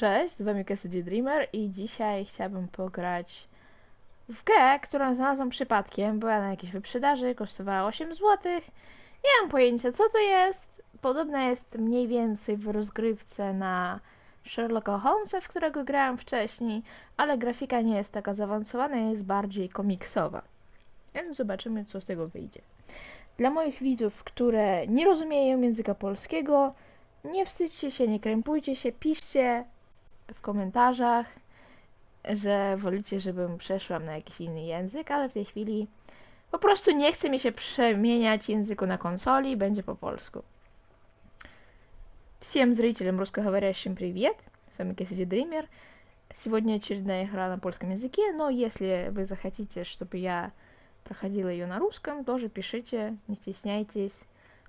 Cześć, z wami Kathidy Dreamer i dzisiaj chciałabym pograć w grę, którą znalazłam przypadkiem. Była na jakiejś wyprzedaży, kosztowała 8 zł. Nie mam pojęcia, co to jest. Podobna jest mniej więcej w rozgrywce na Sherlocka Holmesa, w którego grałam wcześniej, ale grafika nie jest taka zaawansowana, jest bardziej komiksowa. Więc zobaczymy, co z tego wyjdzie. Dla moich widzów, które nie rozumieją języka polskiego, nie wstydźcie się, nie krępujcie się, piszcie w komentarzach, że wolicie, żebym przeszła na jakiś inny język, ale w tej chwili po prostu nie chce mi się przemieniać języku на консоли, będzie по polsku. Всем зрителям русскоговорящим привет! С вами Kathidy Dreamer. Сегодня очередная игра на польском языке, но если вы захотите, чтобы я проходила ее на русском, тоже пишите, не стесняйтесь.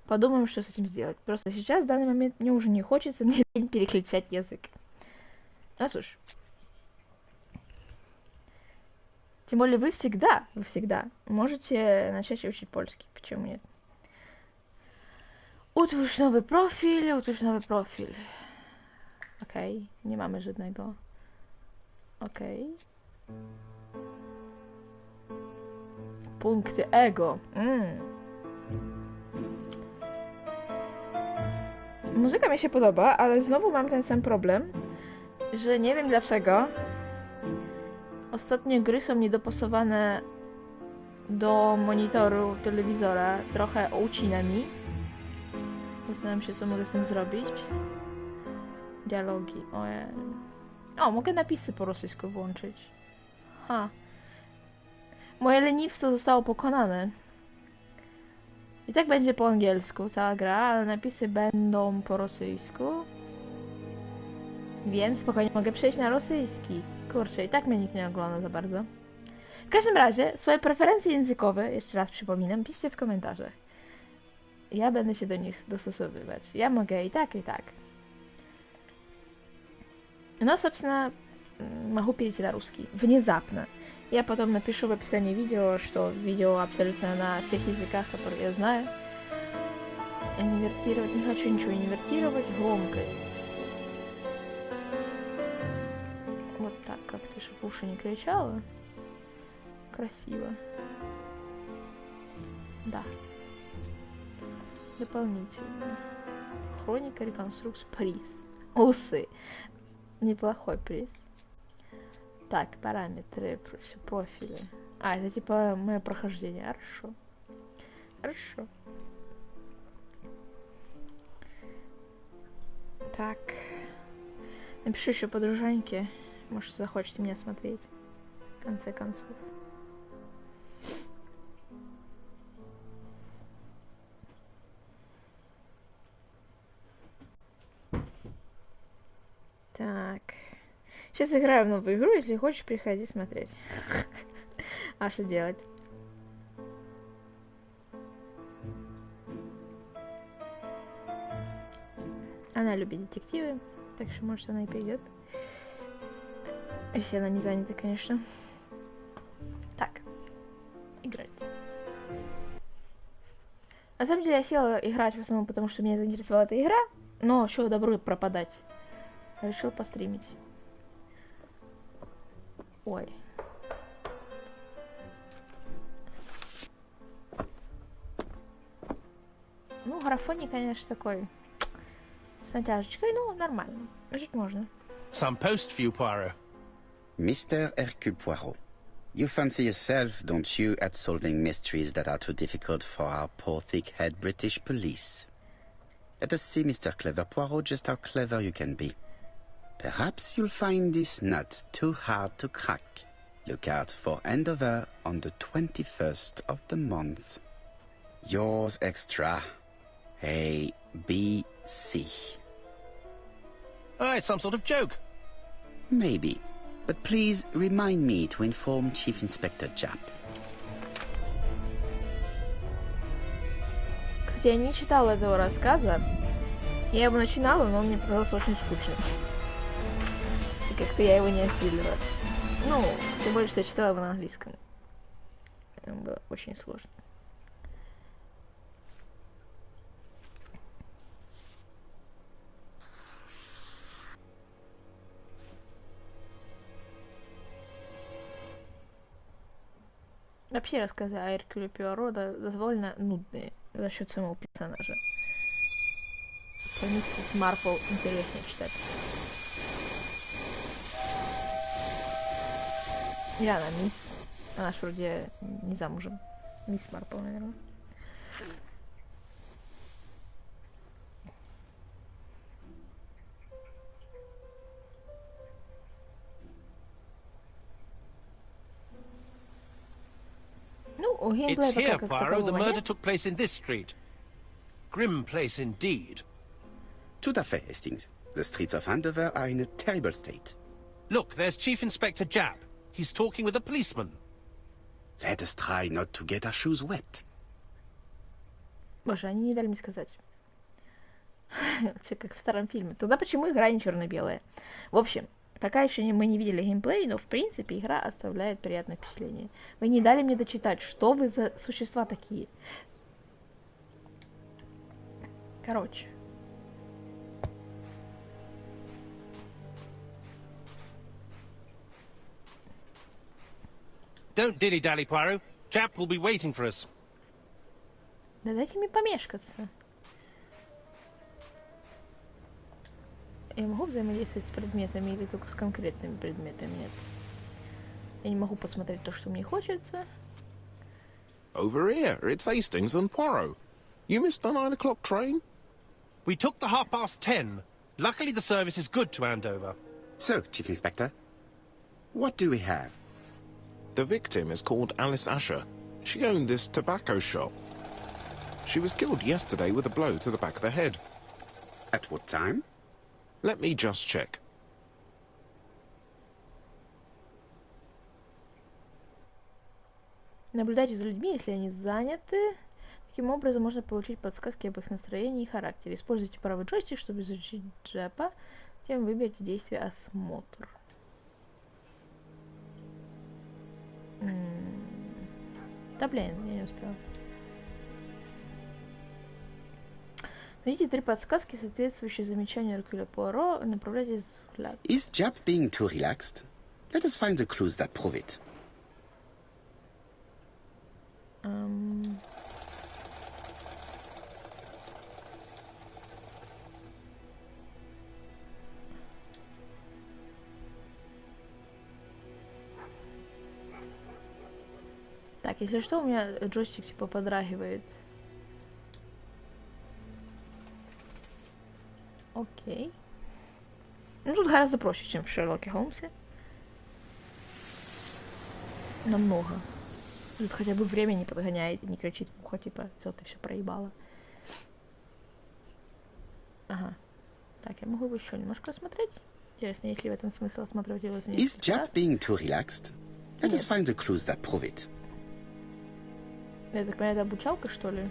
Подумаем, что с этим сделать. Просто сейчас, в данный момент, мне уже не хочется, мне лень переключать язык. Ну cóż. Тем более вы всегда можете начать учить польский. Почему нет? Utwórz nowy profil. Okej, nie mamy żadnego. Okej. Punkty ego. Muzyka mi się podoba, ale znowu mam ten sam problem, że nie wiem dlaczego. Ostatnio gry są niedopasowane do monitoru telewizora. Trochę ucina mi. Zastanawiam się, co mogę z tym zrobić. Dialogi. O, mogę napisy po rosyjsku włączyć. Moje leniwstwo zostało pokonane. I tak będzie po angielsku cała gra, ale napisy będą po rosyjsku. Więc spokojnie mogę przejść na rosyjski. Kurczę, i tak mnie nikt nie ogląda za bardzo. W każdym razie, swoje preferencje językowe, jeszcze raz przypominam, piszcie w komentarzach. Ja będę się do nich dostosowywać. Я могу и так, и так. Но, собственно, могу перейти на русский. Внезапно. Я потом напишу в описании видео, что видео абсолютно на всех языках, которые я знаю. Инвертировать. Не хочу ничего инвертировать. Громкость. Вот так как-то, чтобы в уши не кричало. Красиво. Да. Дополнительно. Хроника, реконструкция, приз. Усы. Неплохой приз. Так, параметры, все профили. Это типа мое прохождение. Хорошо. Так. Напишу еще подружаньке. Может, захочете меня смотреть. В конце концов. Так. Сейчас играю в новую игру, если хочешь, приходи смотреть. А что делать? Она любит детективы, так что, может, она и придет. Если она не занята, конечно. Так. Играть. На самом деле, я села играть в основном потому, что меня заинтересовала эта игра, но что добру пропадать. Решил постримить. Ой. Ну, графоний, конечно, такой с натяжечкой, ну, нормально. Жить можно. Some post for you, Poirot. Mr. Hercule Poirot, you fancy yourself, don't you, at solving mysteries that are too difficult for our poor thick-head British police? Let us see, Mr. Clever Poirot, just how clever you can be. Perhaps you'll find this nut too hard to crack. Look out for Endover on the 21st of the month. Yours extra, A.B.C. Oh, it's some sort of joke. Maybe, but please remind me to inform Chief Inspector Japp. Кстати, я не читала этого рассказа. Я его начинала, но он мне показался очень скучным. И как-то я его не осилила. Ну, тем более, что я читала его на английском. Это было очень сложно. Вообще рассказы о Эркюле Пуаро довольно нудные за счет самого персонажа. Миссис Марпл интереснее читать. И она мисс. Она ж вроде не замужем. Мисс Марпл, наверное. Ну, геймплея It's here, пока как Poirot. The такового murder нет. took place in this street. Grim place indeed. Tout à fait, Hastings. The streets of Andover are in a terrible state. Look, there's Chief Inspector Japp. He's talking with a policeman. Let us try not to get our shoes wet. Боже, они не дали мне сказать. Все как в старом фильме. Тогда почему игра не черно-белая? В общем, пока еще мы не видели геймплей, но в принципе игра оставляет приятное впечатление. Вы не дали мне дочитать, что вы за существа такие. Короче. Don't dilly-dally, Poirot. Japp will be waiting for us. Да дайте мне помешкаться. Я могу взаимодействовать с предметами или только с конкретными предметами? Нет. Я не могу посмотреть то, что мне хочется. Over here, it's Hastings and Poirot. You missed the 9 o'clock train? We took the 10:30. Luckily, the service is good to Andover. So, Chief Inspector, what do we have? The victim is called Alice Asher. She owned this tobacco shop. She was killed yesterday with a blow to the back of the head. At what time? Let me just check. Наблюдайте за людьми, если они заняты. Таким образом можно получить подсказки об их настроении и характере. Используйте правый джойстик, чтобы изучить Джепа. Затем выберите действие осмотр. Да блин, я не успела. Найдите 3 подсказки, соответствующие замечанию Эркюля Пуаро, и направляйте взгляд. Is Japp being too relaxed? Let us find the clues that prove it. Так, если что, у меня джойстик типа подрагивает. Окей. Ну, тут гораздо проще, чем в Шерлоке Холмсе. Намного. Тут хотя бы время не подгоняет и не кричит в ухо, типа, все, ты все проебала. Ага. Так, я могу еще немножко осмотреть. Интересно, есть ли в этом смысл осматривать его за Is несколько Japp раз? being too relaxed? Let us find the clues that prove it. Я так понимаю, это обучалка, что ли?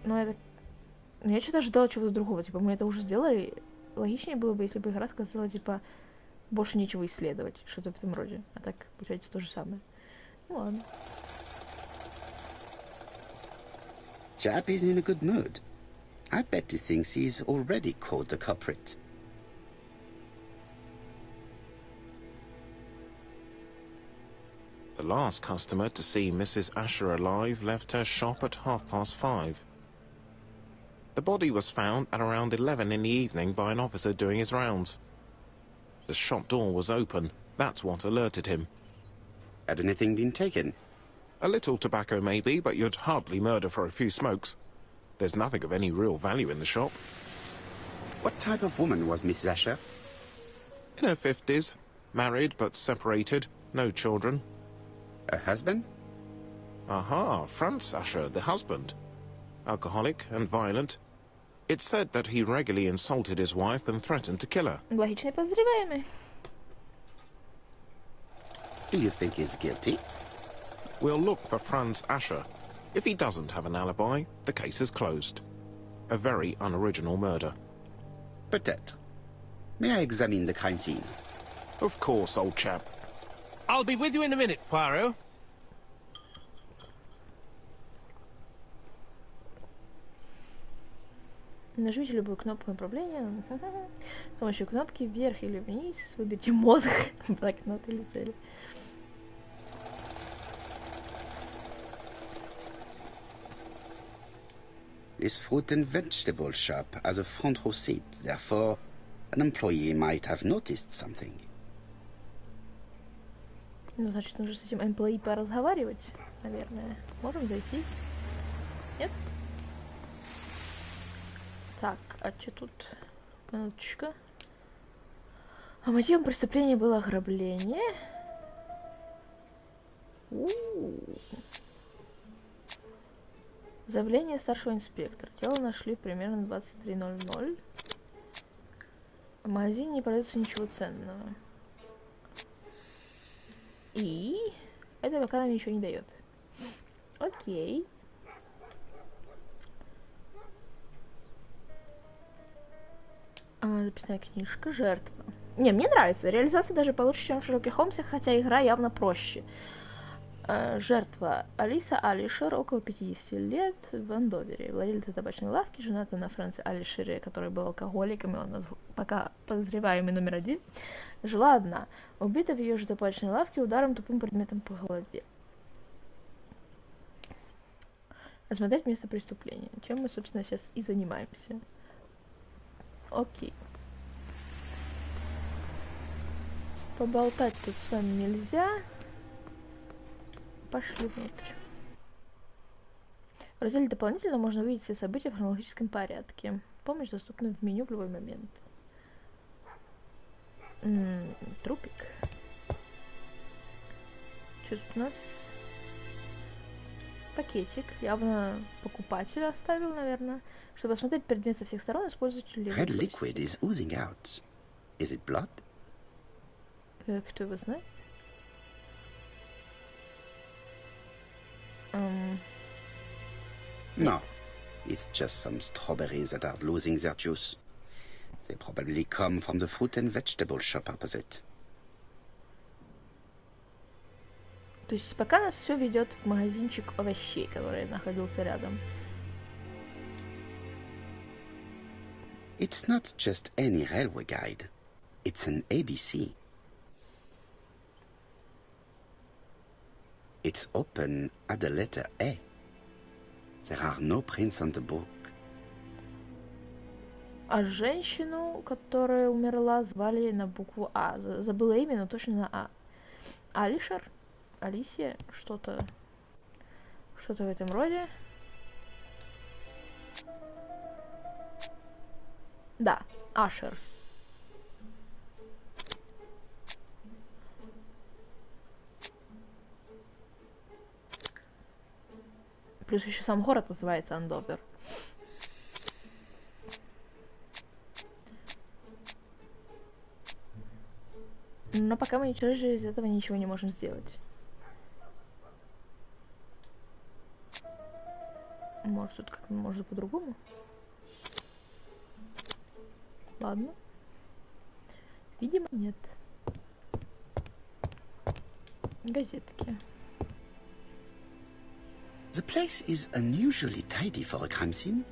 Ну, это... Ну, я что-то ожидала чего-то другого. Типа, мы это уже сделали. Логичнее было бы, если бы игра сказала, типа, больше нечего исследовать. Что-то в этом роде. А так, получается, то же самое. Ну, ладно. Japp is in a good mood. I bet he thinks he's already caught the culprit. The last customer to see Mrs. Asher alive left her shop at 5:30. The body was found at around 11 in the evening by an officer doing his rounds. The shop door was open. That's what alerted him. Had anything been taken? A little tobacco maybe, but you'd hardly murder for a few smokes. There's nothing of any real value in the shop. What type of woman was Mrs. Asher? In her 50s, married but separated, no children. Her husband? Aha, Franz Asher, the husband. Alcoholic and violent. It's said that he regularly insulted his wife and threatened to kill her. Логичный подозреваемый. Do you think he's guilty? We'll look for Franz Asher. If he doesn't have an alibi, the case is closed. A very unoriginal murder. Peut-être. May I examine the crime scene? Of course, old chap. I'll be with you in a minute, Poirot. Нажмите любую кнопку направления. С помощью кнопки вверх или вниз выберите мозг, блокнот или цель. This fruit and vegetable shop has a front row seat, therefore an employee might have noticed something. Ну, значит, нужно с этим employee поразговаривать, наверное. Можем зайти? Нет? Так, а что тут? Минуточка. А мотивом преступления было ограбление. Заявление старшего инспектора. Тело нашли примерно 23:00. В магазине не продается ничего ценного. И это пока нам ничего не дает. Окей. Записная книжка. Жертва. Не, мне нравится. Реализация даже получше, чем в Шерлоке Холмсе, хотя игра явно проще. Жертва. Алиса Алишер, около 50 лет, в Андовере. Владелица табачной лавки, жената на Фрэнсе Алишере, который был алкоголиком, и он пока подозреваемый номер 1. Жила одна. Убита в ее же табачной лавке ударом тупым предметом по голове. Осмотреть место преступления. Чем мы, собственно, сейчас и занимаемся. Окей. Поболтать тут с вами нельзя. Пошли внутрь. В разделе «Дополнительно» можно увидеть все события в хронологическом порядке. Помощь доступна в меню в любой момент. Трупик. Что тут у нас? Пакетик. Явно покупатель оставил, наверное. Чтобы осмотреть предмет со всех сторон, используйте левую Red liquid is oozing out. Is it blood? Кто его знает? No. It's just some strawberries that are losing their juice. They probably come from the fruit and vegetable shop opposite. То есть пока нас все ведет в магазинчик овощей, который находился рядом. It's not just any railway guide. It's an A.B.C. It's open at the letter A. There are no prints on the book. А женщину, которая умерла, звали на букву А. Забыла имя, но точно на А. Алишер? Алисия? Что-то в этом роде. Да, Ашер. Плюс еще сам город называется Андовер. Но пока мы ничего же из этого ничего не можем сделать. Может тут как-то может по-другому? Ладно. Видимо, нет. Газетки. The place is unusually tidy for a crime scene.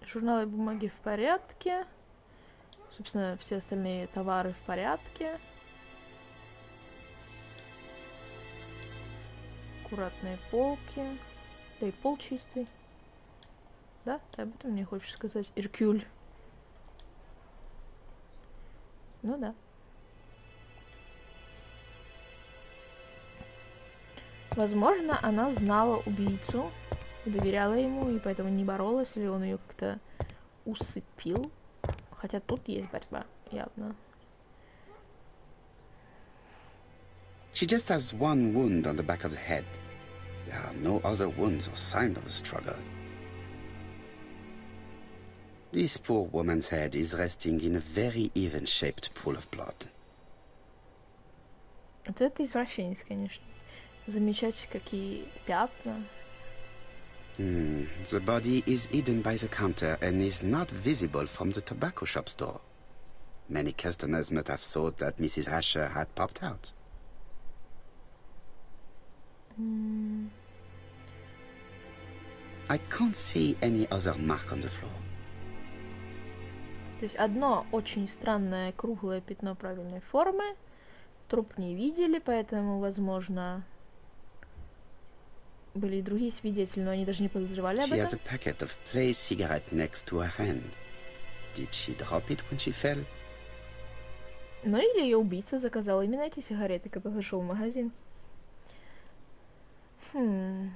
Журналы и бумаги в порядке. Собственно, все остальные товары в порядке. Аккуратные полки. Да и пол чистый. Да? Ты об этом мне хочешь сказать? Иркюль. Ну да. Возможно, она знала убийцу, доверяла ему, и поэтому не боролась, или он ее как-то усыпил. Хотя тут есть борьба, явно. She just has one wound on the back of the head. There are no other wounds or signs of a struggle. This poor woman's head is resting in a very even-shaped pool of blood. Вот это извращенец, конечно. Замечать, какие пятна. The body is hidden by the counter and is not visible from the tobacco shop's door. Many customers must have thought that Mrs. Asher had popped out. I can't see any other mark on the floor. То есть одно очень странное круглое пятно правильной формы, труп не видели, поэтому, возможно, были и другие свидетели, но они даже не подозревали об She has этом. a packet of play cigarette next to her hand. Did she drop it when she fell? Ну или ее убийца заказал именно эти сигареты, когда зашел в магазин. Я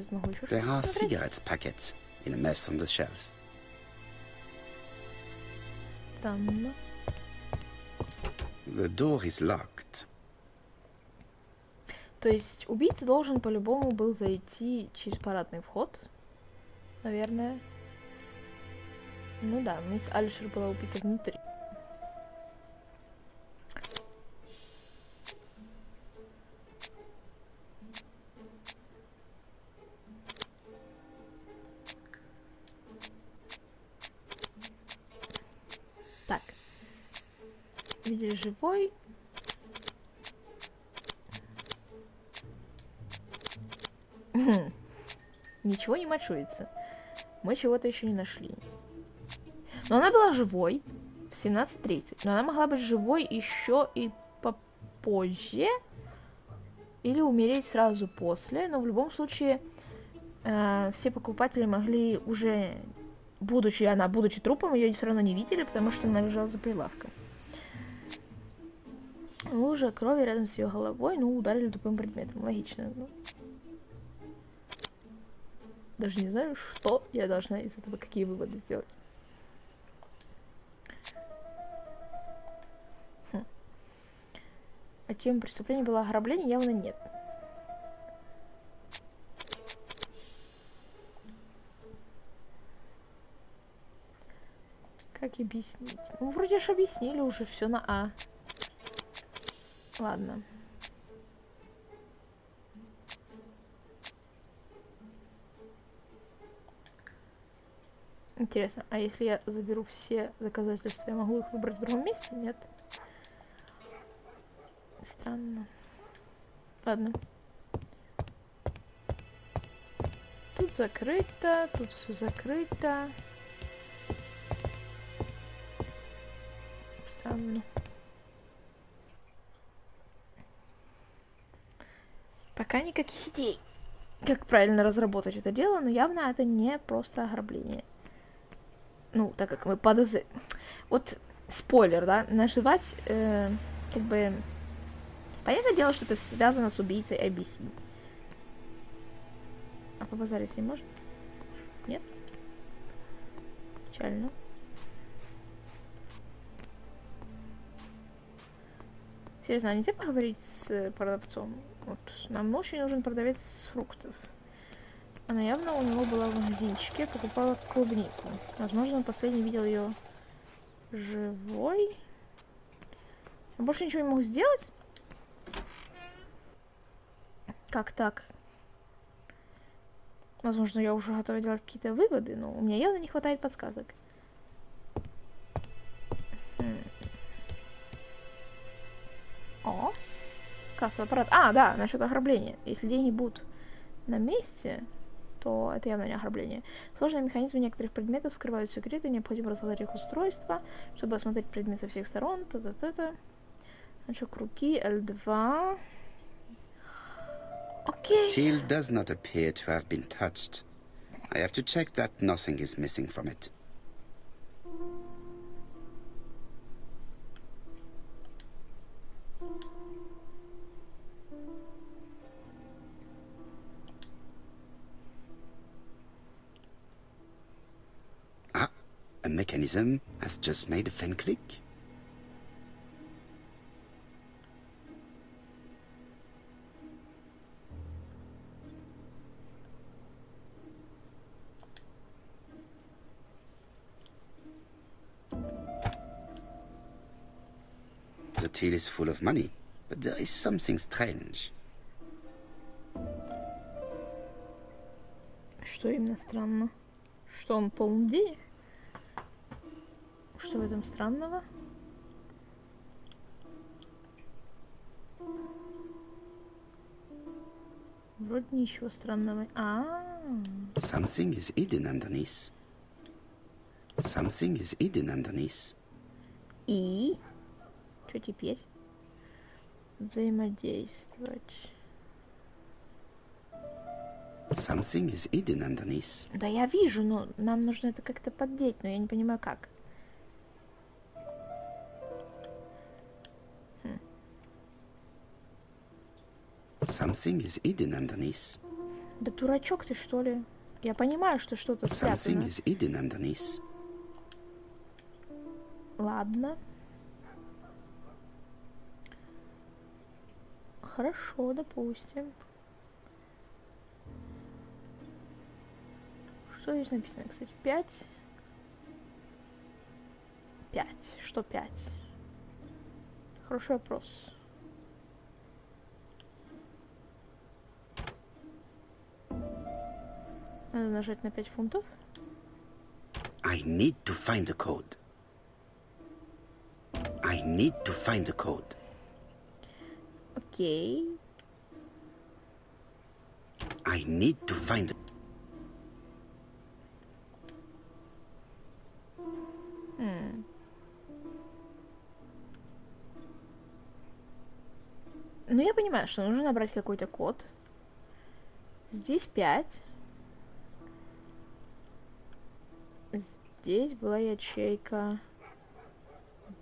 тут могу еще There are что-то смотреть. cigarette packets in a mess on the shelf. Странно. The door is locked. То есть убийца должен по-любому был зайти через парадный вход, наверное. Ну да, мисс Альшер была убита внутри. Так. Видели живой. Ничего не мочуется. Мы чего-то еще не нашли. Но она была живой в 17:30. Но она могла быть живой еще и попозже. Или умереть сразу после. Но в любом случае все покупатели могли уже, будучи трупом, ее все равно не видели, потому что она лежала за прилавком. Лужа крови рядом с ее головой. Ну, ударили тупым предметом. Логично. Ну. Даже не знаю, что я должна из этого, какие выводы сделать. А тем преступления было ограбление, явно нет. Как объяснить? Ну, вроде же объяснили уже все на А. Ладно. Интересно, а если я заберу все доказательства, я могу их выбрать в другом месте? Нет. Странно. Ладно. Тут закрыто, тут все закрыто. Странно. Пока никаких идей, как правильно разработать это дело, но явно это не просто ограбление. Ну, так как мы подозреваем. Вот спойлер, да, наживать, как бы... Понятное дело, что это связано с убийцей A.B.C. А побазарить с ним можно? Нет? Печально. Серьезно, а нельзя поговорить с продавцом? Вот, нам очень нужен продавец фруктов. Она явно у него была в магазинчике, покупала клубнику. Возможно, он последний видел ее живой. Я больше ничего не могу сделать? Как так? Возможно, я уже готова делать какие-то выводы, но у меня явно не хватает подсказок. О, кассовый аппарат. А, да, насчет ограбления. Если деньги будут на месте, то это явно не ограбление. Сложные механизмы некоторых предметов скрывают секреты, необходимо разгадать их устройство, чтобы осмотреть предмет со всех сторон. Та-та-та-та. Значок руки, L2. Окей. Till does not appear to have been touched. I have to check that nothing is missing from it. Ah, a mechanism has just made a fan click. The till is full of money, but there is something strange. Что именно странно? Что он полон денег? Что в этом странного? Вроде ничего странного. Something is hidden underneath. Something is hidden underneath. И Что теперь? Взаимодействовать. Something is hidden underneath. Да я вижу, но нам нужно это как-то поддеть, но я не понимаю как. Something is hidden underneath. Да дурачок ты, что ли? Я понимаю, что что-то Something спрятано. is hidden underneath. Ладно. Хорошо, допустим. Что здесь написано, кстати? 5. 5. Что 5? Хороший вопрос. Надо нажать на 5 фунтов. I need to find the code. I need to find the code. Окей. I need to find. Ну, я понимаю, что нужно набрать какой-то код. Здесь 5. Здесь была ячейка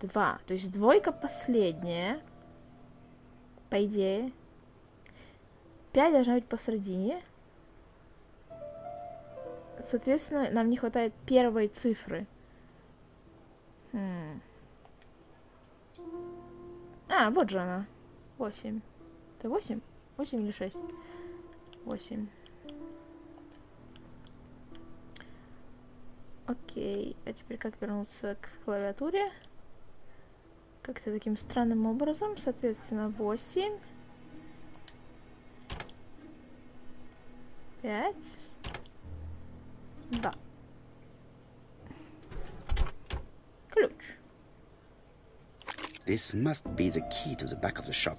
2. То есть двойка последняя. По идее. 5 должна быть посередине. Соответственно, нам не хватает первой цифры. А, вот же она. 8. Это 8? 8 или 6? 8. Окей. А теперь как вернуться к клавиатуре? Как-то таким странным образом. Соответственно, 8. 5. 2. Ключ. This must be the key to the back of the shop.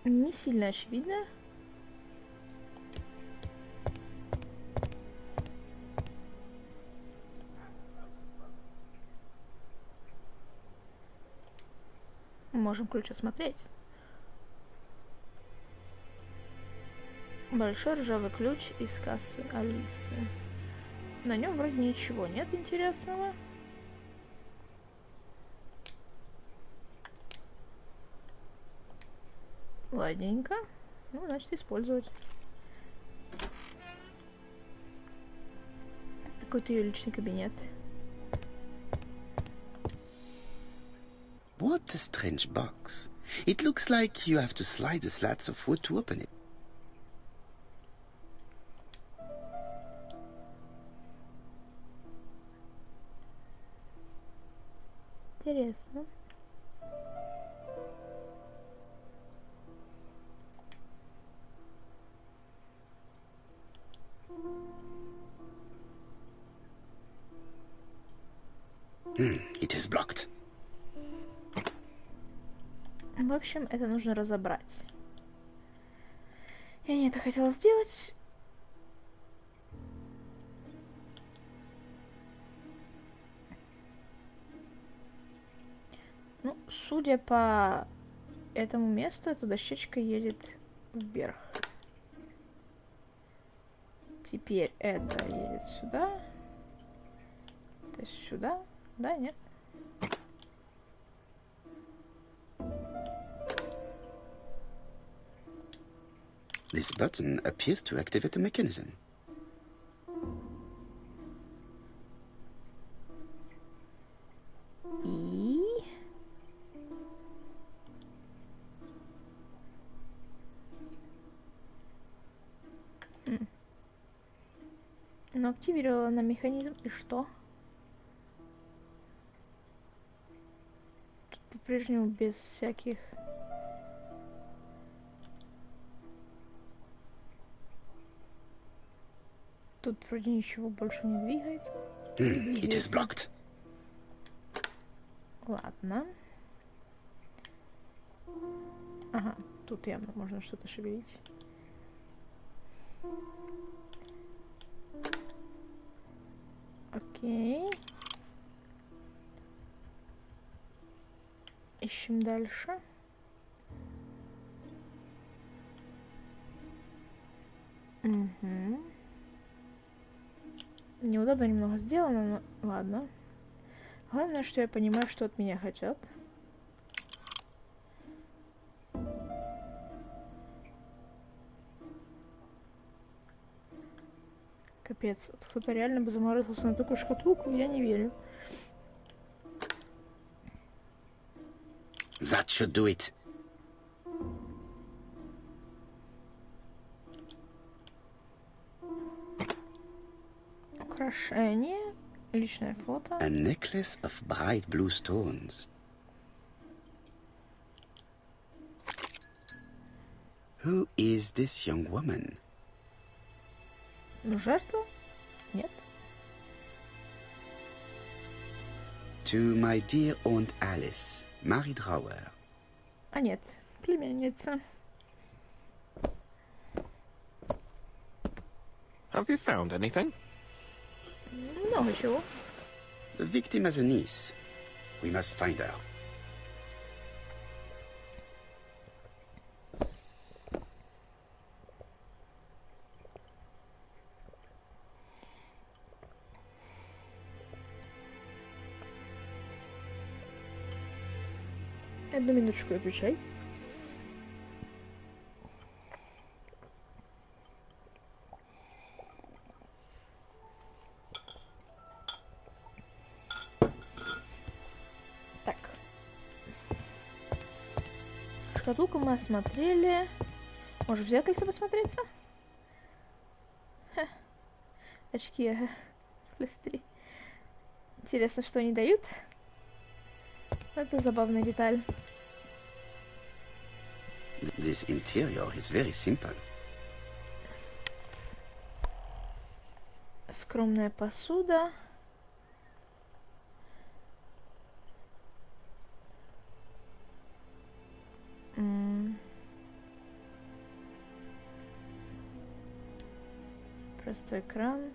Не сильно очевидно. Можем ключ осмотреть. Большой ржавый ключ из кассы Алисы. На нем вроде ничего нет интересного. Ладненько. Ну, значит, использовать. Какой-то ее личный кабинет. What a strange box. It looks like you have to slide the slats of wood to open it. Интересно. It is blocked. В общем, это нужно разобрать. Я не это хотела сделать. Ну, судя по этому месту, эта дощечка едет вверх. Теперь это едет сюда. То есть сюда. Да, нет? This button appears to activate the mechanism. И... Ну, активировала на механизм. И что? Тут по-прежнему без всяких... Тут вроде ничего больше не двигается. It is blocked. Ладно. Ага, тут явно можно что-то шевелить. Окей. Ищем дальше. Угу. Неудобно немного сделано, но ладно. Главное, что я понимаю, что от меня хотят. Капец, вот кто-то реально бы заморозился на такую шкатулку, я не верю. That should do it. Украшение, личное фото. A necklace of bright blue stones. Who is this young woman? Ну, жертва? Нет. To my dear Aunt Alice, Mary Drower. А нет, племянница. Have you found anything? Много чего. The victim has a niece. We must find her. Одну минуточку, выключай. Так. Шкатулку мы осмотрели. Может, в зеркальце посмотреться? Ха. Очки, ага. +3. Интересно, что они дают? Это забавная деталь. This interior is very simple. Скромная посуда. Простой кран.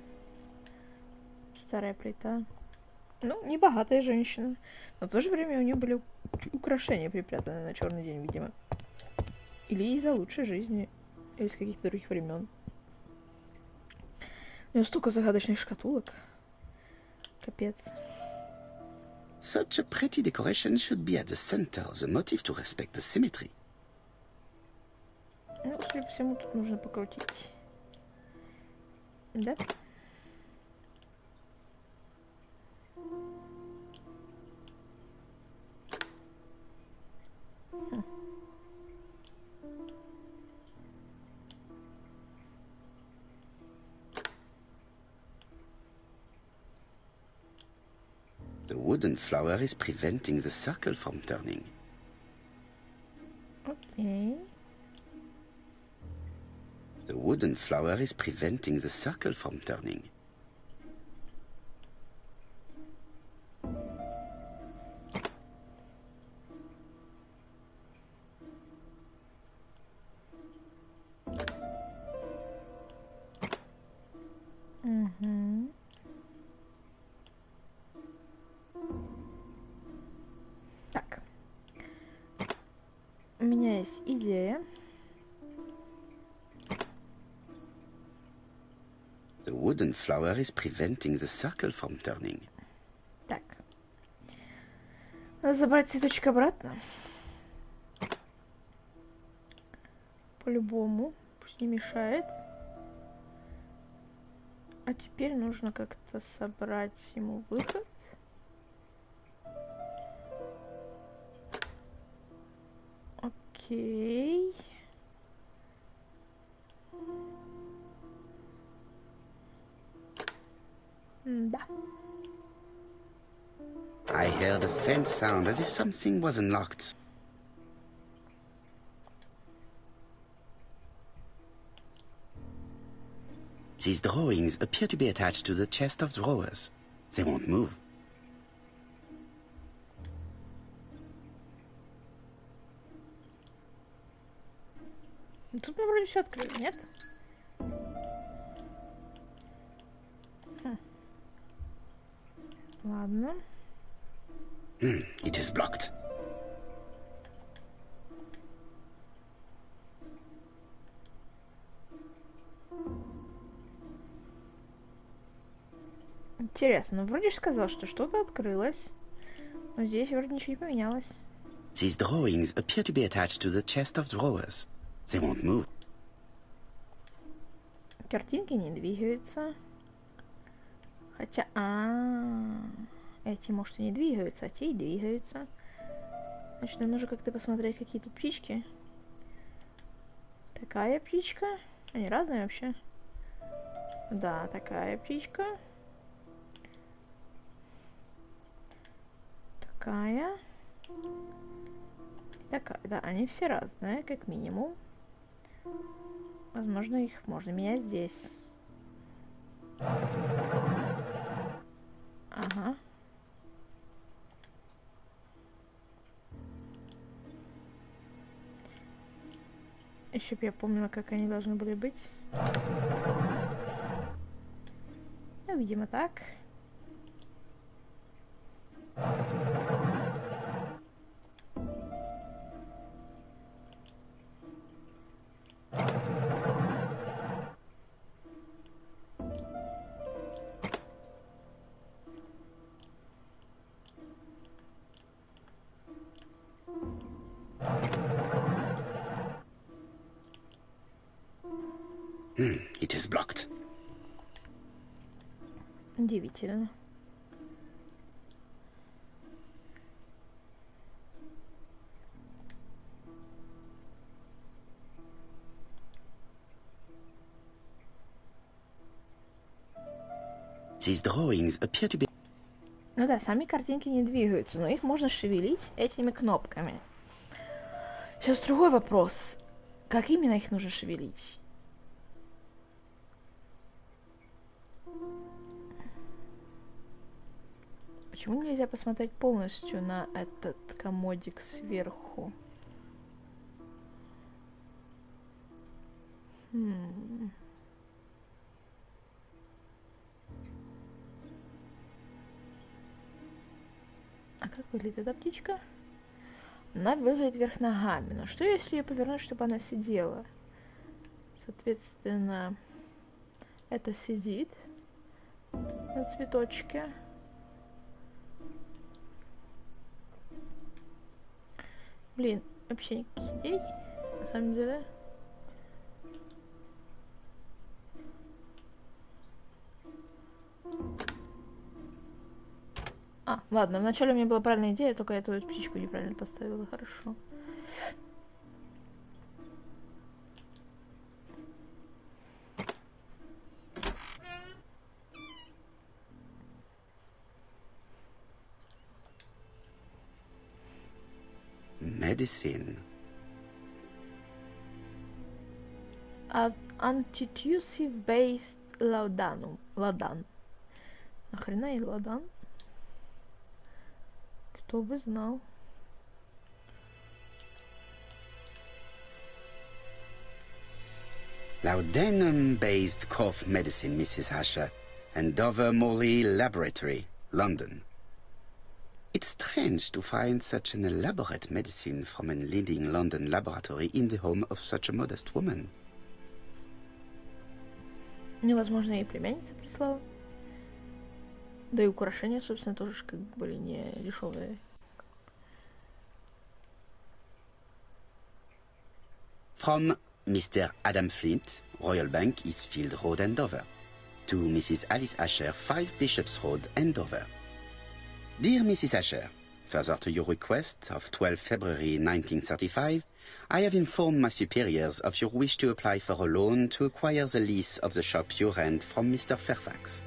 Старая плита. Ну, не богатая женщина. Но в то же время у нее были украшения припрятаны на черный день, видимо. Или из-за лучшей жизни. Или с каких-то других времен. У нее столько загадочных шкатулок. Капец. Such a pretty decoration should be at the center of the motif to respect the symmetry. Ну, судя по всему, тут нужно покрутить. Да? The wooden flower is preventing the circle from turning. Окей. The wooden flower is preventing the circle from turning. Угу. Так. У меня есть идея. The wooden flower is preventing the circle from turning. Так. Надо забрать цветочек обратно. По-любому. Пусть не мешает. А теперь нужно как-то собрать ему выход. Окей. Да. I heard a faint sound as if something was unlocked. These drawings appear to be attached to the chest of drawers. They won't move. Тут мы вроде все открыли, нет? Ладно. It is blocked. Интересно, ну вроде же сказал, что что-то открылось. Но здесь вроде ничего не поменялось. These drawings appear to be attached to the chest of drawers. They won't move. Картинки не двигаются. Хотя... эти, может, и не двигаются, а те и двигаются. Значит, нам нужно как-то посмотреть, какие тут птички. Такая птичка. Они разные вообще. Да, такая птичка. Такая. Такая. Да, они все разные, как минимум. Возможно, их можно менять здесь. Ага. Еще бы я помнила, как они должны были быть. Ну, видимо, так. It is blocked. Удивительно. These drawings appear to be... Ну да, сами картинки не двигаются, но их можно шевелить этими кнопками. Сейчас другой вопрос. Как именно их нужно шевелить? Почему нельзя посмотреть полностью на этот комодик сверху? А как выглядит эта птичка? Она выглядит вверх ногами. Но что если ее повернуть, чтобы она сидела? Соответственно, это сидит на цветочке. Блин, вообще никаких идей, на самом деле. Ладно, вначале у меня была правильная идея, только я эту птичку неправильно поставила, хорошо. Medicine. Antitussive-based laudanum. Ладан. Нахрена и ладан? Кто бы знал. Laudanum-based cough medicine, Mrs. Asher, and Dover Morley Laboratory, London. It's strange to find such an elaborate medicine from a leading London laboratory in the home of such a modest woman. Невозможно, ей племянница прислала. Да и украшения, собственно, тоже как были не дешевые. From Mr. Adam Flint, Royal Bank, Eastfield Road, Andover. To Mrs. Alice Asher, 5 Bishops Road, Andover. Dear Mrs. Asher, further to your request of 12 February 1935, I have informed my superiors of your wish to apply for a loan to acquire the lease of the shop you rent from Mr. Fairfax.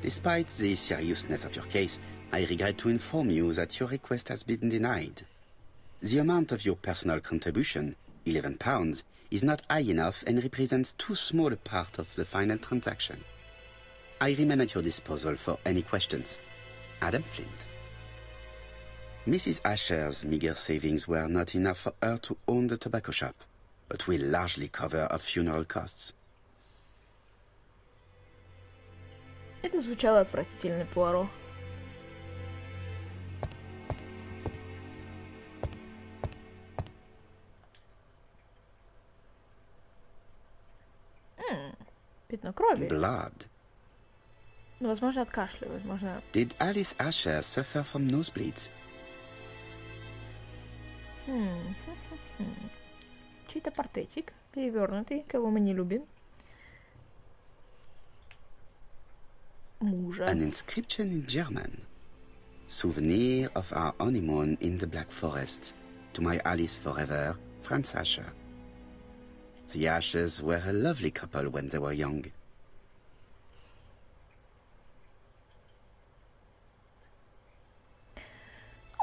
Despite the seriousness of your case, I regret to inform you that your request has been denied. The amount of your personal contribution, £11, is not high enough and represents too small a part of the final transaction. I remain at your disposal for any questions. Adam Flint. Mrs. Asher's meager savings were not enough for her to own the tobacco shop, but will largely cover her funeral costs. Это звучало отвратительно, Пуаро. Пятно крови. Blood. Ну, возможно, от кашля, возможно... Did Alice Asher suffer from nosebleeds? Чей-то портретик, перевернутый, кого мы не любим. Мужа. An inscription in German. Souvenir of our honeymoon in the Black Forest. To my Alice forever, Franz Asher. The Ashers were a lovely couple when they were young.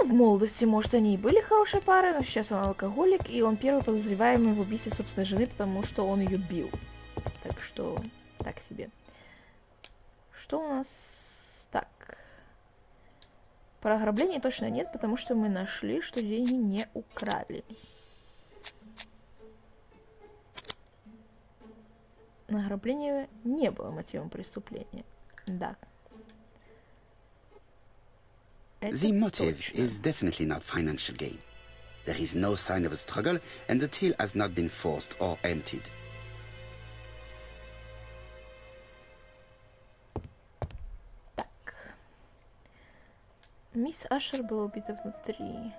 В молодости, может, они и были хорошей парой, но сейчас он алкоголик, и он первый подозреваемый в убийстве собственной жены, потому что он ее бил. Так что, так себе. Что у нас? Так. Про ограбление точно нет, потому что мы нашли, что деньги не украли. Ограбление не было мотивом преступления. Да. The motive is definitely not financial gain. There is no sign of a struggle, and the till has not been forced or emptied. Так. Мисс Ашер была убита внутри.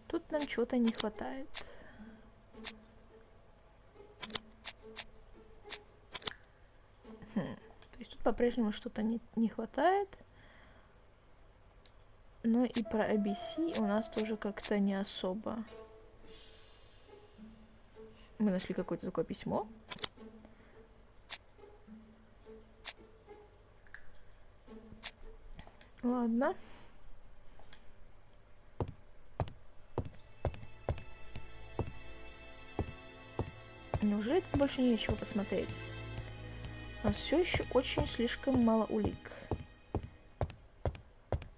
Тут нам чего-то не хватает. То есть тут по-прежнему что-то не хватает. Но и про A.B.C у нас тоже как-то не особо. Мы нашли какое-то такое письмо. Ладно. Неужели тут больше нечего посмотреть? У нас все еще очень слишком мало улик.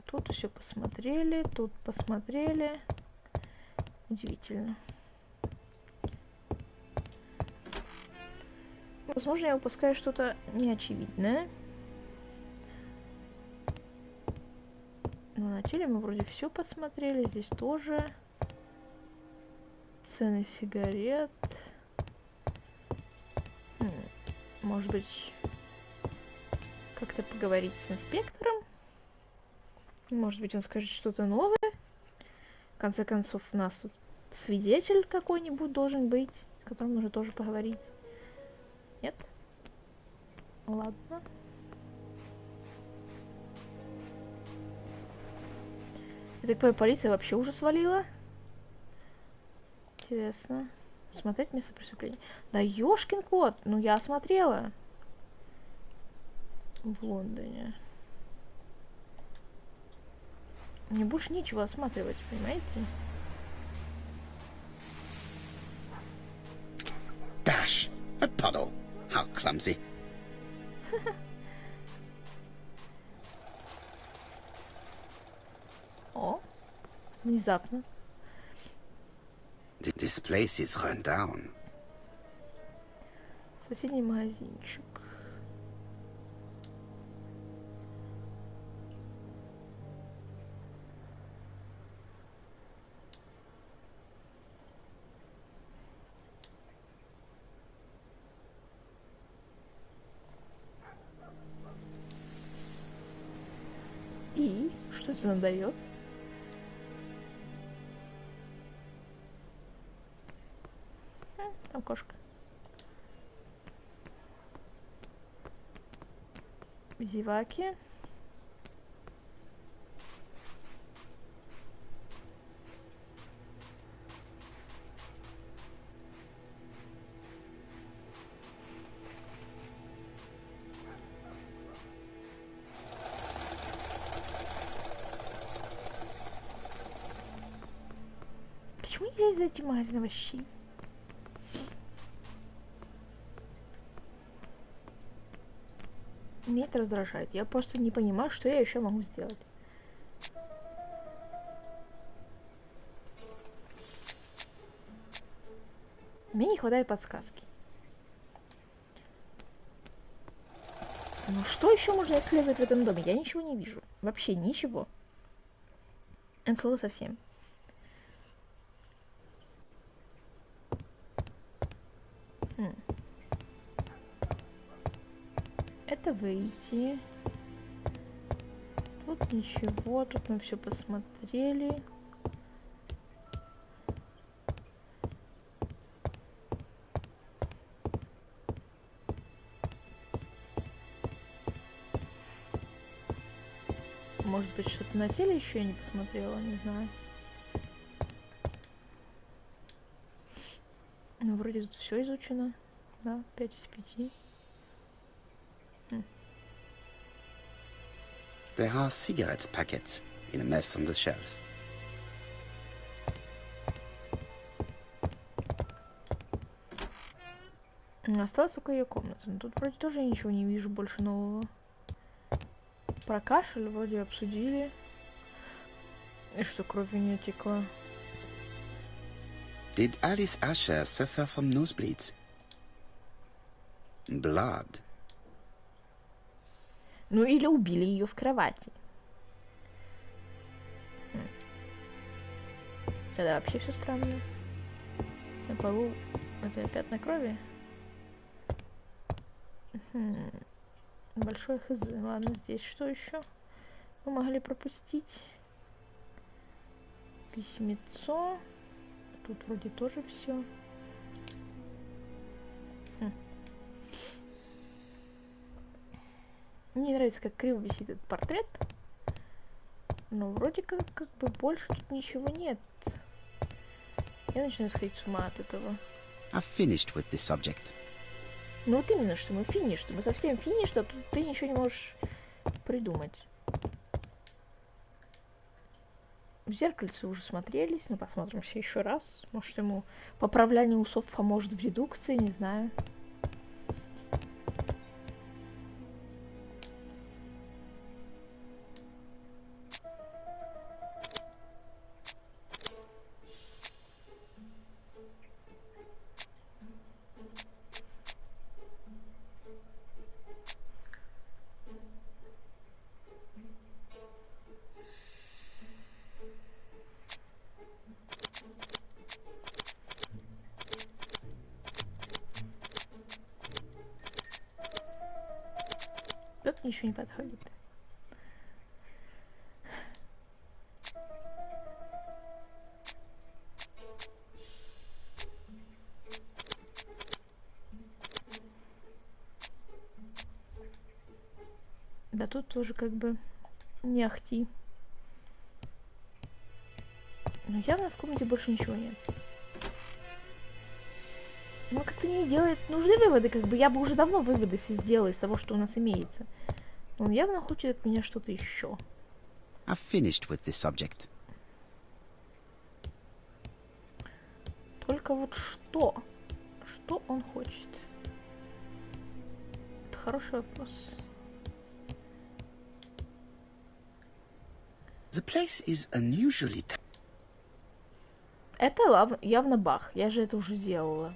Тут все посмотрели, тут посмотрели. Удивительно. Возможно, я упускаю что-то неочевидное. Но на теле мы вроде все посмотрели. Здесь тоже. Цены сигарет. Может быть, как-то поговорить с инспектором? Может быть, он скажет что-то новое? В конце концов, у нас тут свидетель какой-нибудь должен быть, с которым нужно тоже поговорить. Нет? Ладно. Я так понимаю, полиция вообще уже свалила? Интересно. Смотреть место преступления. Да ёшкин кот! Ну я смотрела. В Лондоне. Мне больше нечего осматривать, понимаете? Dash! A puddle! How clumsy! О, внезапно. This place is run down. Соседний магазинчик. И что это нам дает? Там кошка. Зеваки. Почему нельзя зайти в магазин овощей? Меня это раздражает. Я просто не понимаю, что я еще могу сделать. Мне не хватает подсказки. Ну что еще можно исследовать в этом доме? Я ничего не вижу. Вообще ничего. От слова совсем. Это выйти. Тут ничего, тут мы все посмотрели. Может быть, что-то на теле еще я не посмотрела, не знаю. Ну, вроде тут все изучено. Да, 5 из 5. There are cigarettes packets in a mess on the shelf. Осталась только ее комната. Но тут вроде тоже я ничего не вижу больше нового. Про кашель вроде обсудили. И что кровь у нее текла. Did Alice Asher suffer from nosebleeds? Blood. Ну или убили ее в кровати. Тогда вообще все странно. На полу это пятна крови. Большой хз. Ладно, здесь что еще мы могли пропустить? Письмецо. Тут вроде тоже все. Мне нравится, как криво висит этот портрет. Но вроде как бы больше тут ничего нет. Я начинаю сходить с ума от этого. I've finished with this subject. Ну вот именно, что мы финиш, что мы совсем финиш, а тут ты ничего не можешь придумать. В зеркальце уже смотрелись, но посмотримся еще раз. Может, ему поправляние усов поможет в редукции, не знаю. Тут ничего не подходит. Да тут тоже как бы не ахти. Но явно в комнате больше ничего нет. Но как-то не делает нужны выводы, как бы я бы уже давно выводы все сделала из того, что у нас имеется. Но он явно хочет от меня что-то еще. I've finished with this subject. Только вот что? Что он хочет? Это хороший вопрос. The place is unusually Это явно бах. Я же это уже делала.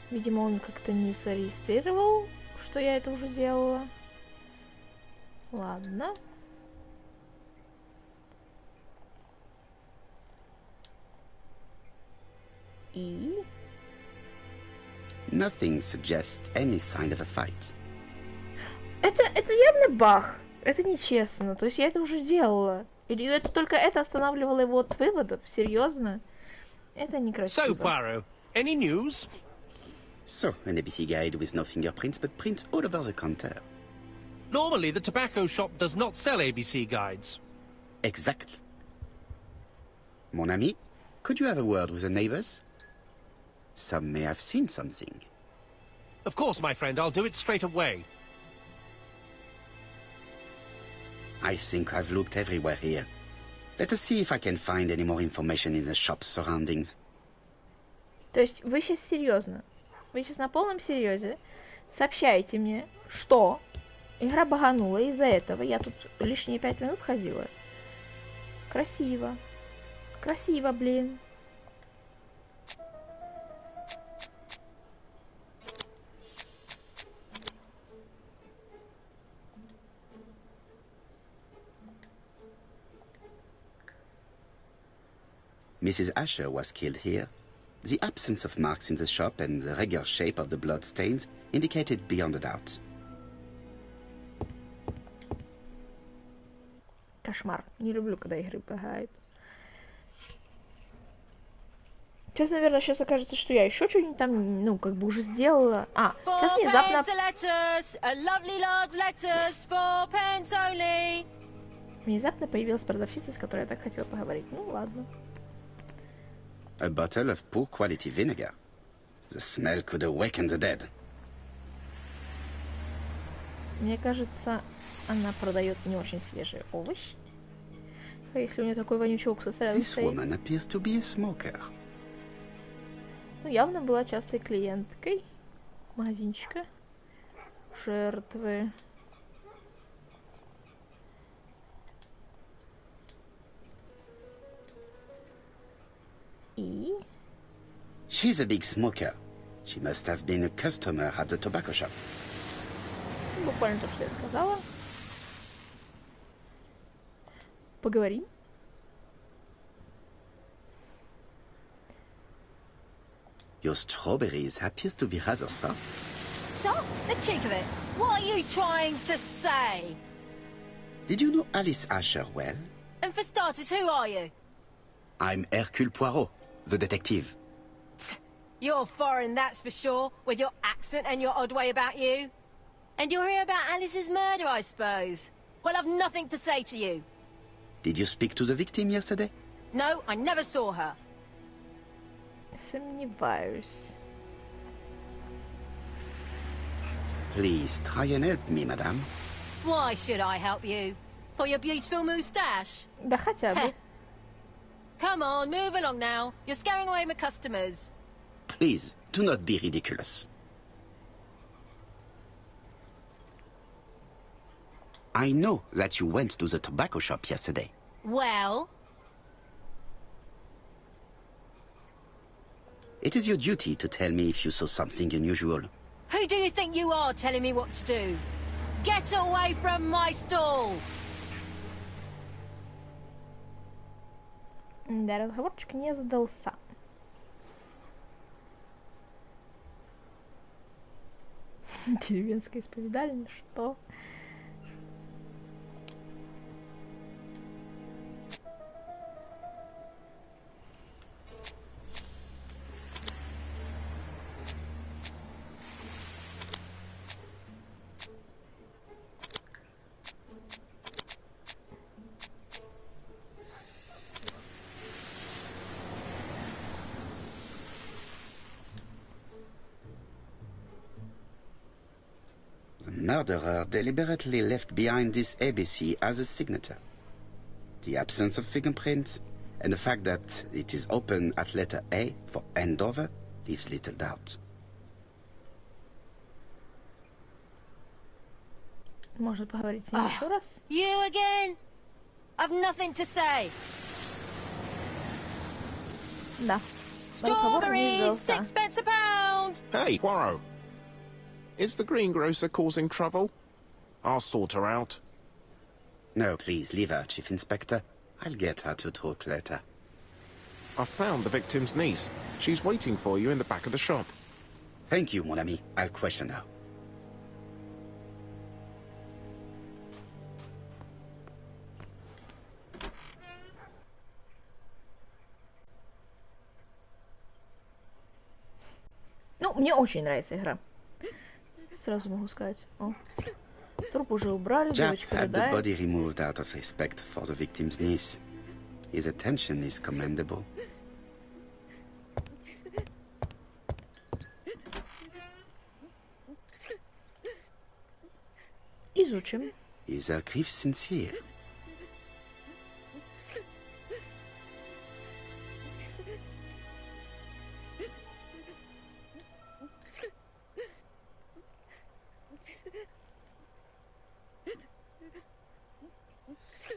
Видимо, он как-то не зарегистрировал, что я это уже делала. Ладно. И... Nothing suggests any sign of a fight. Это явно бах. Это нечестно. То есть я это уже делала. Или это только это останавливало его от выводов? Серьезно? Это некрасиво. So, Poirot, any news? So, an A.B.C guide with no fingerprints, but prints all over the counter. Normally, the tobacco shop does not sell A.B.C guides. Exact. Mon ami, could you have a word with the neighbors? Some may have seen something. Of course, my friend, I'll do it straight away. I think I've looked everywhere here. Let us see if I can find any more information in the shop's surroundings. То есть вы сейчас серьезно? Вы сейчас на полном серьезе сообщаете мне, что игра баганула из-за этого. Я тут лишние 5 минут ходила. Красиво. Красиво, блин. Mrs. Asher was killed here. The absence of marks in the shop and the regular shape of the blood stains indicated beyond a doubt. Кошмар. Не люблю, когда игры пугают. Сейчас, наверное, сейчас окажется, что я еще что-нибудь там, ну, как бы уже сделала. А, сейчас внезапно... Внезапно появилась продавщица, с которой я так хотела поговорить. Ну, ладно. A bottle of poor quality vinegar. The smell could awaken the dead. Мне кажется, она продает не очень свежий овощ. А если у нее такой вонючий уксус рядом This стоит? woman appears to be a smoker. Ну, явно была частой клиенткой магазинчика. Жертвы. И... She's a big smoker. She must have been a customer at the tobacco shop. Буквально то, что я сказала. Поговорим. Your strawberries appears to be rather soft. Soft? The cheek of it. What are you trying to say? Did you know Alice Asher well? And for starters, who are you? I'm Hercule Poirot, the detective. You're foreign, that's for sure, with your accent and your odd way about you. And you're here about Alice's murder, I suppose. Well, I've nothing to say to you. Did you speak to the victim yesterday? No, I never saw her. Сомневаюсь. Please try and help me, madame. Why should I help you? For your beautiful moustache? Да хотя бы. Come on, move along now. You're scaring away my customers. Please, do not be ridiculous. I know that you went to the tobacco shop yesterday. Well? It is your duty to tell me if you saw something unusual. Who do you think you are telling me what to do? Get away from my stall! Да, разговорчик не задался. Деревенская исповедальня, что? The murderer deliberately left behind this A.B.C. as a signature. The absence of fingerprints and the fact that it is open at letter A for Andover leaves little doubt. Можно поговорить с ним еще раз? You again? I've nothing to say. Да. Разговор не Strawberries, задался. 6 pence a pound! Hey, Poirot. Is the greengrocer causing trouble? I'll sort her out. No, please, leave her, Chief Inspector. I'll get her to talk later. I found the victim's niece. She's waiting for you in the back of the shop. Thank you, mon ami. I'll question her. Ну, мне очень нравится игра. Сразу могу сказать. О. Труп уже убрали, Jack девочка had the рыдает. body removed out of respect for the victim's niece. His attention is commendable. Изучим. Is her grief sincere?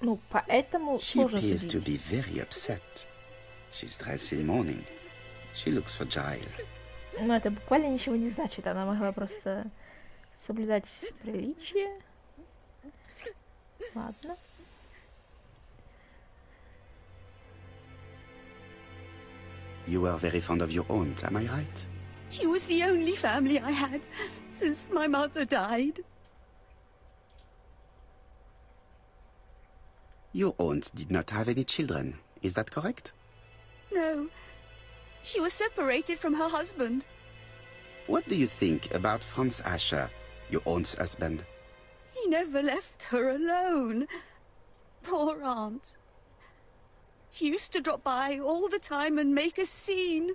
Ну, поэтому She сложно appears to судить. be very upset. She's dressed in mourning. She looks fragile. Но это буквально ничего не значит. Она могла просто соблюдать приличие. Ладно. You were very fond of your aunt, am I right? She was the only family I had since my mother died. Your aunt did not have any children, is that correct? No. She was separated from her husband. What do you think about Franz Ascher, your aunt's husband? He never left her alone. Poor aunt. She used to drop by all the time and make a scene.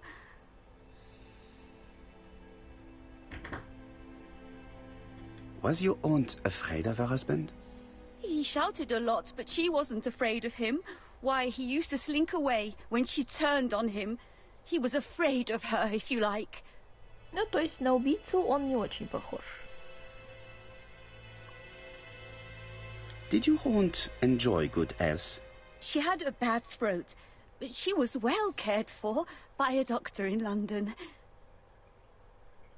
Was your aunt afraid of her husband? He shouted a lot, but she wasn't afraid of him. Why, he used to slink away when she turned on him. He was afraid of her, if you like. Ну, то есть на убийцу он не очень похож. Did your aunt enjoy good health? She had a bad throat, but she was well cared for by a doctor in London.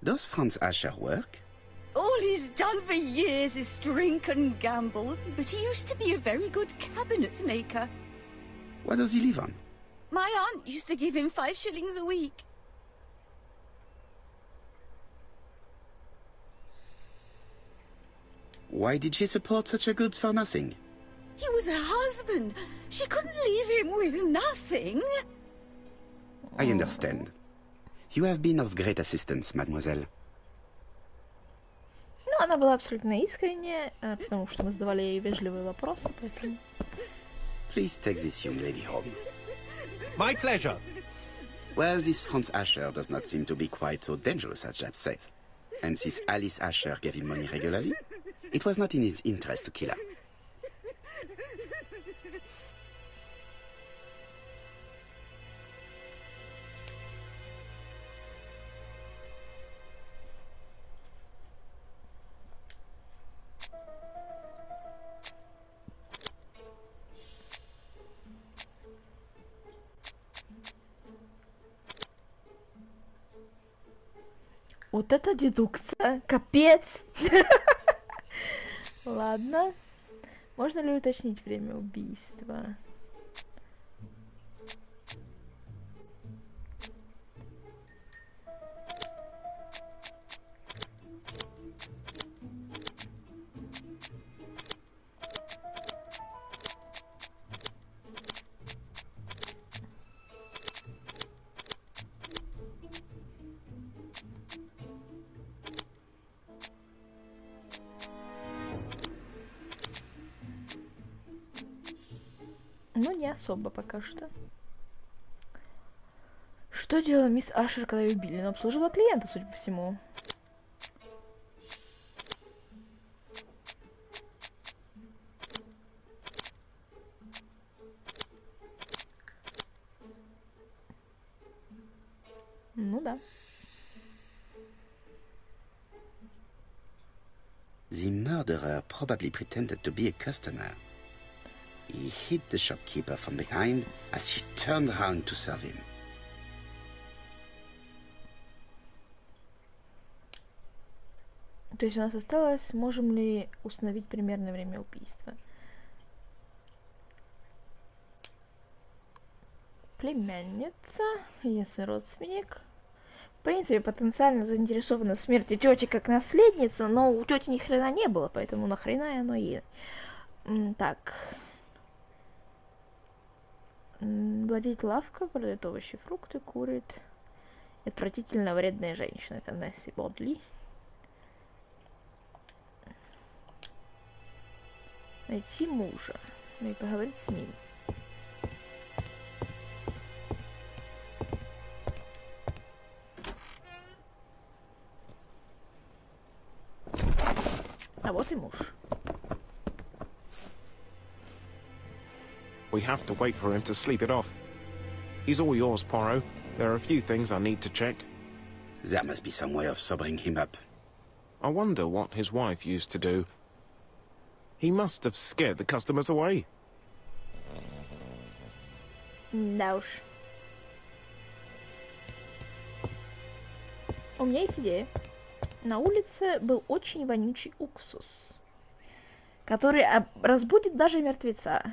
Does Franz Ascher work? All he's done for years is drink and gamble, but he used to be a very good cabinet maker. What does he live on? My aunt used to give him 5 shillings a week. Why did she support such a goods-for-nothing? He was her husband. She couldn't leave him with nothing. I understand. You have been of great assistance, mademoiselle. Ну, она была абсолютно искренняя, потому что мы задавали ей вежливые вопросы, поэтому... Please take this young lady home. My pleasure. Well, this Franz Ascher does not seem to be quite so dangerous as Jab says. And since Alice Ascher gave him money regularly, it was not in his interest to kill her. Вот это дедукция, капец! Ладно. Можно ли уточнить время убийства? Ну, не особо пока что. Что делала мисс Ашер, когда ее убили? Она обслуживала клиента, судя по всему. Ну да. The murderer probably pretended to be a customer. He hit the shopkeeper from behind as she turned around to serve him. То есть у нас осталось, можем ли установить примерное время убийства? Племянница, если родственник. В принципе, потенциально заинтересована в смерти тети как наследница, но у тети ни хрена не было, поэтому нахрена оно ей. Так. Владеть лавкой, продает овощи, фрукты, курит. Отвратительно вредная женщина. Это Несси Бодли. Найти мужа. И поговорить с ним. А вот и муж. We have to wait for him to sleep it off. He's all yours, Poirot. There are a few things I need to check. There must be some way of sobering him up. I wonder what his wife used to do. He must have scared the customers away. Да уж. У меня есть идея. На улице был очень вонючий уксус, который разбудит даже мертвеца.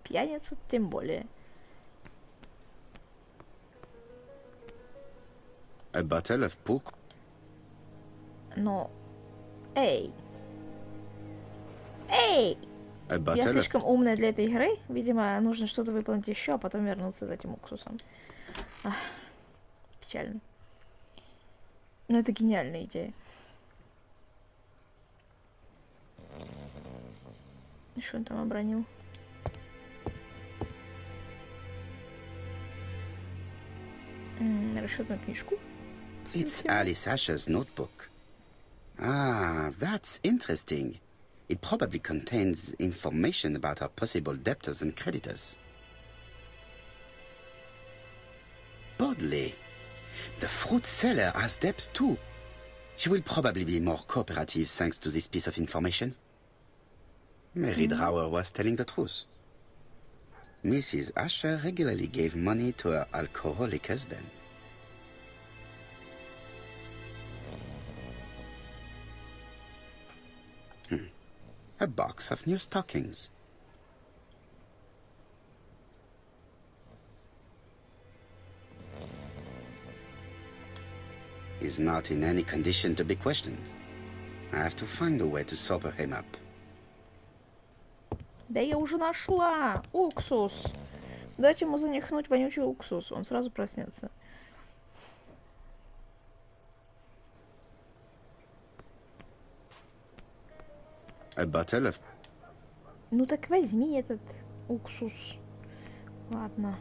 Пьяницу тем более. A bottle of pork. Но... Эй! Эй! A Я bottle of... слишком умная для этой игры. Видимо, нужно что-то выполнить еще, а потом вернуться за этим уксусом. Ах, печально. Но это гениальная идея. И что он там обронил? Расчетную книжку. It's Alice Asher's notebook. Ah, that's interesting. It probably contains information about our possible debtors and creditors. Bodley. The fruit seller has debts too. She will probably be more cooperative thanks to this piece of information. Mary Drower was telling the truth. Mrs. Asher regularly gave money to her alcoholic husband. A box of new stockings. He's not in any condition to be questioned. I have to find a way to sober him up. Да я уже нашла! Уксус! Дайте ему занюхнуть вонючий уксус, он сразу проснется. A bottle of... Ну так возьми этот уксус. Ладно.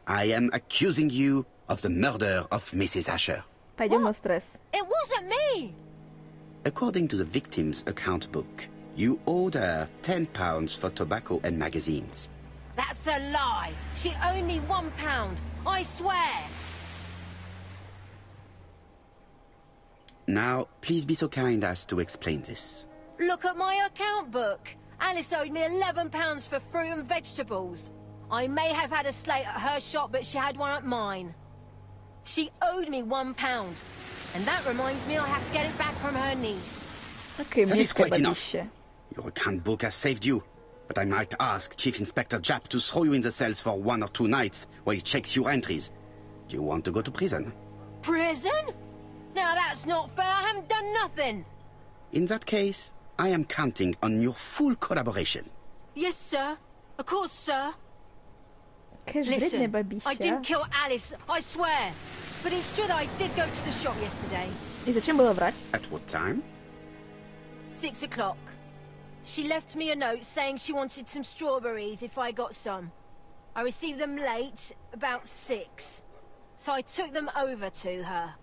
I am accusing you of the murder of Mrs. Asher. Пойдем на стресс. It wasn't me! According to the victim's account book, you owed her £10 for tobacco and magazines. That's a lie. She owed me £1. I swear. Now, please be so kind as to explain this. Look at my account book. Alice owed me £11 for fruit and vegetables. I may have had a slate at her shop, but she had one at mine. She owed me £1. And that reminds me I have to get it back from her niece. Окей, That is quite enough. бабище. Your account book has saved you, but I might ask Chief Inspector Japp to throw you in the cells for 1 or 2 nights while he checks your entries. Do you want to go to prison? Prison? Now that's not fair. I haven't done nothing. In that case, I am counting on your full collaboration. Yes, sir. Of course, sir. Какая же вредная Listen, бабища. I didn't kill Alice, I swear. But it's true that I did go to the shop yesterday. И зачем было врать? At what time? 6 o'clock. She left me a note saying she wanted some strawberries if I got some. I received them late, about 6. So I took them over to her.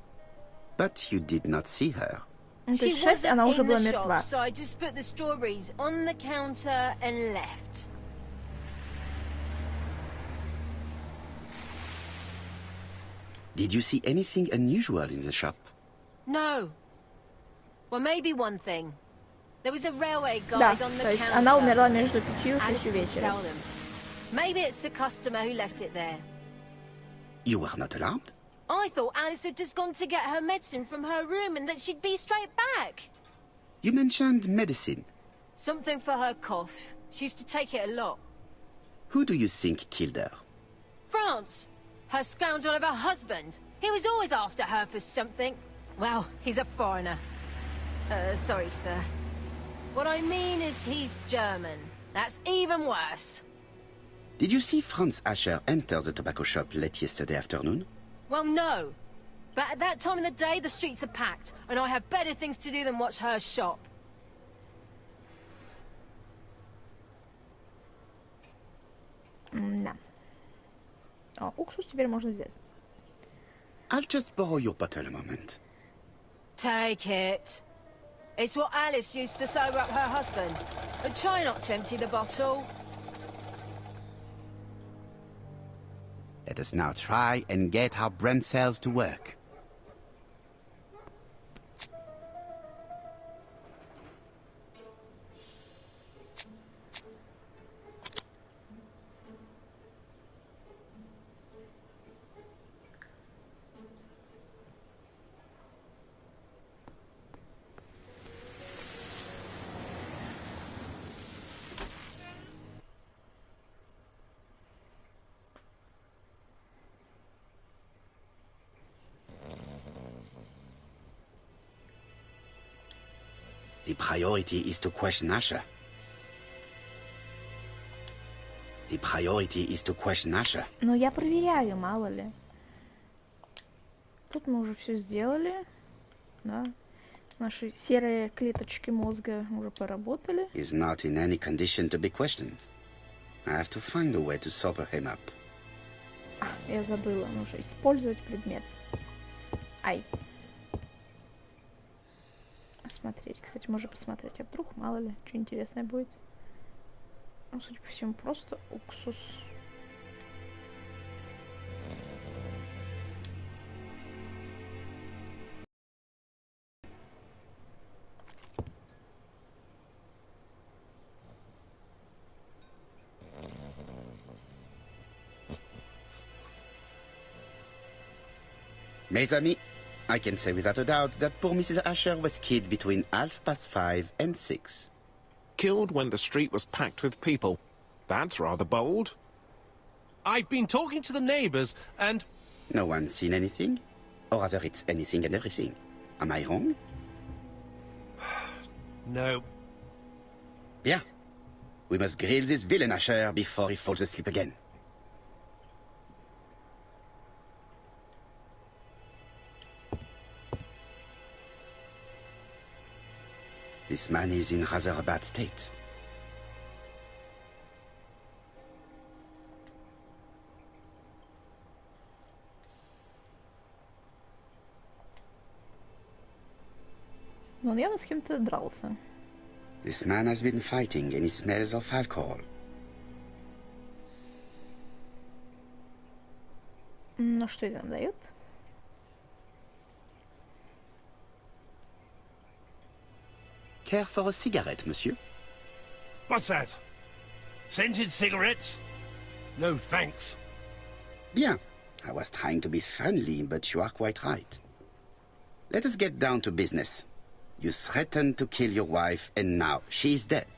But you did not see her. Ну, то She есть 6 wasn't она уже in была the мертва. shop, so I just put the strawberries on the counter and left. Did you see anything unusual in the shop? No. Well, maybe one thing. There was a railway Да, guide on the то есть counter. она умерла между 5 и Alice 6 didn't вечера. sell them. Maybe it's the customer who left it there. You were not alarmed? I thought Alice had just gone to get her medicine from her room and that she'd be straight back. You mentioned medicine. Something for her cough. She used to take it a lot. Who do you think killed her? France. Her scoundrel of a husband. He was always after her for something. Well, he's a foreigner. Sorry, sir. What I mean is he's German. That's even worse. Did you see Franz Asher enter the tobacco shop late yesterday afternoon? Well, no. But at that time of the day, the streets are packed, and I have better things to do than watch her shop. Да. О, уксус теперь можно взять. I'll just borrow your bottle a moment. Take it. It's what Alice used to sober up her husband. But try not to empty the bottle. Let us now try and get our brain cells to work. The priority is to question Asher. The priority is to question Asher. Но я проверяю, мало ли. Тут мы уже все сделали. Да. Наши серые клеточки мозга уже поработали. He's not in any condition to be questioned. I have to find a way to sober him up. Я забыла, нужно использовать предмет. Ай. Смотреть. Кстати, можно посмотреть, а вдруг, мало ли, что интересное будет. Ну, судя по всему, просто уксус. Mes amis, I can say without a doubt that poor Mrs. Asher was killed between 5:30 and 6. Killed when the street was packed with people. That's rather bold. I've been talking to the neighbours, and... No one's seen anything? Or rather, it's anything and everything. Am I wrong? No. Bien. We must grill this villain Asher before he falls asleep again. This man is in rather a bad state. Но он явно с кем-то дрался. This man has been fighting and he smells of alcohol. Ну что это нам дает? Care for a cigarette, monsieur? What's that? Scented cigarettes? No, thanks. Bien. I was trying to be friendly, but you are quite right. Let us get down to business. You threatened to kill your wife, and now she is dead.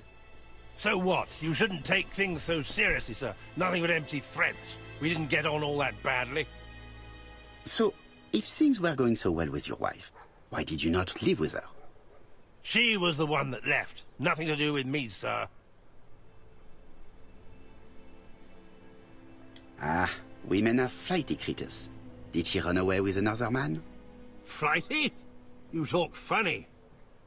So what? You shouldn't take things so seriously, sir. Nothing but empty threats. We didn't get on all that badly. So, if things were going so well with your wife, why did you not live with her? She was the one that left. Nothing to do with me, sir. Ah, women are flighty creatures. Did she run away with another man? Flighty? You talk funny.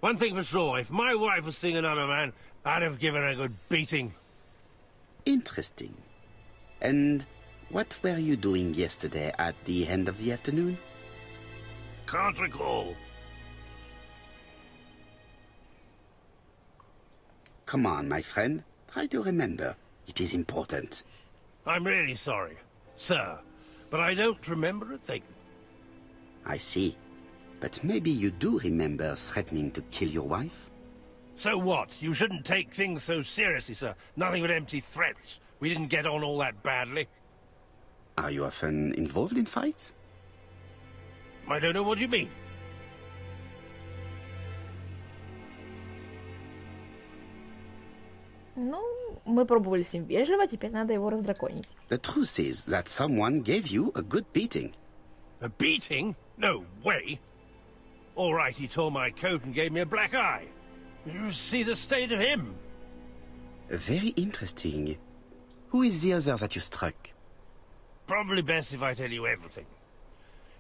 One thing for sure, if my wife was seeing another man, I'd have given her a good beating. Interesting. And what were you doing yesterday at the end of the afternoon? Can't recall. Come on, my friend. Try to remember. It is important. I'm really sorry, sir, but I don't remember a thing. I see. But maybe you do remember threatening to kill your wife? So what? You shouldn't take things so seriously, sir. Nothing but empty threats. We didn't get on all that badly. Are you often involved in fights? I don't know what you mean. Ну, мы пробовали с ним вежливо, теперь надо его раздраконить. The truth is that someone gave you a good beating. A beating? No way. All right, he tore my coat and gave me a black eye. You see the state of him. Very interesting. Who is the other that you struck? Probably best if I tell you everything.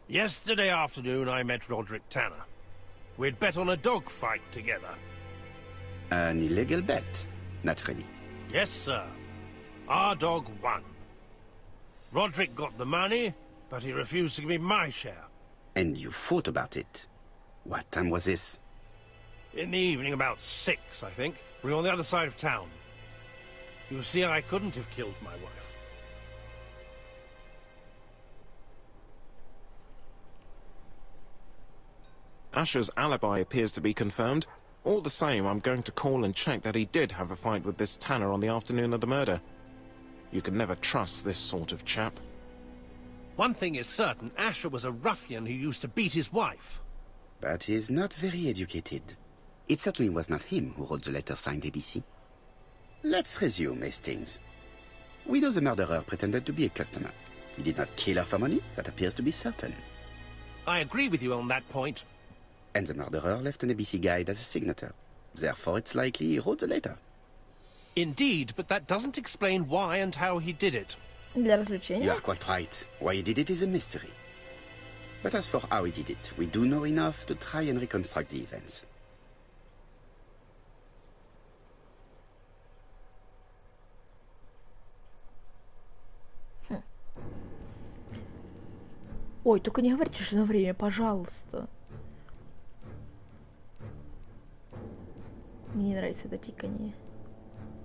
Yesterday afternoon, I met Roderick Tanner. We'd bet on a dog fight together. An illegal bet, naturally. Yes, sir. Our dog won. Roderick got the money, but he refused to give me my share. And you fought about it. What time was this? In the evening, about 6, I think. We were on the other side of town. You see, I couldn't have killed my wife. Asher's alibi appears to be confirmed. All the same, I'm going to call and check that he did have a fight with this Tanner on the afternoon of the murder. You can never trust this sort of chap. One thing is certain, Asher was a ruffian who used to beat his wife. But he's not very educated. It certainly was not him who wrote the letter signed A.B.C. Let's resume, Hastings. We know the murderer pretended to be a customer. He did not kill her for money, that appears to be certain. I agree with you on that point. And the murderer left an A.B.C. guide as a signature. Therefore, it's likely he wrote the letter. Indeed, but that doesn't explain why and how he did it. Для развлечения. You are quite right. Why he did it is a mystery. But as for how he did it, we do know enough to try and reconstruct the events. Ой, только не говорите, что на время, пожалуйста. Мне не нравится это тиканье.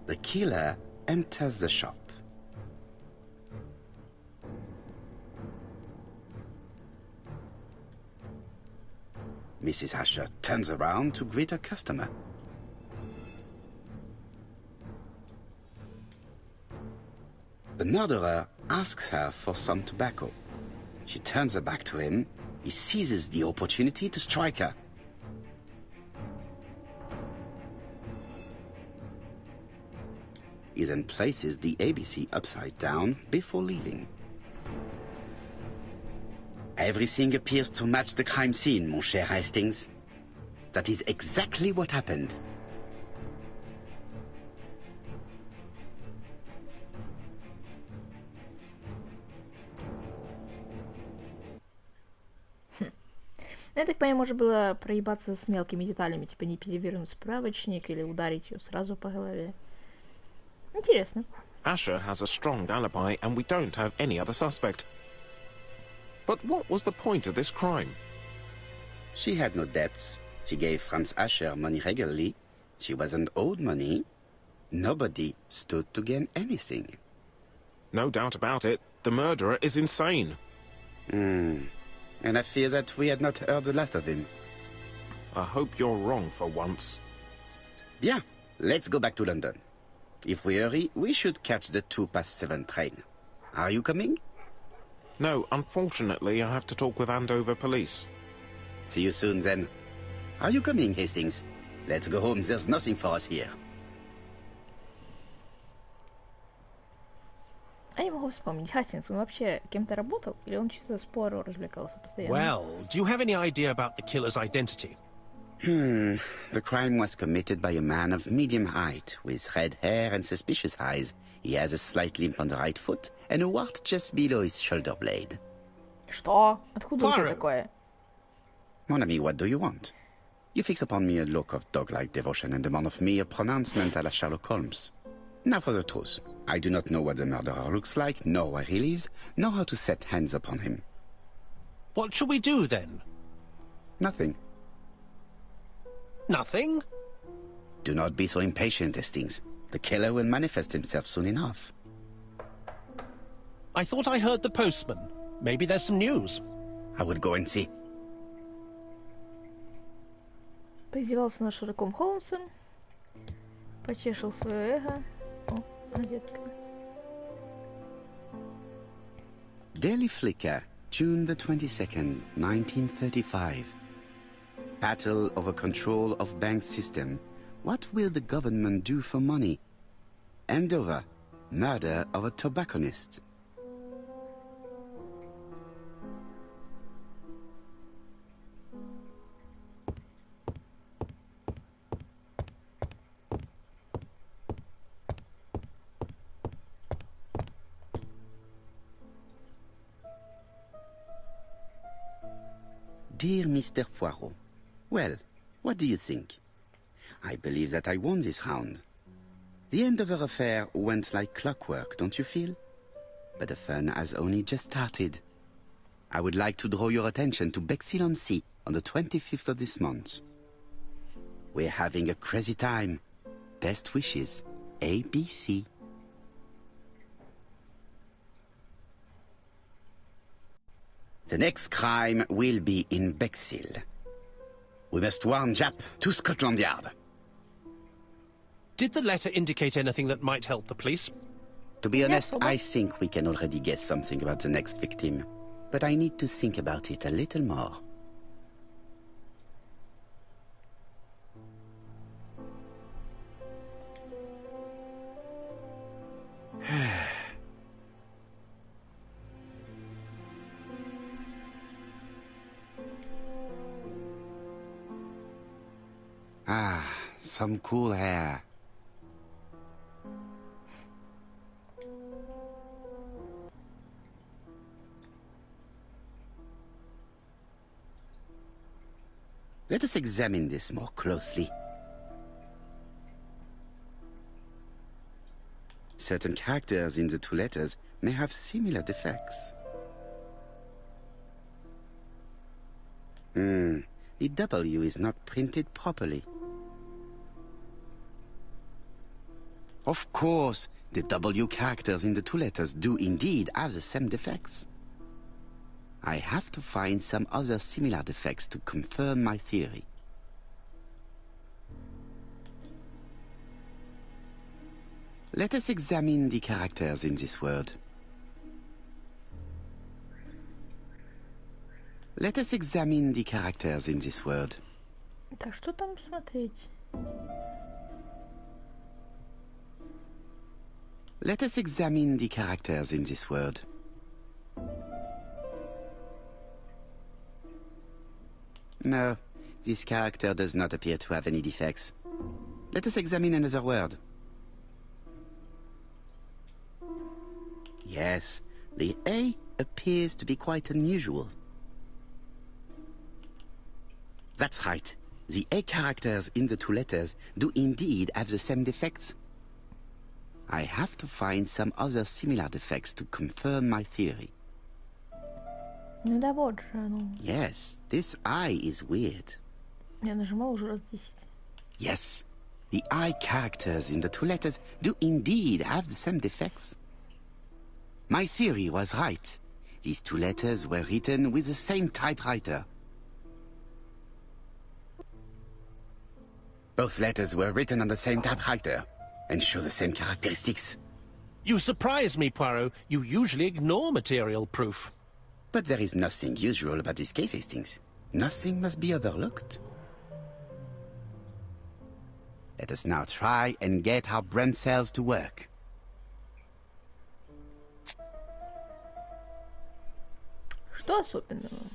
The killer enters the shop. Mrs. Asher turns around to greet a customer. The murderer asks her for some tobacco. She turns her back to him. He seizes the opportunity to strike her. He then places the A.B.C. upside down before leaving. Everything appears to match the crime scene, mon cher Hastings. That is exactly what happened. Ну, я так понимаю, можно было проебаться с мелкими деталями, типа не перевернуть справочник или ударить ее сразу по голове. Интересно. Asher has a strong alibi and we don't have any other suspect. But what was the point of this crime? She had no debts. She gave Franz Asher money regularly. She wasn't owed money. Nobody stood to gain anything. No doubt about it, the murderer is insane. And I fear that we had not heard the last of him. I hope you're wrong for once. Bien, let's go back to London. If we hurry, we should catch the 7:02 train. Are you coming? No, unfortunately, I have to talk with Andover police. See you soon, then. Are you coming, Hastings? Let's go home. There's nothing for us here. Я не могу вспомнить. Хастингс, он вообще кем-то работал? Или он чисто с Пуаро развлекался постоянно? Well, do you have any idea about the killer's identity? The crime was committed by a man of medium height, with red hair and suspicious eyes. He has a slight limp on the right foot and a wart just below his shoulder blade. Что? Откуда у тебя Пуаро. такое? Mon ami, what do you want? You fix upon me a look of dog-like devotion and demand of me a pronouncement à la Sherlock Holmes. Now for the truth. I do not know what the murderer looks like, nor where he lives, nor how to set hands upon him. What shall we do, then? Nothing. Nothing? Do not be so impatient, Hastings. The killer will manifest himself soon enough. I thought I heard the postman. Maybe there's some news. I will go and see. Поиздевался над Шерлоком Холмсом. Почешил свое эго. О, розетка. Daily Flicker, June the 22nd, 1935. Battle over control of bank system. What will the government do for money? Andover, murder of a tobacconist. Dear Mr. Poirot, well, what do you think? I believe that I won this round. The Andover affair went like clockwork, don't you feel? But the fun has only just started. I would like to draw your attention to Bexhill-on-Sea on the 25th of this month. We're having a crazy time. Best wishes, A.B.C. The next crime will be in Bexhill. We must warn Jap to Scotland Yard. Did the letter indicate anything that might help the police? To be honest, well, I think we can already guess something about the next victim. But I need to think about it a little more. Some cool hair. Let us examine this more closely. Certain characters in the two letters may have similar defects. The W is not printed properly. Of course, the W characters in the two letters do indeed have the same defects. I have to find some other similar defects to confirm my theory. Let us examine the characters in this word. Let us examine the characters in this word. Так что там смотреть? Let us examine the characters in this word. No, this character does not appear to have any defects. Let us examine another word. Yes, the A appears to be quite unusual. That's right. The A characters in the two letters do indeed have the same defects. I have to find some other similar defects to confirm my theory. Ну да вот же оно. Yes, this I is weird. Я нажимала уже раз 10. Yes, the I characters in the two letters do indeed have the same defects. My theory was right. These two letters were written with the same typewriter. Both letters were written on the same typewriter and show the same characteristics. You surprise me, Poirot. You usually ignore material proof. But there is nothing usual about this case, Hastings. Nothing must be overlooked. Let us now try and get our brain cells to work. Что особенного?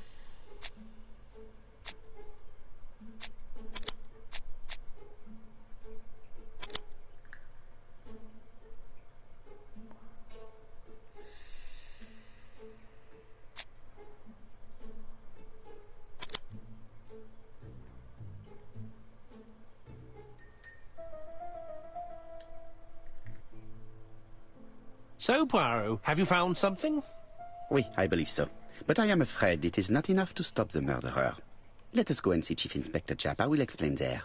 So, Poirot, have you found something? Oui, I believe so. But I am afraid it is not enough to stop the murderer. Let us go and see Chief Inspector Chap. I will explain there.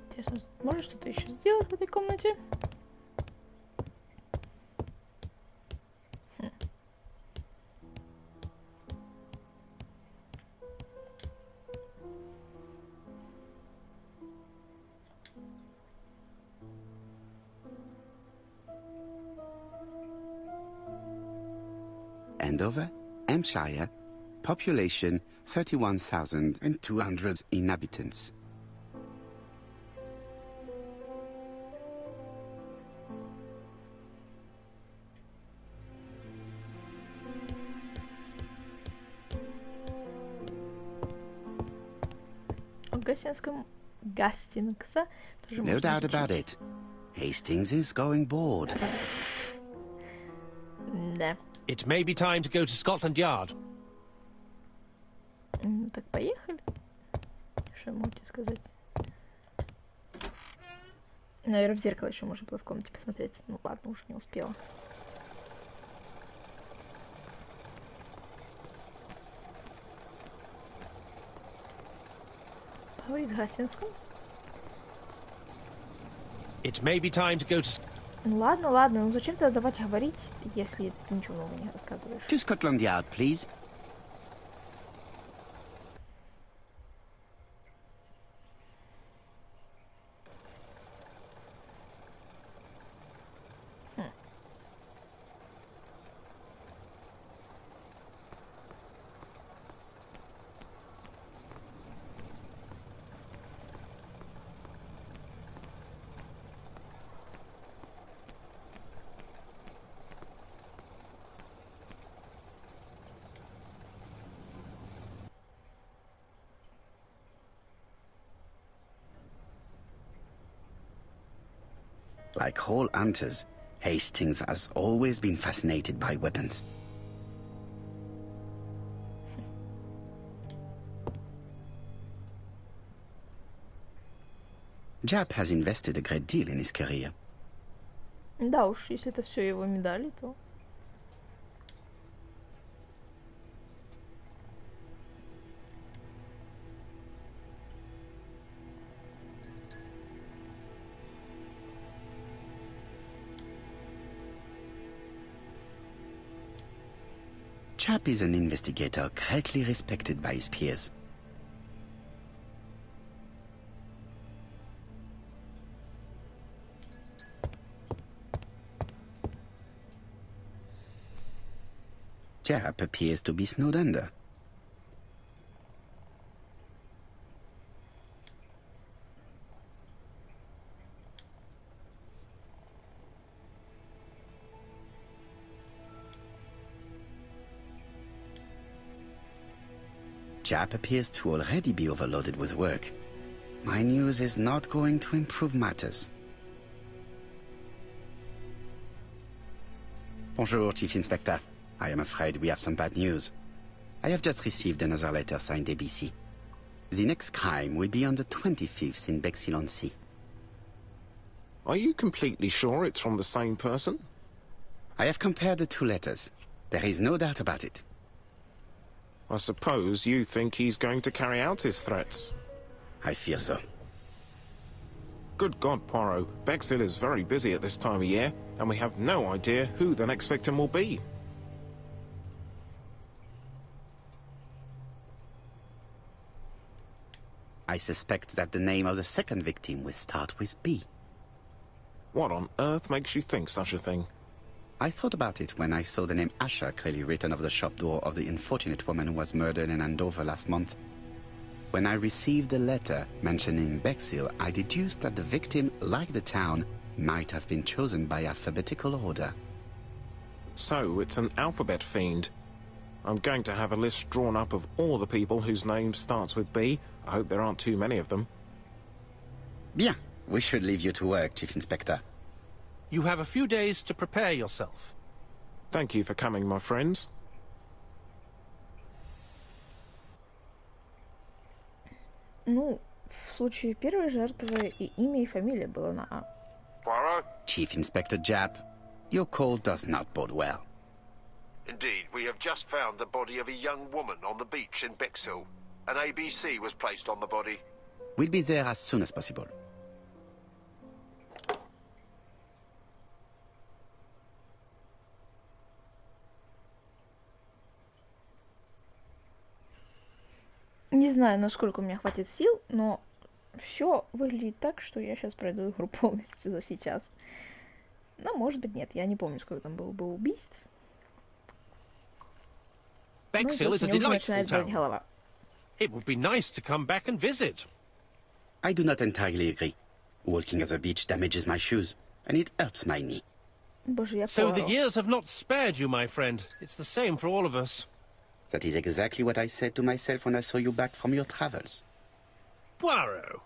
Интересно, можно что-то еще сделать в этой комнате? Andover, Hampshire, population 31,200 inhabitants. Гастингса тоже No можно doubt изучить. about it. Hastings is going bored. Да. It may be time to go to Scotland Yard. Ну так поехали. Что я могу тебе сказать? Наверное, в зеркало еще можно было в комнате посмотреть. Ну ладно, уже не успела. Поговорить с Гастингском. It may be time to go to... Ну ладно, ладно, ну зачем тогда давать говорить, если ты ничего нового не рассказываешь? To Scotland Yard, please. Like all hunters, Hastings has always been fascinated by weapons. Jap has invested a great deal in his career. Да уж, если это все его медали, то... Jap is an investigator greatly respected by his peers. Jap appears to be snowed under. Jap appears to already be overloaded with work. My news is not going to improve matters. Bonjour, Chief Inspector. I am afraid we have some bad news. I have just received another letter signed A.B.C. The next crime will be on the 25th in Bexhill-on-Sea. Are you completely sure it's from the same person? I have compared the two letters. There is no doubt about it. I suppose you think he's going to carry out his threats. I fear so. Good God, Poirot. Bexhill is very busy at this time of year, and we have no idea who the next victim will be. I suspect that the name of the second victim will start with B. What on earth makes you think such a thing? I thought about it when I saw the name Asher clearly written over the shop door of the unfortunate woman who was murdered in Andover last month. When I received a letter mentioning Bexhill, I deduced that the victim, like the town, might have been chosen by alphabetical order. So, it's an alphabet fiend. I'm going to have a list drawn up of all the people whose name starts with B. I hope there aren't too many of them. Bien. We should leave you to work, Chief Inspector. You have a few days to prepare yourself. Thank you for coming, my friends. Ну, в случае первой жертвы и имя, и фамилия было на А. Poirot? Chief Inspector Jap, your call does not bode well. Indeed, we have just found the body of a young woman on the beach in Bexhill. An A.B.C. was placed on the body. We'll be there as soon as possible. Не знаю, насколько у меня хватит сил, но все выглядит так, что я сейчас пройду игру полностью за сейчас. Но, может быть, нет. Я не помню, сколько там было убийств. Bexhill is a Мне уже delightful начинает болеть town. голова. It would be nice to come back and visit. I do not entirely agree. Walking at the beach damages my shoes, and it hurts my knee. Боже, я So the Пуаро. years have not spared you, my friend. It's the same for all of us. That is exactly what I said to myself when I saw you back from your travels. Poirot.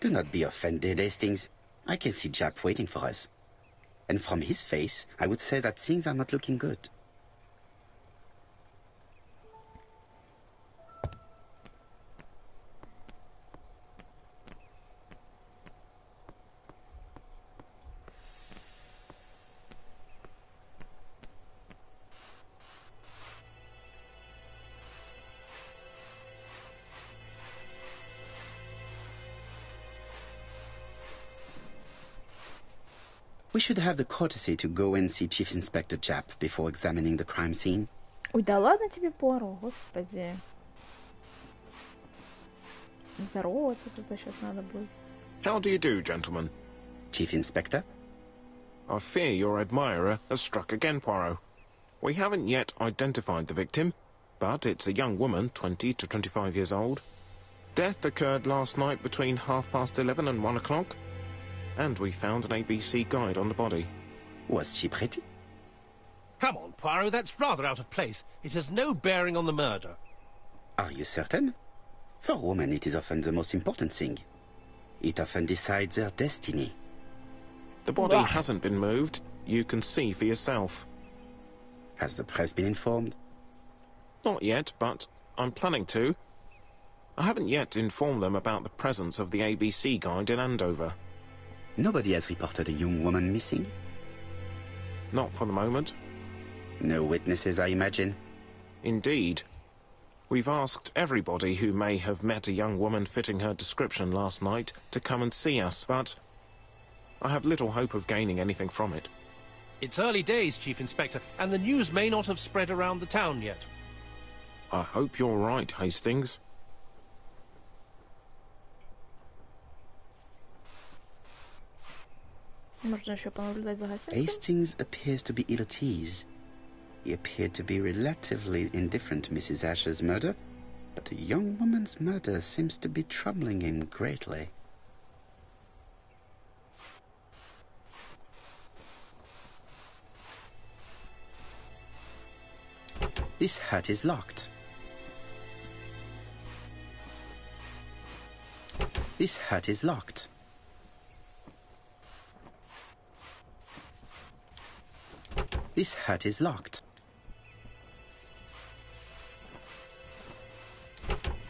Do not be offended, Hastings. I can see Jap waiting for us. And from his face, I would say that things are not looking good. We should have the courtesy to go and see Chief Inspector Jap before examining the crime scene. Ой, да ладно тебе, Пуаро, господи. Здороваться тут сейчас надо будет. How do you do, gentlemen? Chief Inspector? I fear your admirer has struck again, Poirot. We haven't yet identified the victim, but it's a young woman, 20 to 25 years old. Death occurred last night between 11:30 and 1 o'clock. And we found an A.B.C. guide on the body. Was she pretty? Come on, Poirot, that's rather out of place. It has no bearing on the murder. Are you certain? For women, it is often the most important thing. It often decides their destiny. The body hasn't been moved. You can see for yourself. Has the press been informed? Not yet, but I'm planning to. I haven't yet informed them about the presence of the A.B.C. guide in Andover. Nobody has reported a young woman missing? Not for the moment. No witnesses, I imagine? Indeed. We've asked everybody who may have met a young woman fitting her description last night to come and see us, but I have little hope of gaining anything from it. It's early days, Chief Inspector, and the news may not have spread around the town yet. I hope you're right, Hastings. Hastings appears to be ill at ease. He appeared to be relatively indifferent to Mrs. Asher's murder, but a young woman's murder seems to be troubling him greatly. This hut is locked. This hut is locked. This hut is locked.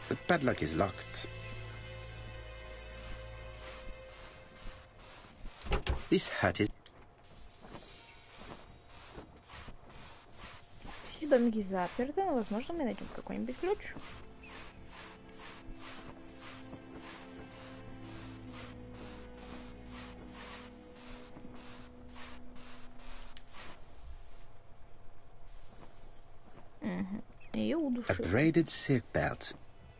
The padlock is locked. This hut is... Все домики заперты, но, возможно, мы найдем какой-нибудь ключ. A braided silk belt.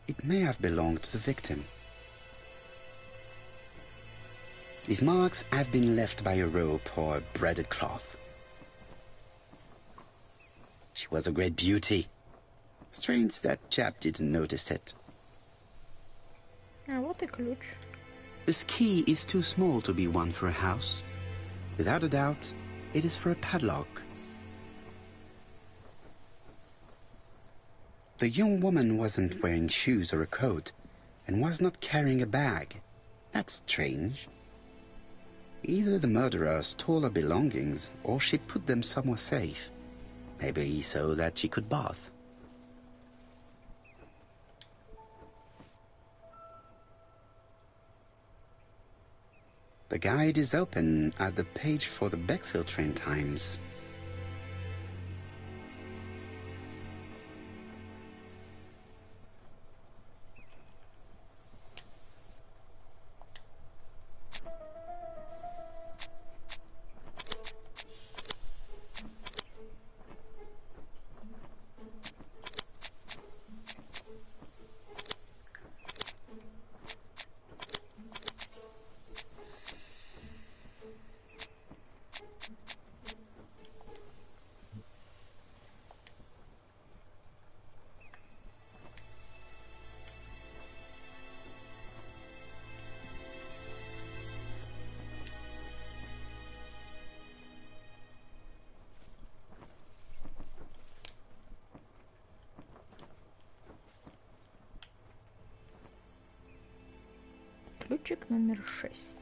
It may have belonged to the victim. These marks have been left by a rope or a braided cloth. She was a great beauty. Strange that chap didn't notice it. Вот и ключ. This key is too small to be one for a house. Without a doubt, it is for a padlock. The young woman wasn't wearing shoes or a coat, and was not carrying a bag. That's strange. Either the murderer stole her belongings, or she put them somewhere safe. Maybe so that she could bath. The guide is open at the page for the Bexhill train times. Ключик номер 6.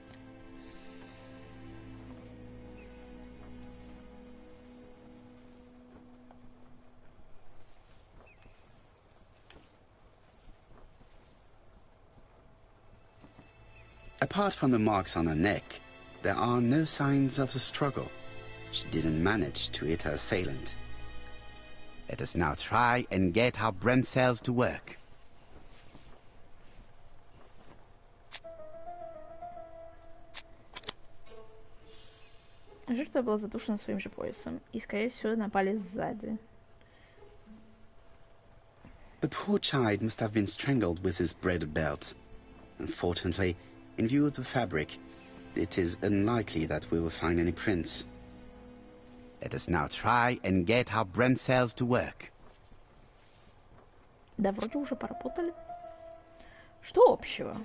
Apart from the marks on her neck, there are no signs of the struggle. She didn't manage to hit her assailant. Let us now try and get our brain cells to work. Жертва была задушена своим же поясом, и, скорее всего, напали сзади. The poor child must have been strangled with his braided belt. Unfortunately, in view of the fabric, it is unlikely that we will find any prints. Let us now try and get our brain cells to work. Да, вроде уже поработали. Что общего?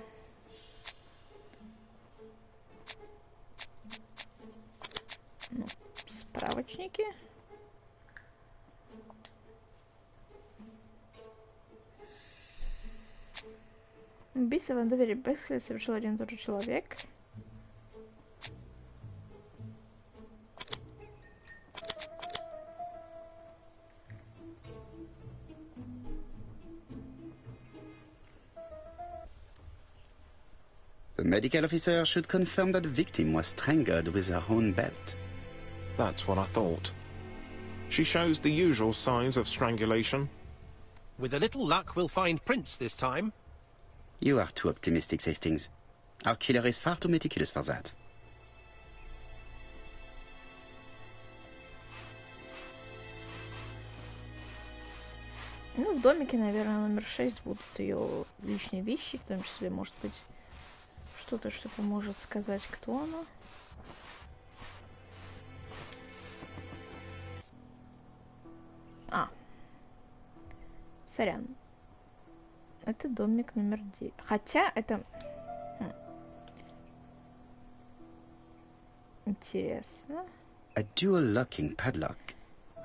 Ну, справочники. Убийство в Андовере Бексхеле совершил один и тот же человек. The medical officer should confirm that the victim was strangled with her own belt. That's what I thought. She shows the usual signs of strangulation. With a little luck, we'll find prints this time. You are too optimistic, Hastings. Our killer is far too meticulous for that. Ну, в домике, наверное, номер 6 будут ее личные вещи, в том числе, может быть, что-то, что поможет сказать, кто она. Сорян. Это домик номер 9. Хотя это... Интересно. A dual locking padlock.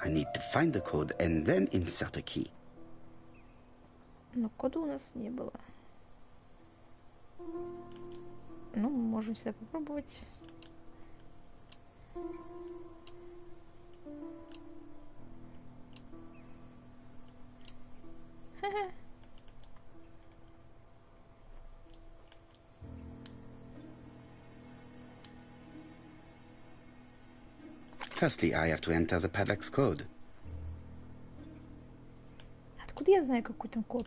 I need to find the code and then insert a key. Но кода у нас не было. Ну, можем всегда попробовать. Firstly, I have to enter the padlock's code. Откуда я знаю, какой там код?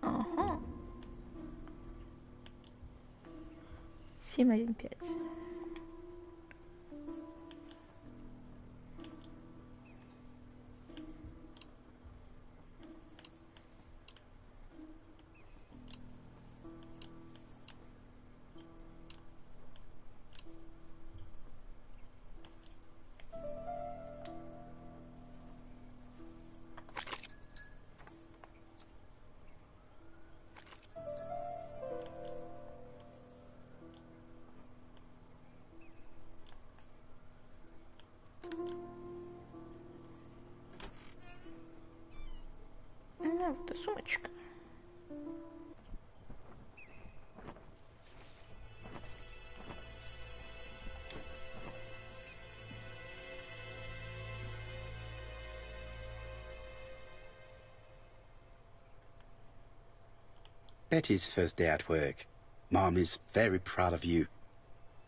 Ага. 715. Вот и сумочка. Betty's first day at work. Mom is very proud of you.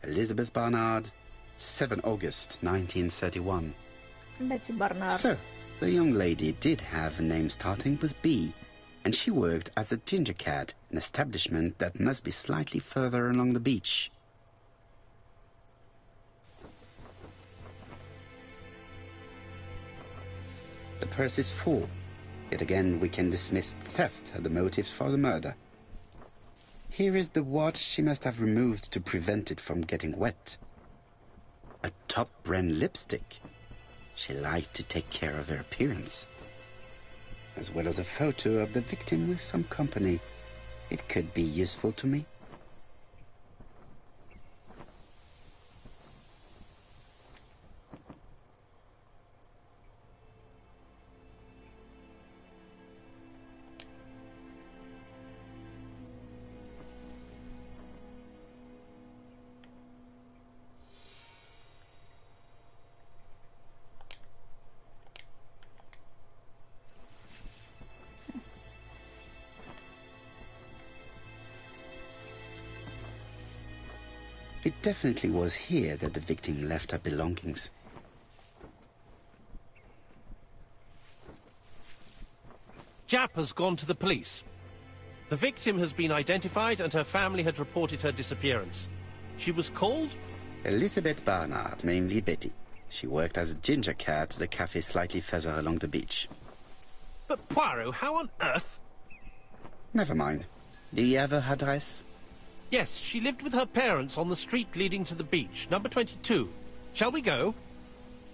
Elizabeth Barnard, 7 August 1931. Betty Barnard. So, the young lady did have a name starting with B, and she worked as a ginger cat, an establishment that must be slightly further along the beach. The purse is full. Yet again, we can dismiss theft as the motive for the murder. Here is the watch she must have removed to prevent it from getting wet. A top-brand lipstick. She liked to take care of her appearance. As well as a photo of the victim with some company. It could be useful to me. It definitely was here that the victim left her belongings. Jap has gone to the police. The victim has been identified and her family had reported her disappearance. She was called? Elizabeth Barnard, mainly Betty. She worked as a ginger cat at the cafe slightly further along the beach. But Poirot, how on earth? Never mind. Do you have her address? Yes, she lived with her parents on the street leading to the beach, number 22. Shall we go?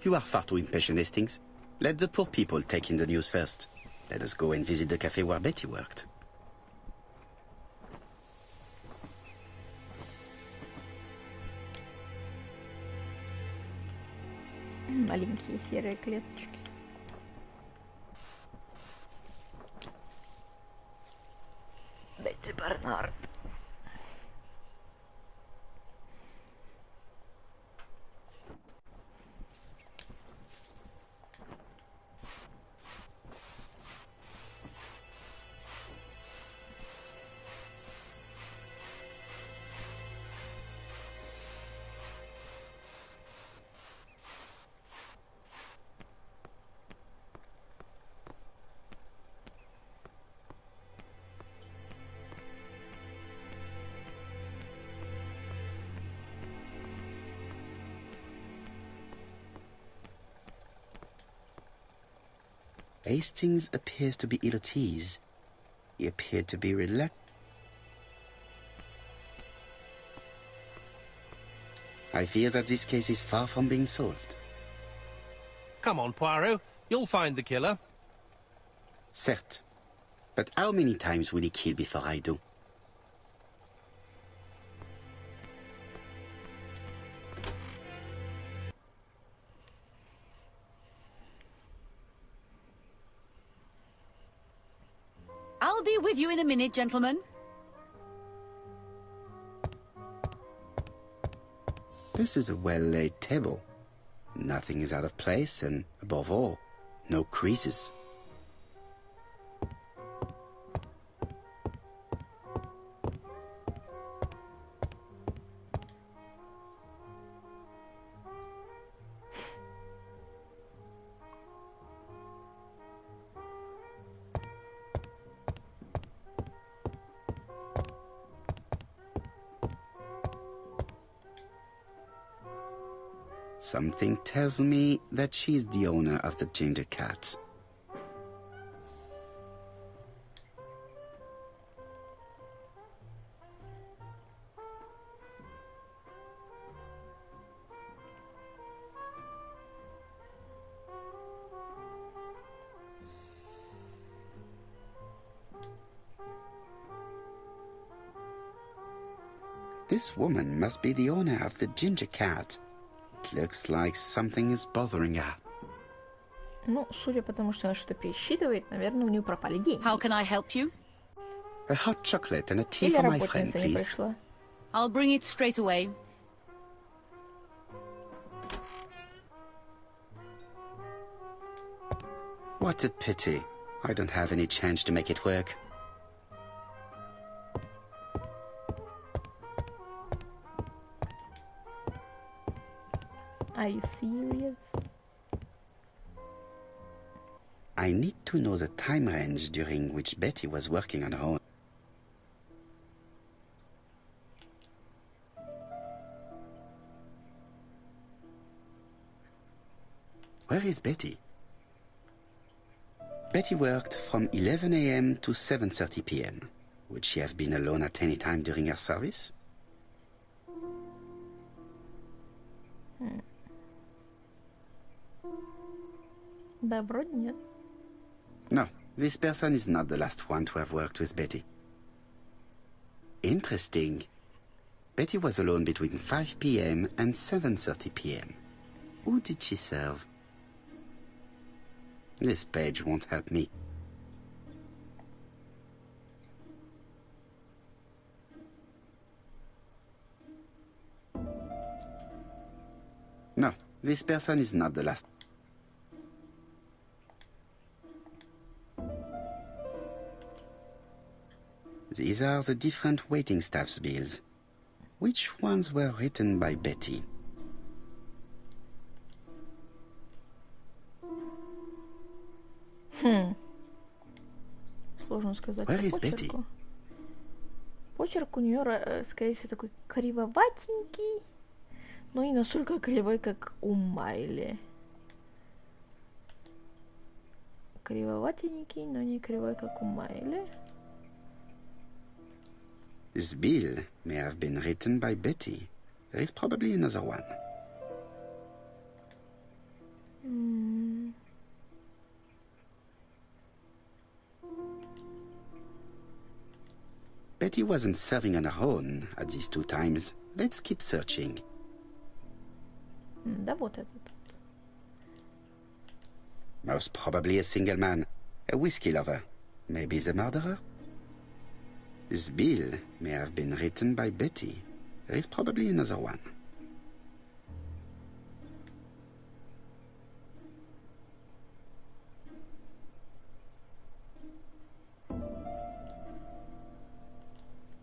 You are far too impatient, Hastings. Let the poor people take in the news first. Let us go and visit the cafe where Betty worked. Маленькие серые клеточки. Oj, ty Bernard. Hastings appears to be ill at ease. He appeared to be relaxed. I fear that this case is far from being solved. Come on, Poirot. You'll find the killer. Certes. But how many times will he kill before I do? I'll be with you in a minute, gentlemen. This is a well-laid table. Nothing is out of place, and above all, no creases. Something tells me that she's the owner of the ginger cat. This woman must be the owner of the ginger cat. It looks like something is bothering her. Ну, судя по тому, что она что-то пересчитывает, наверное, у нее пропали деньги. How can I help you? A hot chocolate and a tea Или for my friend, работница не please. пришла. I'll bring it straight away. What a pity. I don't have any change to make it work. Are you serious? I need to know the time range during which Betty was working on her own. Where is Betty? Betty worked from 11 a.m. to 7:30 p.m. Would she have been alone at any time during her service? Да, вроде нет. No, this person is not the last one to have worked with Betty. Interesting. Betty was alone between 5 p.m. and 7:30 p.m. Who did she serve? This page won't help me. No, this person is not the last. These are the different waiting staff's bills. Which ones were written by Betty? Сложно сказать Where по is Betty? почерку. Почерк у нее, скорее всего, такой кривоватенький, но не настолько кривой, как у Майли. Кривоватенький, но не кривой, как у Майли. This bill may have been written by Betty. There is probably another one. Betty wasn't serving on her own at these two times. Let's keep searching. Да, вот этот. Most probably a single man, a whiskey lover. Maybe the murderer? This bill may have been written by Betty. There is probably another one.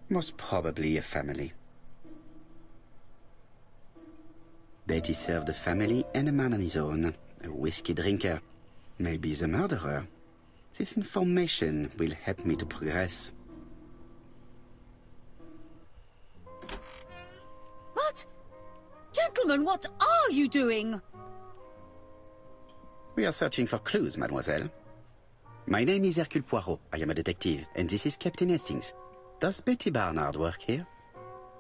Most probably a family. Betty served a family and a man on his own, a whiskey drinker. Maybe the murderer. This information will help me to progress. What? Gentlemen, what are you doing? We are searching for clues, mademoiselle. My name is Hercule Poirot. I am a detective, and this is Captain Hastings. Does Betty Barnard work here?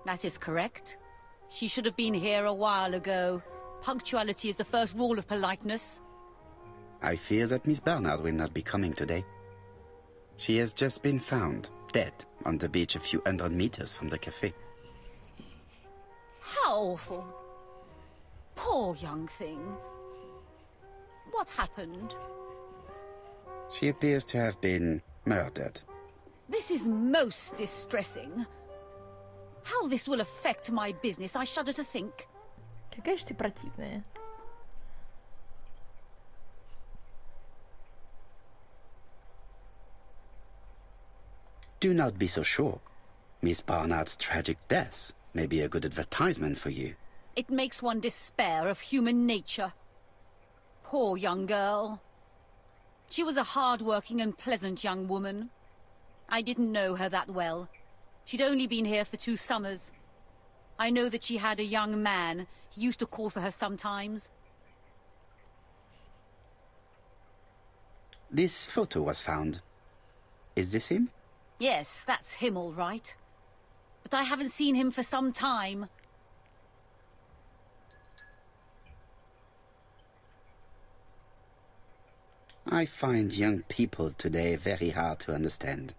That is correct. She should have been here a while ago. Punctuality is the first rule of politeness. I fear that Miss Barnard will not be coming today. She has just been found, dead, on the beach a few hundred meters from the cafe. How awful. Poor young thing. What happened? She appears to have been murdered. This is most distressing. How this will affect my business, I shudder to think. Какая же ты противная. Do not be so sure. Miss Barnard's tragic death may be a good advertisement for you. It makes one despair of human nature. Poor young girl. She was a hard-working and pleasant young woman. I didn't know her that well. She'd only been here for 2 summers. I know that she had a young man. He used to call for her sometimes. This photo was found. Is this him? Yes, that's him all right. But I haven't seen him for some time. I find young people today very hard to understand.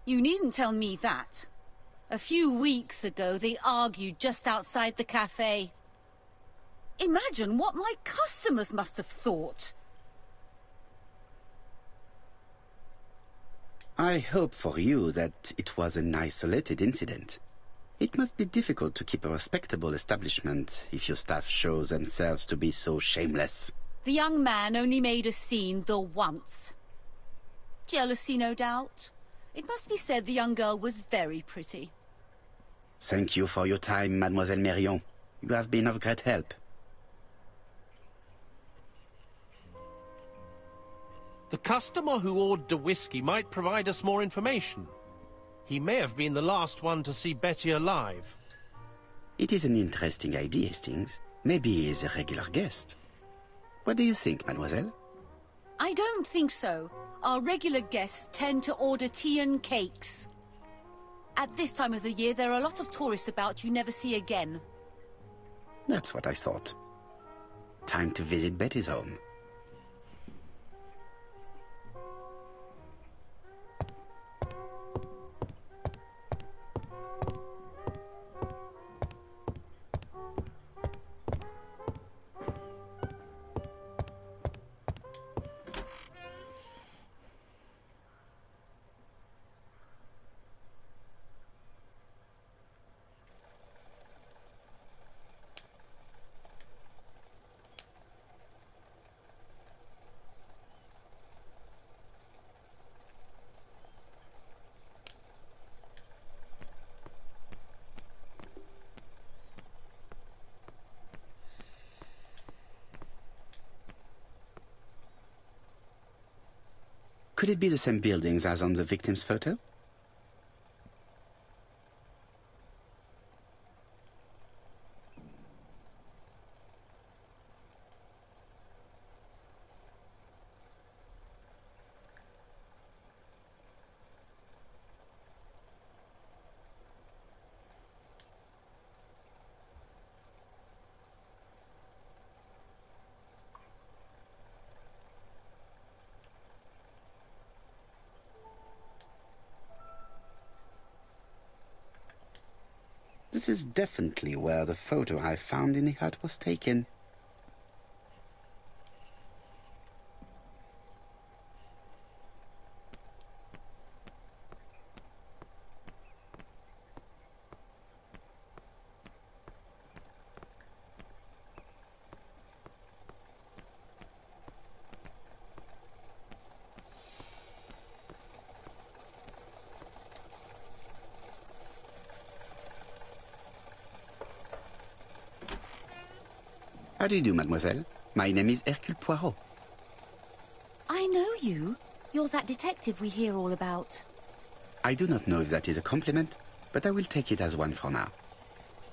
You needn't tell me that. A few weeks ago, they argued just outside the cafe. Imagine what my customers must have thought. I hope for you that it was an isolated incident. It must be difficult to keep a respectable establishment if your staff show themselves to be so shameless. The young man only made a scene the once. Jealousy, no doubt. It must be said the young girl was very pretty. Thank you for your time, Mademoiselle Mérion. You have been of great help. The customer who ordered the whiskey might provide us more information. He may have been the last one to see Betty alive. It is an interesting idea, Hastings. Maybe he is a regular guest. What do you think, mademoiselle? I don't think so. Our regular guests tend to order tea and cakes. At this time of the year, there are a lot of tourists about you never see again. That's what I thought. Time to visit Betty's home. Could it be the same buildings as on the victim's photo? This is definitely where the photo I found in the hut was taken. How do you do, mademoiselle? My name is Hercule Poirot. I know you. You're that detective we hear all about. I do not know if that is a compliment, but I will take it as one for now.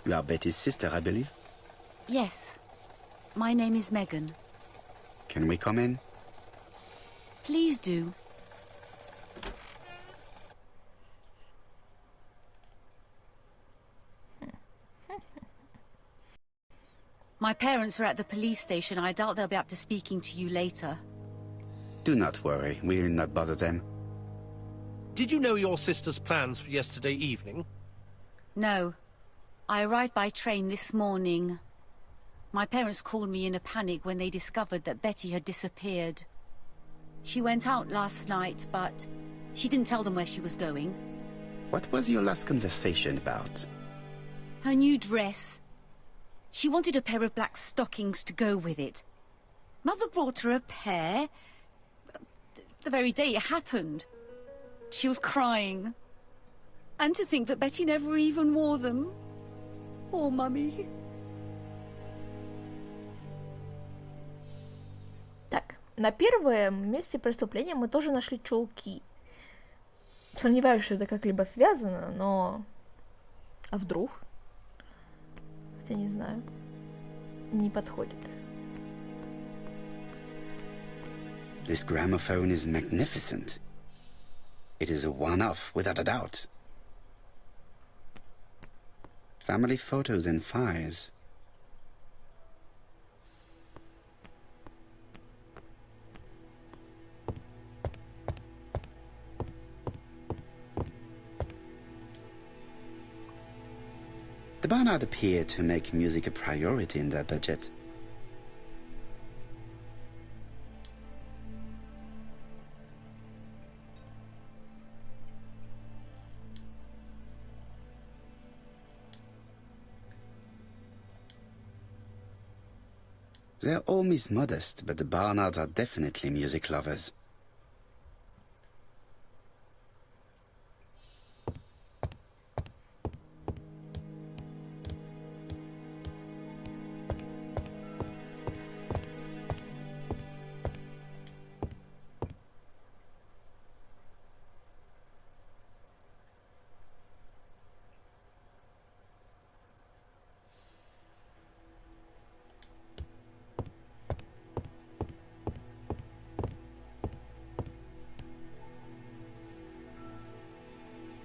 You are Betty's sister, I believe? Yes. My name is Megan. Can we come in? Please do. My parents are at the police station. I doubt they'll be up to speaking to you later. Do not worry, we will not bother them. Did you know your sister's plans for yesterday evening? No. I arrived by train this morning. My parents called me in a panic when they discovered that Betty had disappeared. She went out last night, but she didn't tell them where she was going. What was your last conversation about? Her new dress. She wanted a pair of black stockings to go with it. Mother brought her a pair. The very day it happened. She was crying. And to think that Betty never even wore them. Poor Mummy. Так, на первом месте преступления мы тоже нашли чулки. Сомневаюсь, что это как-либо связано, но... А вдруг? Хотя не знаю. Не подходит. This gramophone is magnificent. It is a one-off, without a doubt. Family photos and files. The Barnard appeared to make music a priority in their budget. Their home is modest, but the Barnards are definitely music lovers.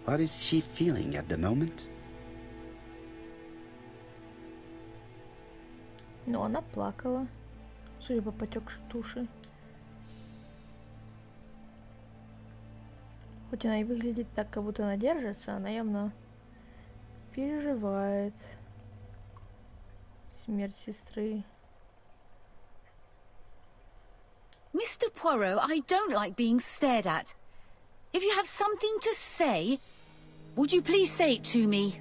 What is she feeling at the moment? Ну, она плакала, судя по потекшей туши. Хоть она и выглядит так, как будто она держится, она явно переживает смерть сестры. Mr. Poirot, I don't like being stared at. If you have something to say, would you please say it to me?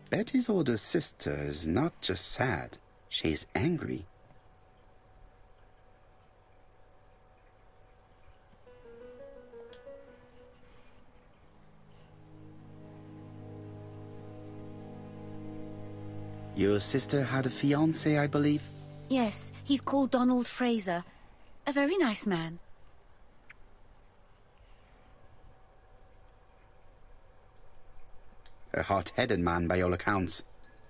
Betty's older sister is not just sad, she is angry. Your sister had a fiancé, I believe? Yes, he's called Donald Fraser. A very nice man. A hot-headed man, by all accounts.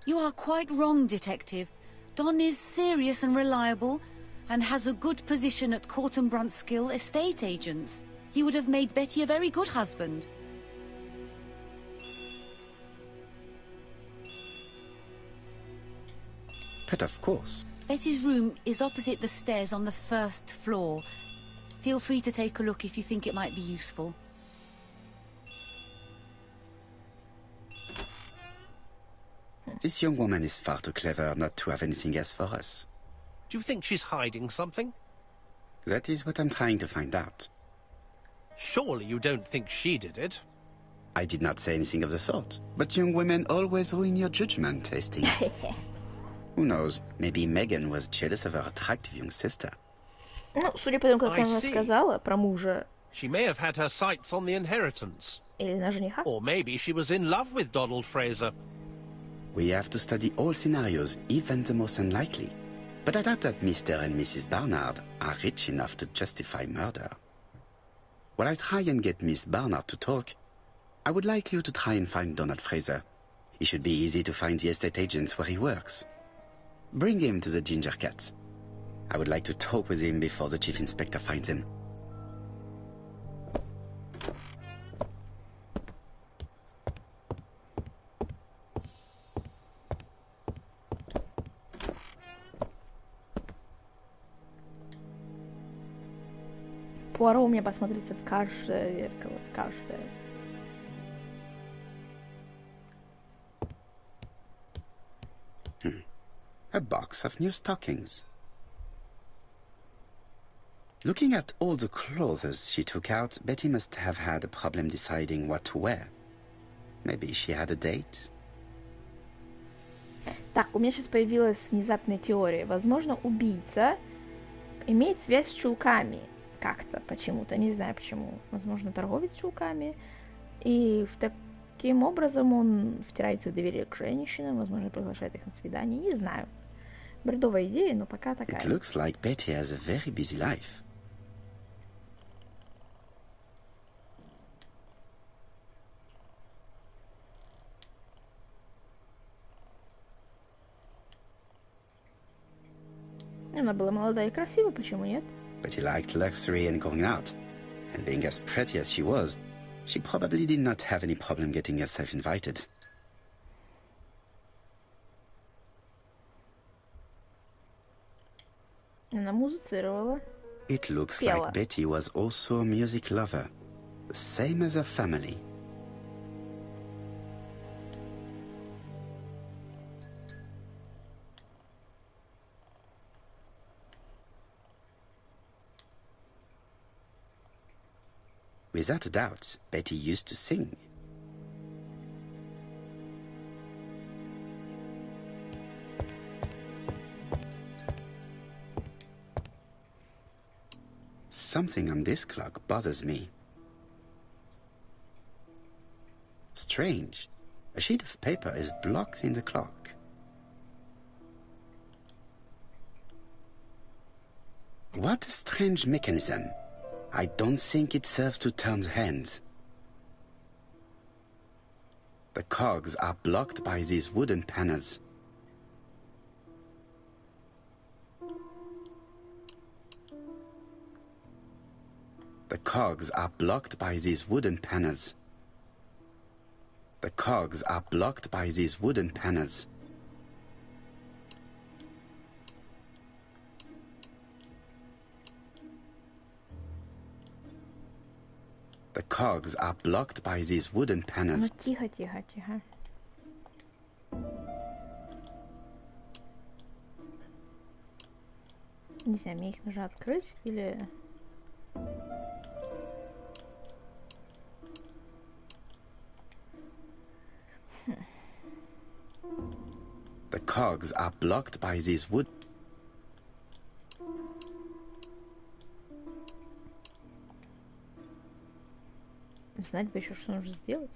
You are quite wrong, Detective. Don is serious and reliable, and has a good position at Court and Brunskill estate agents. He would have made Betty a very good husband. But of course. Betty's room is opposite the stairs on the first floor. Feel free to take a look if you think it might be useful. This young woman is far too clever not to have anything else for us. Do you think she's hiding something? That is what I'm trying to find out. Surely you don't think she did it? I did not say anything of the sort. But young women always ruin your judgment, Hastings. Who knows, maybe Megan was jealous of her attractive young sister. Ну, судя по тому, как I она see. сказала про мужа, She may have had her sights on the inheritance. Или на жениха. Or maybe she was in love with Donald Fraser. We have to study all scenarios, even the most unlikely. But I doubt that Mr. and Mrs. Barnard are rich enough to justify murder. While I try and get Miss Barnard to talk, I would like you to try and find Donald Fraser. It should be easy to find the estate agents where he works. Bring him to the Ginger Cat. I would like to talk with him before the chief inspector finds him. Пуаро умеет посмотреться в каждое зеркало, в каждое. A box of new stockings. Looking at all the clothes she took out, Betty must have had a problem deciding what to wear. Maybe she had a date? Так, у меня сейчас появилась внезапная теория. Возможно, убийца имеет связь с чулками. Как-то, почему-то, не знаю почему. Возможно, торговец чулками. И таким образом он втирается в доверие к женщинам, возможно, приглашает их на свидание. Не знаю. Бредовая идея, но пока такая. It looks like Betty has a very busy life. Она была молодая и красива, почему нет? Betty liked luxury and going out. And being as pretty as she was, she probably did not have any problem getting herself invited. Она музицировала. It looks Пела. like Betty was also a music lover, the same as her family. Without a doubt, Betty used to sing. Something on this clock bothers me. Strange. A sheet of paper is blocked in the clock. What a strange mechanism. I don't think it serves to turn the hands. The cogs are blocked by these wooden panels. The cogs are blocked by these wooden panels. The cogs are blocked by these wooden panels. The cogs are blocked by these wooden Ну, panels. тихо, тихо, тихо. Не знаю, мне их нужно открыть или... The cogs are blocked by these wood. Знать бы еще, что нужно сделать.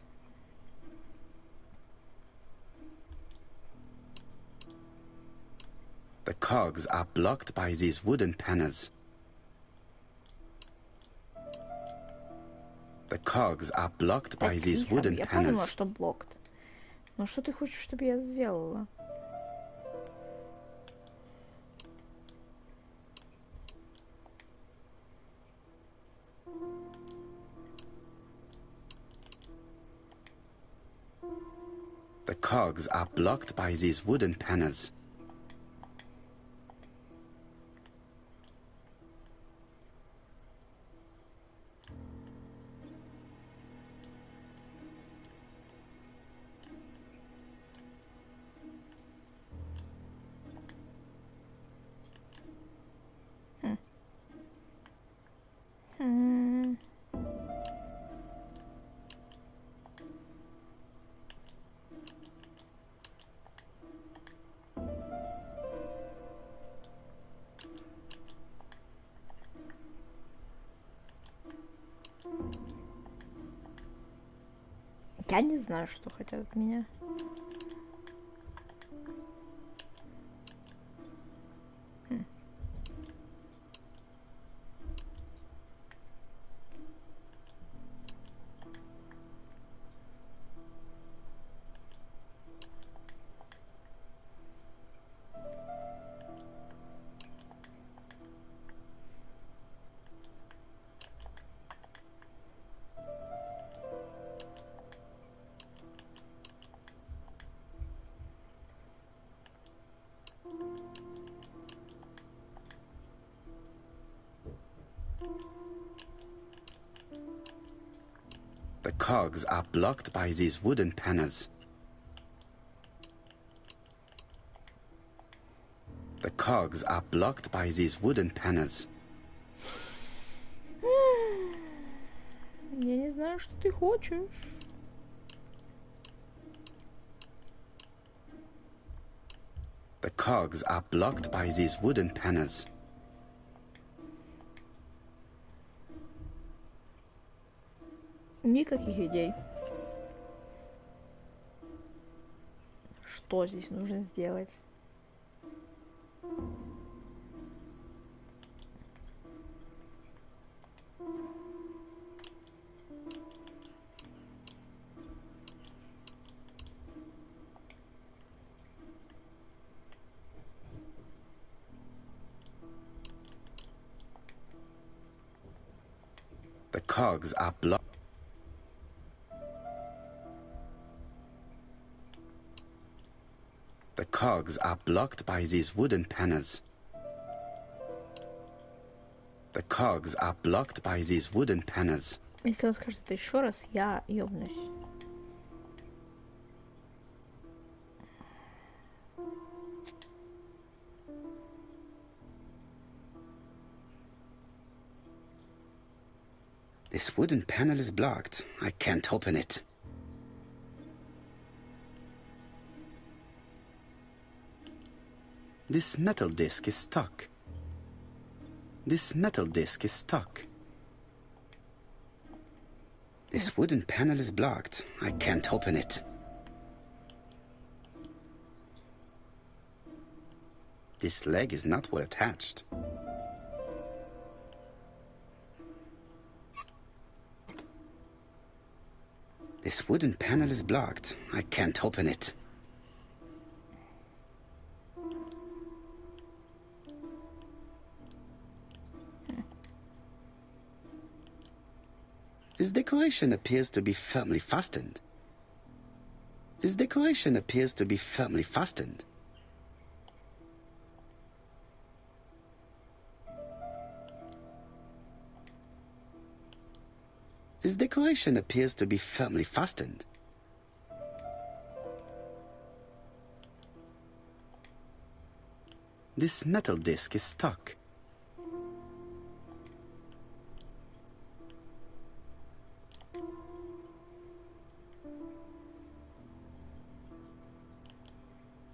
The cogs are blocked by these wooden panels. The cogs are blocked by Так, these тихо, wooden я поняла, panels. что блокт. Но что ты хочешь, чтобы я сделала? The cogs are blocked by these wooden panels. Я не знаю, что хотят от меня. The cogs are blocked by these wooden panels. The cogs are blocked by these wooden panels. Я не знаю, что ты хочешь. The cogs are blocked by these wooden panels. Никаких идей. Что здесь нужно сделать? The cogs are blocked. The cogs are blocked by these wooden panels. The cogs are blocked by these wooden panels. Если он скажет это еще раз, я ёбнусь. This wooden panel is blocked. I can't open it. This metal disc is stuck. This metal disc is stuck. This wooden panel is blocked. I can't open it. This leg is not well attached. This wooden panel is blocked. I can't open it. This decoration appears to be firmly fastened. This decoration appears to be firmly fastened. This decoration appears to be firmly fastened. This metal disc is stuck.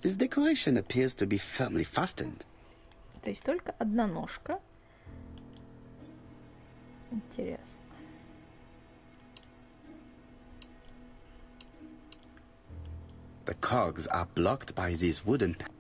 This decoration appears to be firmly fastened. То есть только одна ножка. Интересно. The cogs are blocked by these wooden panels.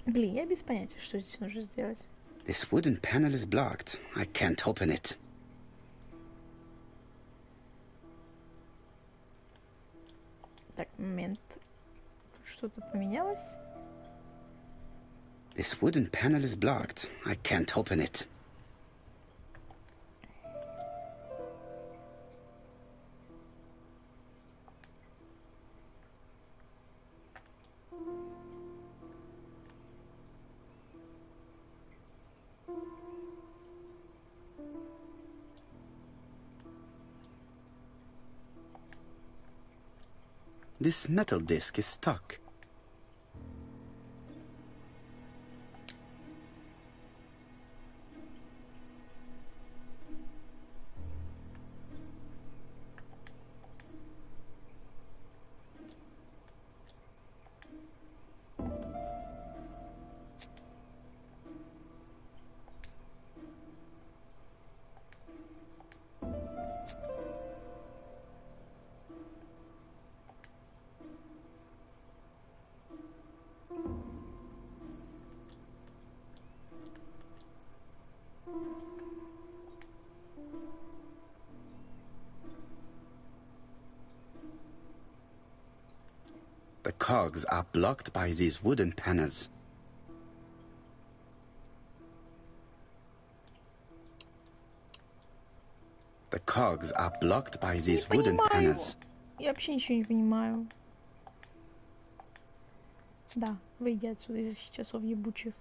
Блин, я без понятия, что здесь нужно сделать. This wooden panel is blocked. I can't open it. Так, момент. Что-то поменялось? This wooden panel is blocked. I can't open it. This metal disc is stuck. The cogs are blocked by these wooden panels. The cogs are blocked by these wooden panels. Я вообще ничего не понимаю. Да, выйди отсюда из этих часов ебучих.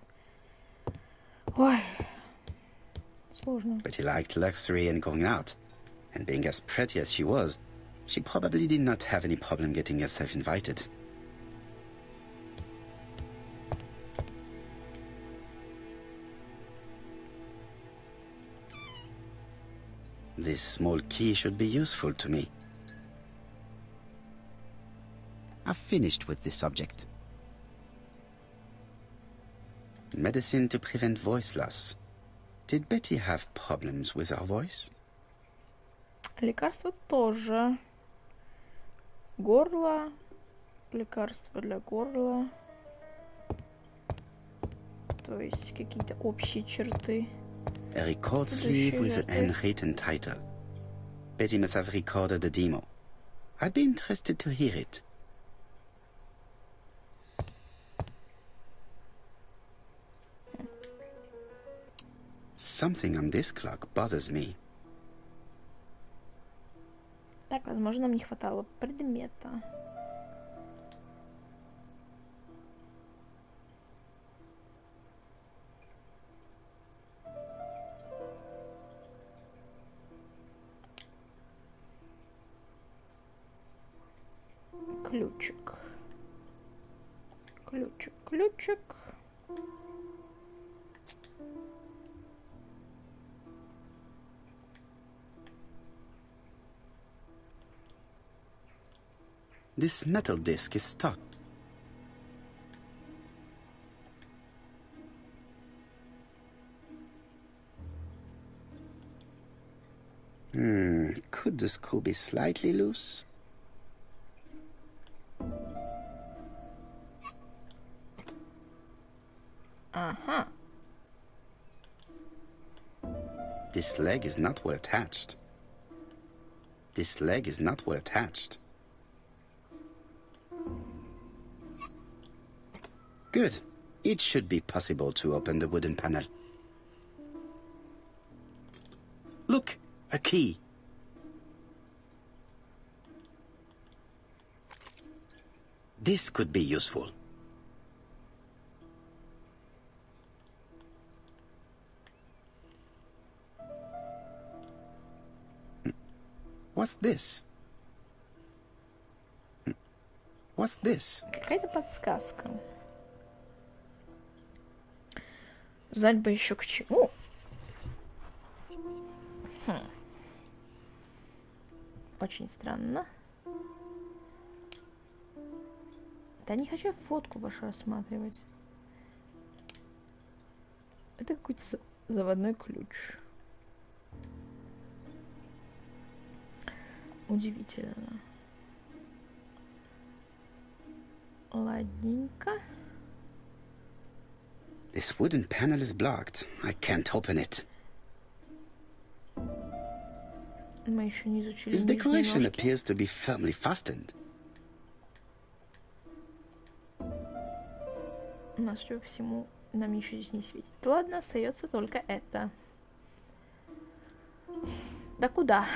Ой, сложно. Betty liked luxury and going out. And being as pretty as she was, she probably did not have any problem getting herself invited. This small key should be useful to me. I've finished with this subject. Medicine to prevent voice loss. Did Betty have problems with her voice? Лекарства тоже. Горло. Лекарства для горла. То есть какие-то общие черты. A record sleeve with an handwritten title. Betty must have recorded the demo. I'd be interested to hear it. Something on this clock bothers me. Так, возможно, нам не хватало предмета. Ключик. Ключик, ключик. This metal disc is stuck. Could the screw be slightly loose? Ага. This leg is not well attached. This leg is not well attached. Good. It should be possible to open the wooden panel. Look, a key. This could be useful. What's this? What's this? Какая-то подсказка. Знать бы еще к чему. Очень странно. Да не хочу я фотку вашу рассматривать. Это какой-то заводной ключ. Удивительно. Ладненько. This wooden panel is blocked. I can't open it. Мы еще не изучили This нижние decoration ножки. appears to be firmly fastened. У нас что всему нам ничего здесь не светит. Ладно, остается только это. Да куда?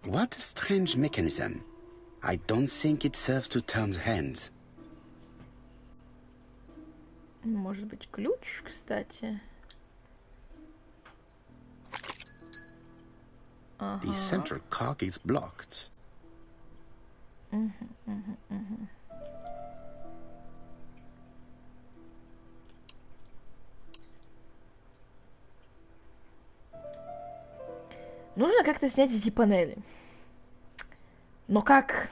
What a strange mechanism. I don't think it serves to turn the hands. Может быть, ключ, кстати. The central cock is blocked. Нужно как-то снять эти панели. Но как?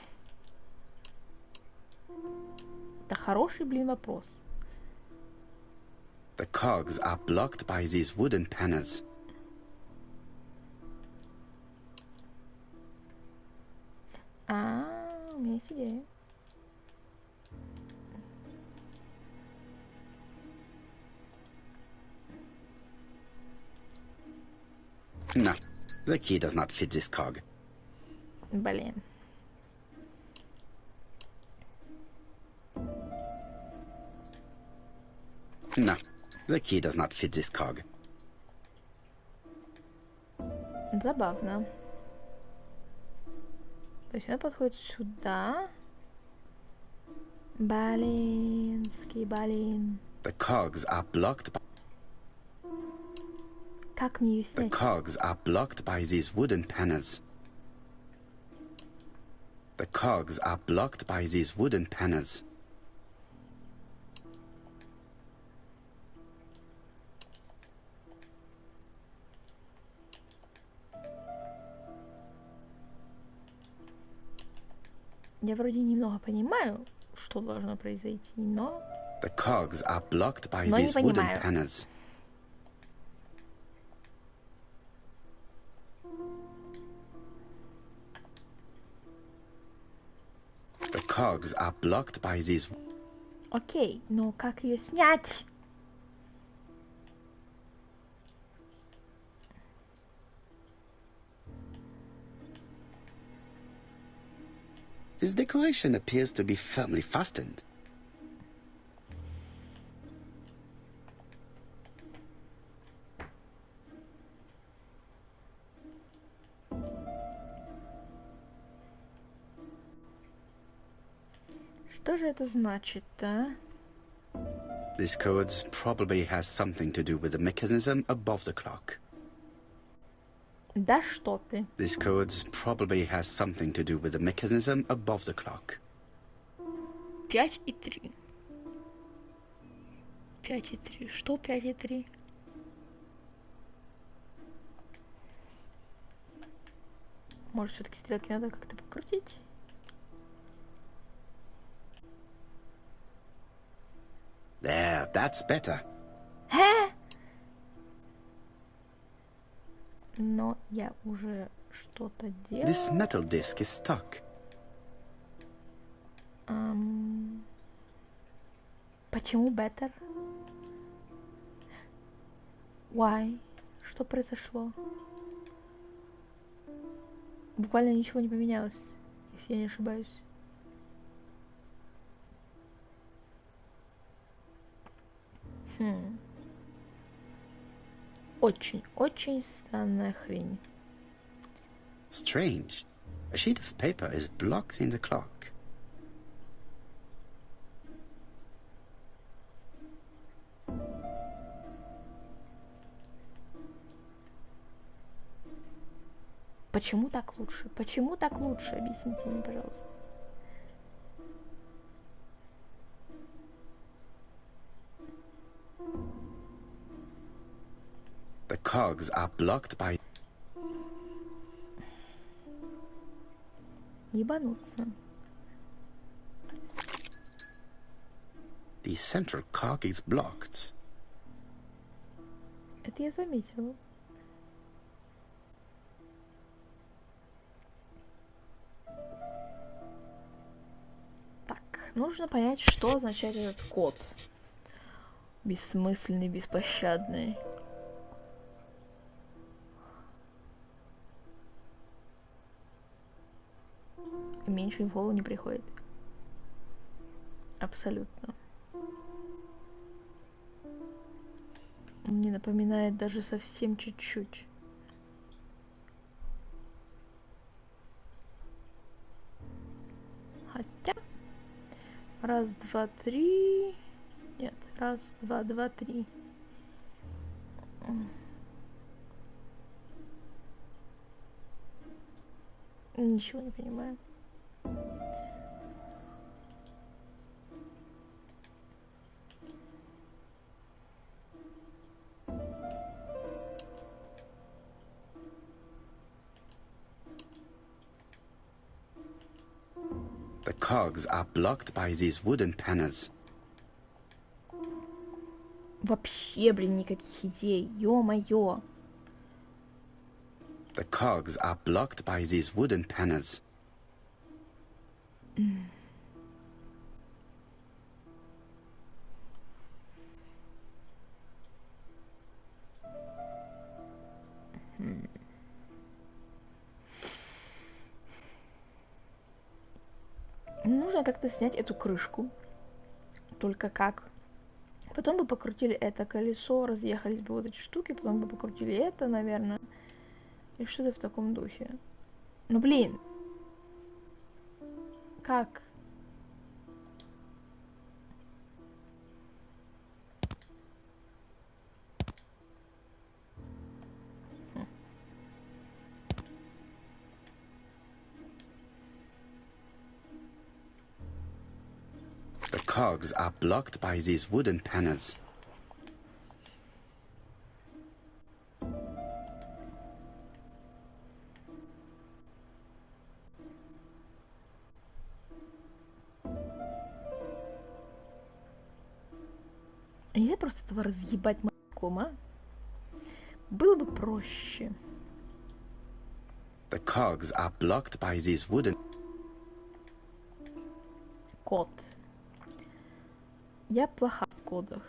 Это хороший, блин, вопрос. The cogs are blocked by these wooden panels. У меня есть идея. No, the key does not fit this cog. Блин. No, the key does not fit this cog. Забавно. То есть она подходит сюда. Блинский, блин. The cogs are blocked by... Как мне ее The снять? cogs are blocked by these wooden panels. The cogs are blocked by these wooden panels. Я вроде немного понимаю, что должно произойти, но... The cogs are blocked by Но не these wooden понимаю. panels. The cogs are blocked by these... Окей, но как ее снять? This decoration appears to be firmly fastened. Что же это значит, а? This code probably has something to do with the mechanism above the clock. Да что ты? This code probably has something to do with the mechanism above the clock. 5 и 3. 5 и 3. Что 5 и 3? Может, все-таки стрелки надо как-то покрутить? There, that's better. Но я уже что-то делаю. This metal disc is stuck. Почему better? Why? Что произошло? Буквально ничего не поменялось, если я не ошибаюсь. Очень странная хрень. Strange. A sheet of paper is blocked in the clock. Почему так лучше? Почему так лучше? Объясните мне, пожалуйста. The cogs are blocked by... Ебануться. The central cog is blocked. Это я заметила. Так, нужно понять, что означает этот код. Бессмысленный, беспощадный. Меньше в голову не приходит. Абсолютно. Не напоминает даже совсем чуть-чуть. Хотя... Раз, два, три... Нет, раз, два, два, три. Ничего не понимаю. cogs are blocked by these wooden panels. Вообще, блин, никаких идей. Ё-моё. The cogs are blocked by these wooden panels. Нужно как-то снять эту крышку. Только как? Потом бы покрутили это колесо, разъехались бы вот эти штуки, потом бы покрутили это, наверное. И что-то в таком духе. Ну блин. Как? The cogs are blocked by these wooden panels. Нельзя просто этого разъебать молоком, а? Было бы проще. The cogs are blocked by these wooden... Код. Я плоха в кодах.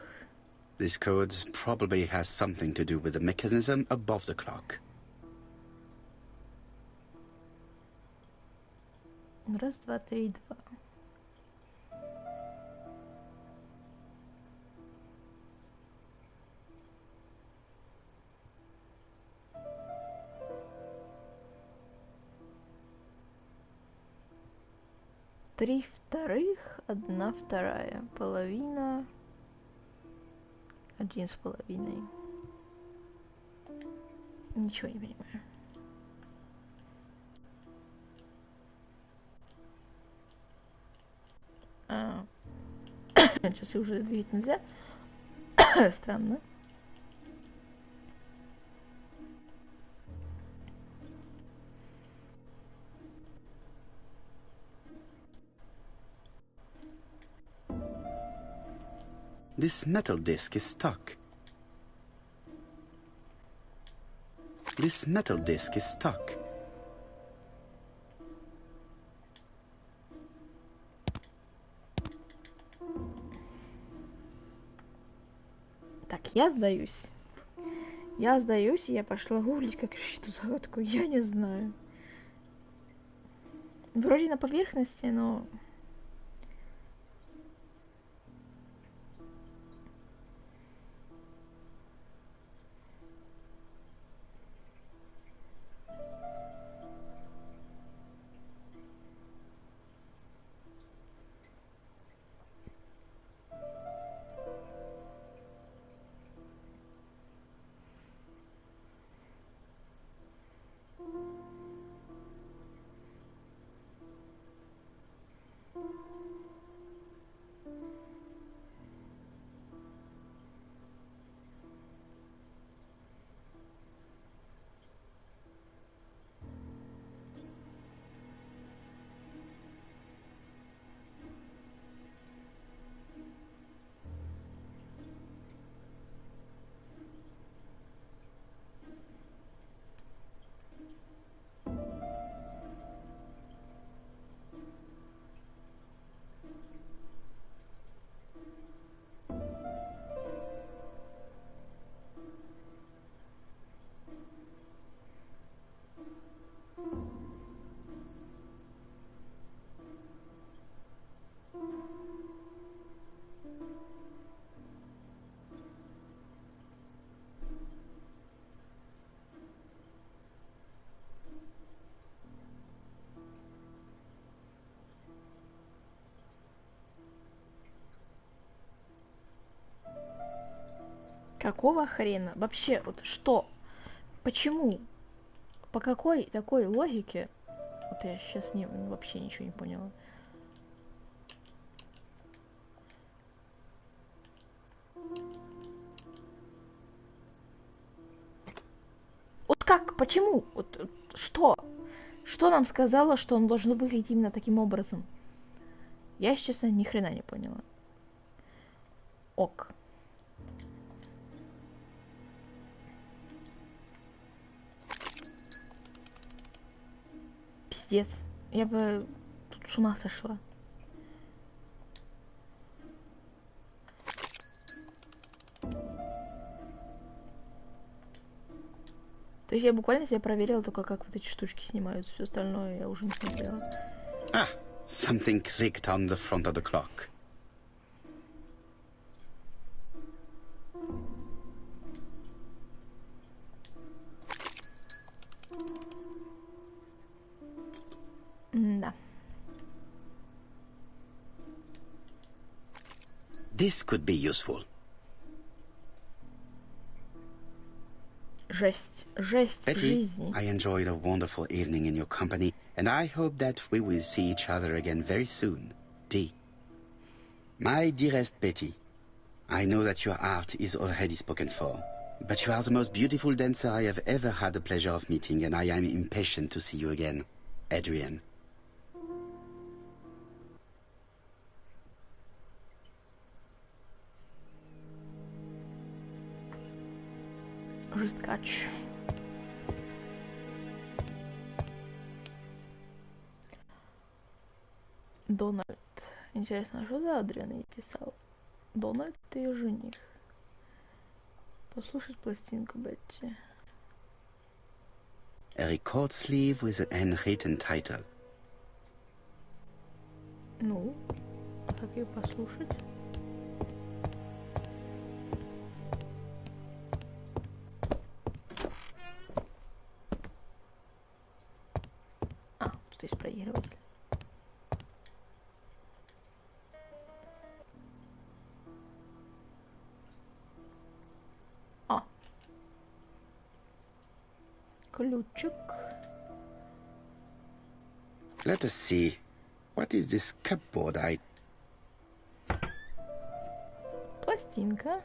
This code probably has something to do with the mechanism above the clock. Раз, два, три, два. Три вторых, одна вторая. Половина. 1,5. Ничего не понимаю. Сейчас их уже двигать нельзя. Странно. This metal disc is stuck. This metal disc is stuck. Так, я сдаюсь. Я сдаюсь, и я пошла гуглить, как решить эту загадку. Я не знаю. Вроде на поверхности, но... Какого хрена? Вообще, вот что? Почему? По какой такой логике? Вот я сейчас вообще ничего не поняла. Вот как? Почему? Вот что? Что нам сказала, что он должен выглядеть именно таким образом? Я, если честно, ни хрена не поняла. Ок. Пиздец. Я бы тут с ума сошла. То есть я буквально себе проверила только, как вот эти штучки снимаются. Все остальное я уже не смотрела. Ah, something clicked on the front of the clock. Да. This could be useful. Жесть. Жесть в Betty, жизни. I enjoyed a wonderful evening in your company, and I hope that we will see each other again very soon. D. My dearest Betty, I know that your art is already spoken for, but you are the most beautiful dancer I have ever had the pleasure of meeting, and I am impatient to see you again. Adrian. Жесткач. Дональд. Интересно, что за Адриан ей писал? Дональд, ты ее жених. Послушать пластинку Бетти. A record sleeve with an handwritten title. Ну, а как ее послушать? А, тут есть проигрыватель. А. Ключик. Let us see. What is this cupboard I... Пластинка.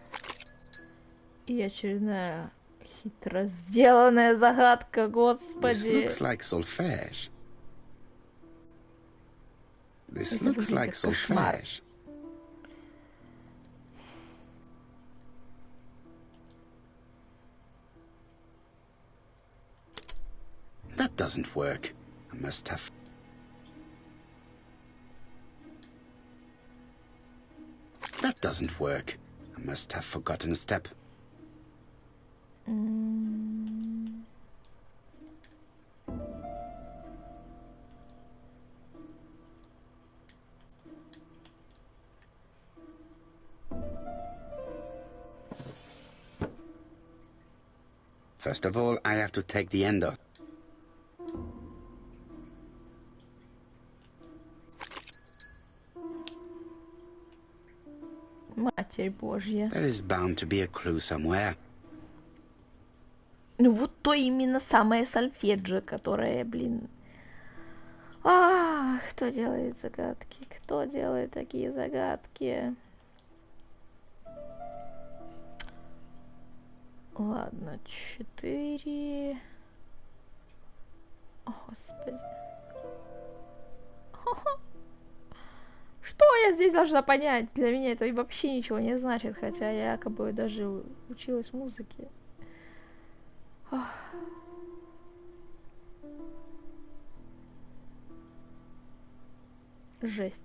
И очередная хитро сделанная загадка, This господи. looks like solfège. This Это looks выглядит like как кошмар. solfège. That doesn't work. I must have... That doesn't work. I must have forgotten a step. First of all, I have to take the end out. Матерь Божья. There is bound to be a clue somewhere. Ну вот то именно самое сольфеджио, которое, блин... А, кто делает загадки? Кто делает такие загадки? Ладно, 4. О, господи. Что я здесь должна понять? Для меня это вообще ничего не значит, хотя я якобы даже училась музыке. Ох. Жесть.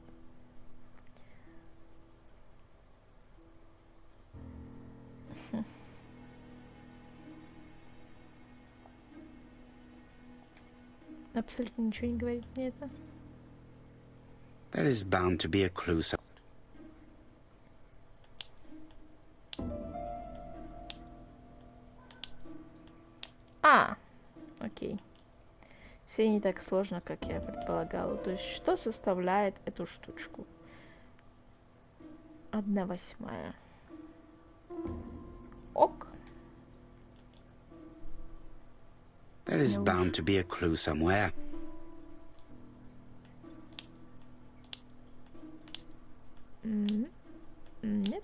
Абсолютно ничего не говорит мне это. There is bound to be a clue somewhere. А, окей. Все не так сложно, как я предполагала. То есть, что составляет эту штучку? 1/8. Ок. There is bound to be a clue somewhere. Нет.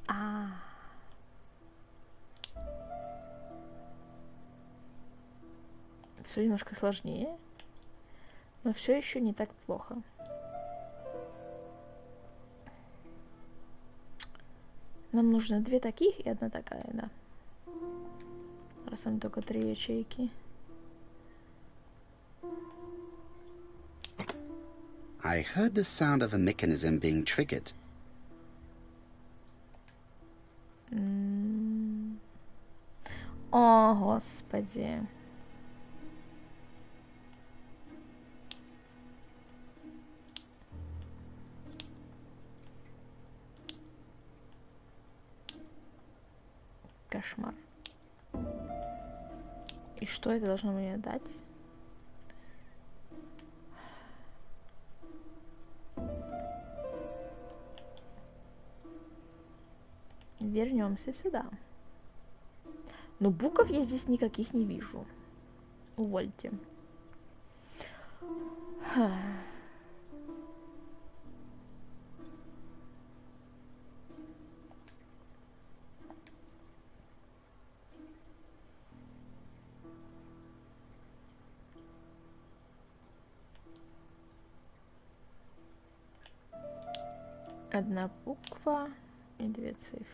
А. 1/8. кажется, немножко сложнее. Но все еще не так плохо. Нам нужно 2 таких и 1 такая, да. Раз там только 3 ячейки. I heard the sound of a mechanism being triggered. О, господи. Кошмар. И что это должно мне дать? Вернемся сюда. Но букв я здесь никаких не вижу. Увольте. Одна буква и 2 цифры.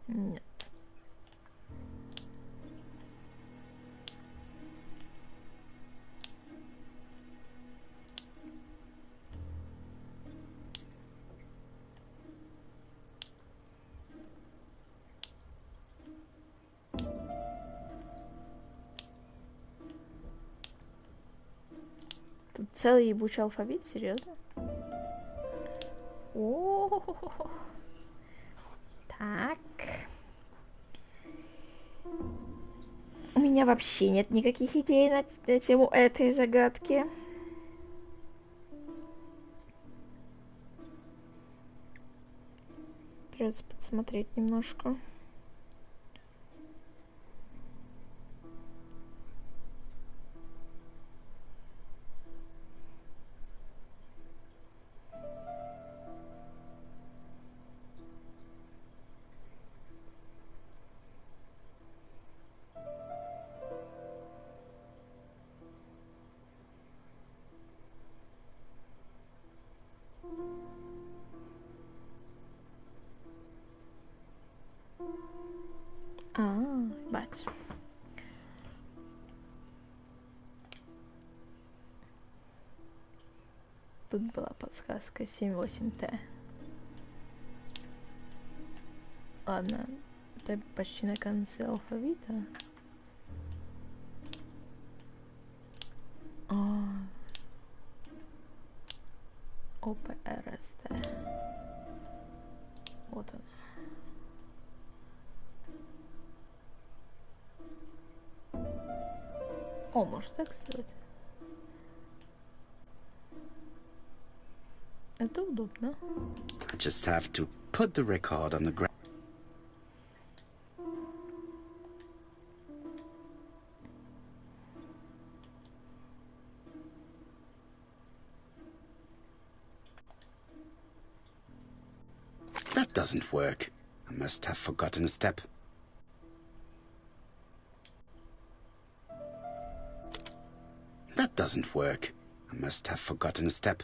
Нет. Тут целый ебучий алфавит, серьезно? О-о-о-о. Так. У меня вообще нет никаких идей на тему этой загадки. Придется подсмотреть немножко. Бач. Тут была подсказка 7-8Т. Ладно, это почти на конце алфавита. ОПРСТ. Вот он. О, может так сделать? Это удобно. I just have to put the record on the ground. That doesn't work. I must have forgotten a step. That doesn't work. I must have forgotten a step.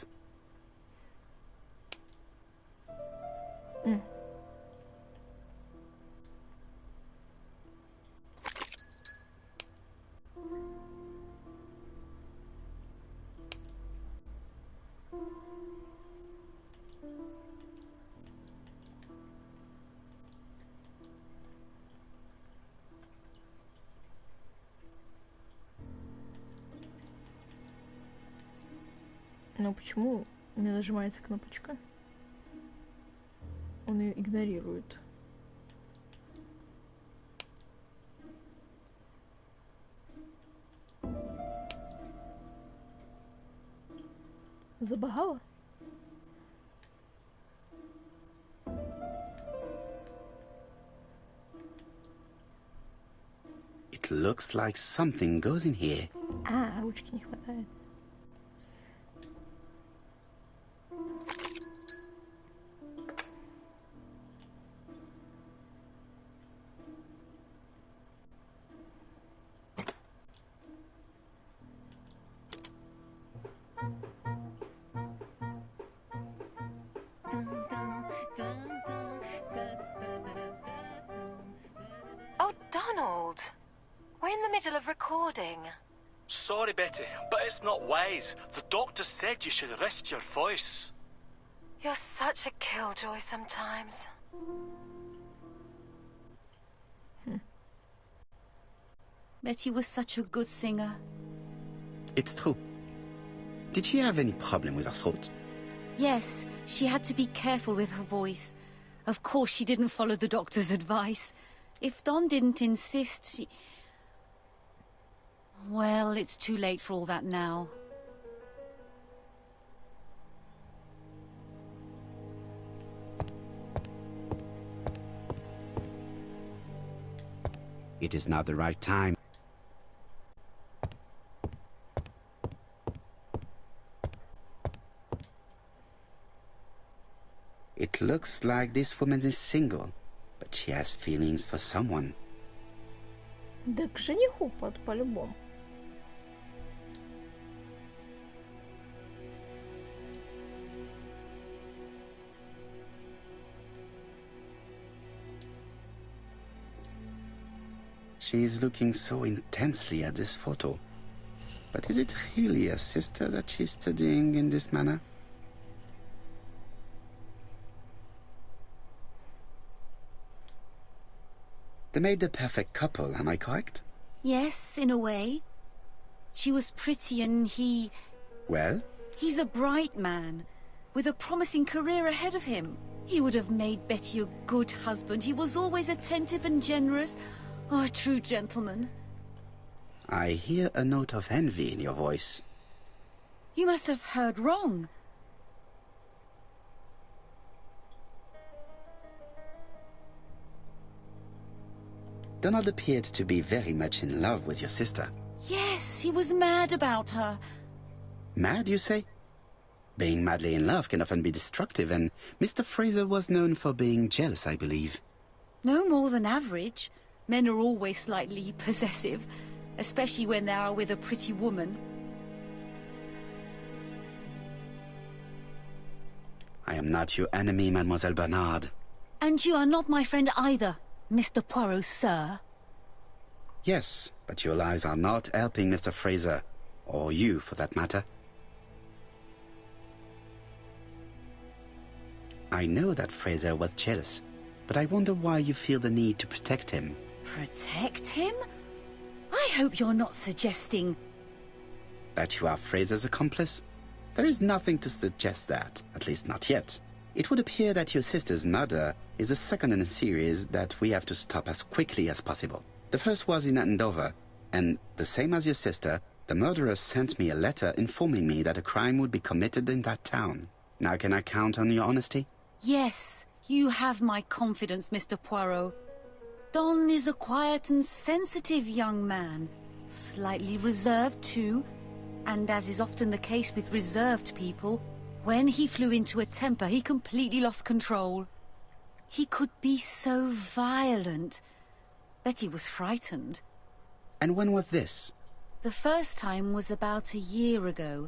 Но почему не нажимается кнопочка? Он ее игнорирует. Забагало? It looks like something goes in here. A, ручки не хватает. Oh, Donald. We're in the middle of recording. Sorry, Betty, but it's not wise. The doctor said you should rest your voice. You're such a killjoy sometimes. Betty was such a good singer. It's true. Did she have any problem with her throat? Yes, she had to be careful with her voice. Of course, she didn't follow the doctor's advice. If Don didn't insist, she... Well, it's too late for all that now. It is not the right time. It looks like this woman is single, but she has feelings for someone. Да к жениху по-любому. She is looking so intensely at this photo. But is it really a sister that she's studying in this manner? They made the perfect couple, am I correct? Yes, in a way. She was pretty and he... Well? He's a bright man, with a promising career ahead of him. He would have made Betty a good husband. He was always attentive and generous. Oh, a true gentleman. I hear a note of envy in your voice. You must have heard wrong. Donald appeared to be very much in love with your sister. Yes, he was mad about her. Mad, you say? Being madly in love can often be destructive, and Mr. Fraser was known for being jealous, I believe. No more than average. Men are always slightly possessive, especially when they are with a pretty woman. I am not your enemy, Mademoiselle Bernard. And you are not my friend either, Mr. Poirot, sir. Yes, but your lies are not helping Mr. Fraser, or you, for that matter. I know that Fraser was jealous, but I wonder why you feel the need to protect him. Protect him? I hope you're not suggesting... That you are Fraser's accomplice? There is nothing to suggest that, at least not yet. It would appear that your sister's murder is the second in a series that we have to stop as quickly as possible. The first was in Andover, and the same as your sister, the murderer sent me a letter informing me that a crime would be committed in that town. Now can I count on your honesty? Yes, you have my confidence, Mr. Poirot. Don is a quiet and sensitive young man. Slightly reserved, too. And as is often the case with reserved people, when he flew into a temper, he completely lost control. He could be so violent. Betty was frightened. And when was this? The first time was about a year ago.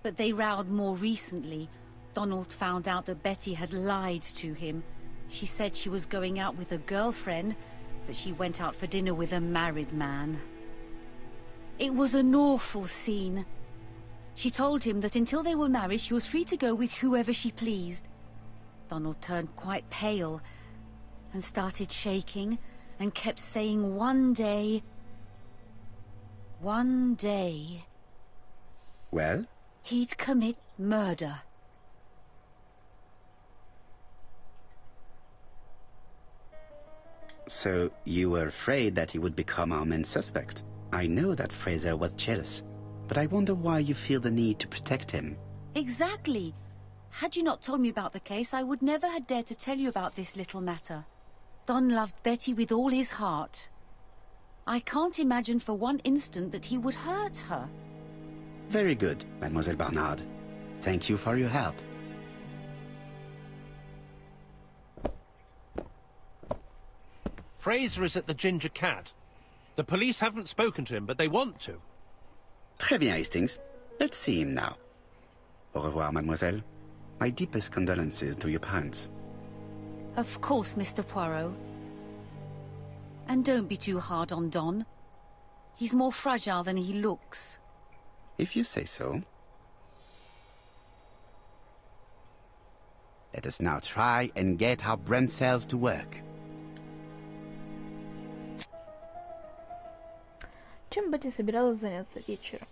But they rowed more recently. Donald found out that Betty had lied to him. She said she was going out with a girlfriend, but she went out for dinner with a married man. It was an awful scene. She told him that until they were married, she was free to go with whoever she pleased. Donald turned quite pale and started shaking and kept saying one day... Well? He'd commit murder. So you were afraid that he would become our main suspect. I know that Fraser was jealous, but I wonder why you feel the need to protect him. Exactly. Had you not told me about the case, I would never have dared to tell you about this little matter. Don loved Betty with all his heart. I can't imagine for one instant that he would hurt her. Very good, Mademoiselle Barnard. Thank you for your help. Fraser is at the Ginger Cat. The police haven't spoken to him, but they want to. Très bien, Hastings. Let's see him now. Au revoir, mademoiselle. My deepest condolences to your parents. Of course, Mr. Poirot. And don't be too hard on Don. He's more fragile than he looks. If you say so. Let us now try and get our brain cells to work. Чем бы ты собиралась заняться вечером?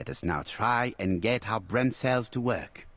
Let us now try and get our brain cells to work.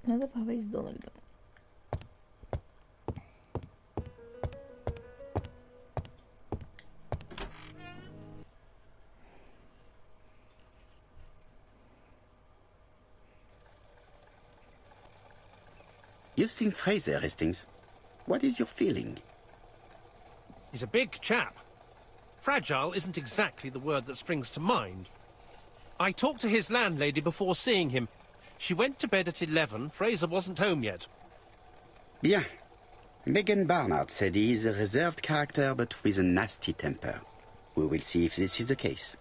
Надо поговорить с Дональдом. You've seen Fraser, Hastings. What is your feeling? He's a big chap. Fragile isn't exactly the word that springs to mind. I talked to his landlady before seeing him. She went to bed at 11. Fraser wasn't home yet. Bien. Megan Barnard said he is a reserved character but with a nasty temper. We will see if this is the case.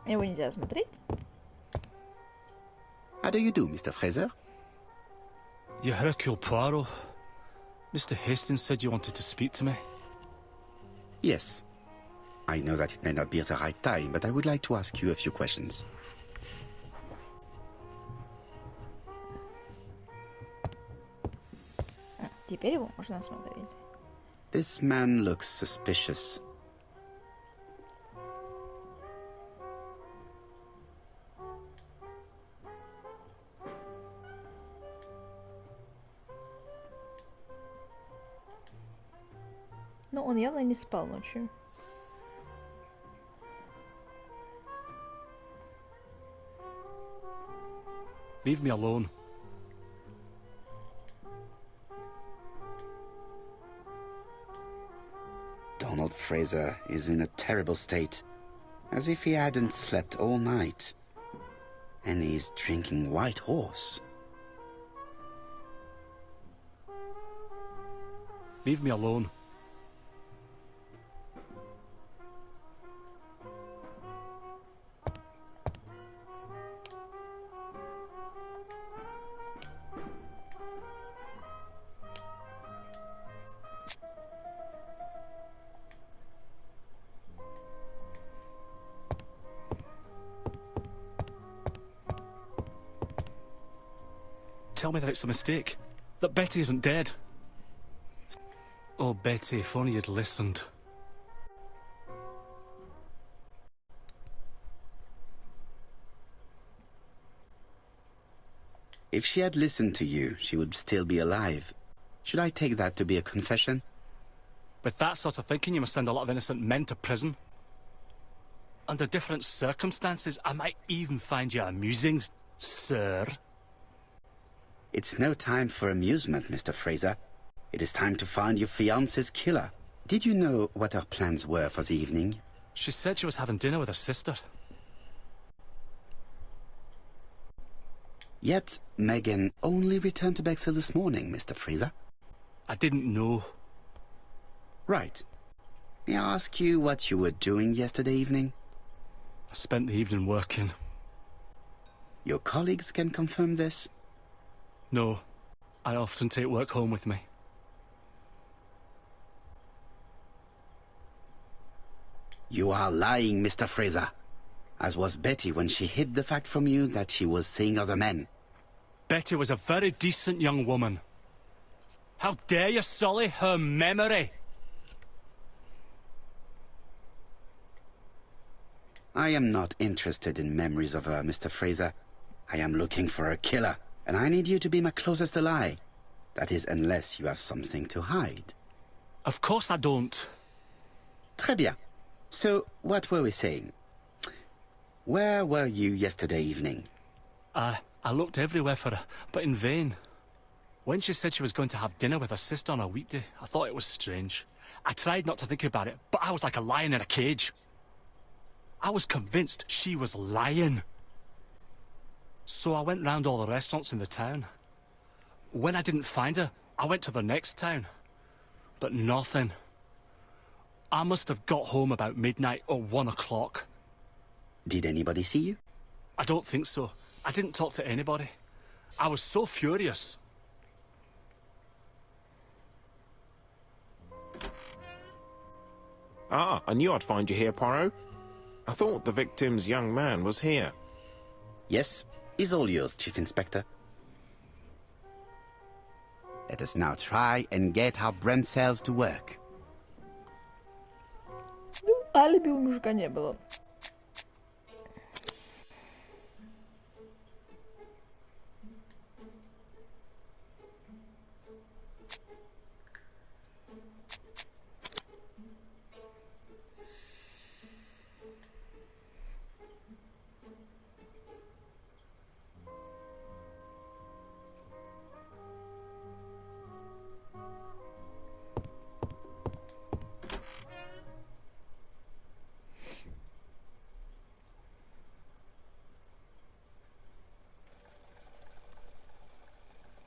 Его нельзя смотреть. How do you do, Mr. Fraser? You Hercule Poirot. Mr. Hastings said you wanted to speak to me. Yes. I know that it may not be the right time, but I would like to ask you a few questions. Теперь его можно смотреть. This man looks suspicious. Но он явно не спал ночью. Leave me alone. Donald Fraser is in a terrible state, as if he hadn't slept all night. And he's drinking White Horse. Leave me alone. Tell me that it's a mistake. That Betty isn't dead. Oh, Betty, if only you'd listened. If she had listened to you, she would still be alive. Should I take that to be a confession? With that sort of thinking, you must send a lot of innocent men to prison. Under different circumstances, I might even find you amusing, sir. It's no time for amusement, Mr. Fraser. It is time to find your fiancé's killer. Did you know what her plans were for the evening? She said she was having dinner with her sister. Yet, Megan only returned to Bexhill this morning, Mr. Fraser. I didn't know. Right. May I ask you what you were doing yesterday evening? I spent the evening working. Your colleagues can confirm this? No. I often take work home with me. You are lying, Mr. Fraser. As was Betty when she hid the fact from you that she was seeing other men. Betty was a very decent young woman. How dare you sully her memory? I am not interested in memories of her, Mr. Fraser. I am looking for a killer, and I need you to be my closest ally. That is, unless you have something to hide. Of course I don't. Très bien. So, what were we saying? Where were you yesterday evening? I looked everywhere for her, but in vain. When she said she was going to have dinner with her sister on a weekday, I thought it was strange. I tried not to think about it, but I was like a lion in a cage. I was convinced she was lying. So I went round all the restaurants in the town. When I didn't find her, I went to the next town. But nothing. I must have got home about midnight or 1 o'clock. Did anybody see you? I don't think so. I didn't talk to anybody. I was so furious. Ah, I knew I'd find you here, Poirot. I thought the victim's young man was here. Yes, he's all yours, Chief Inspector. Let us now try and get our brain cells to work. Ну, алиби у мужика не было.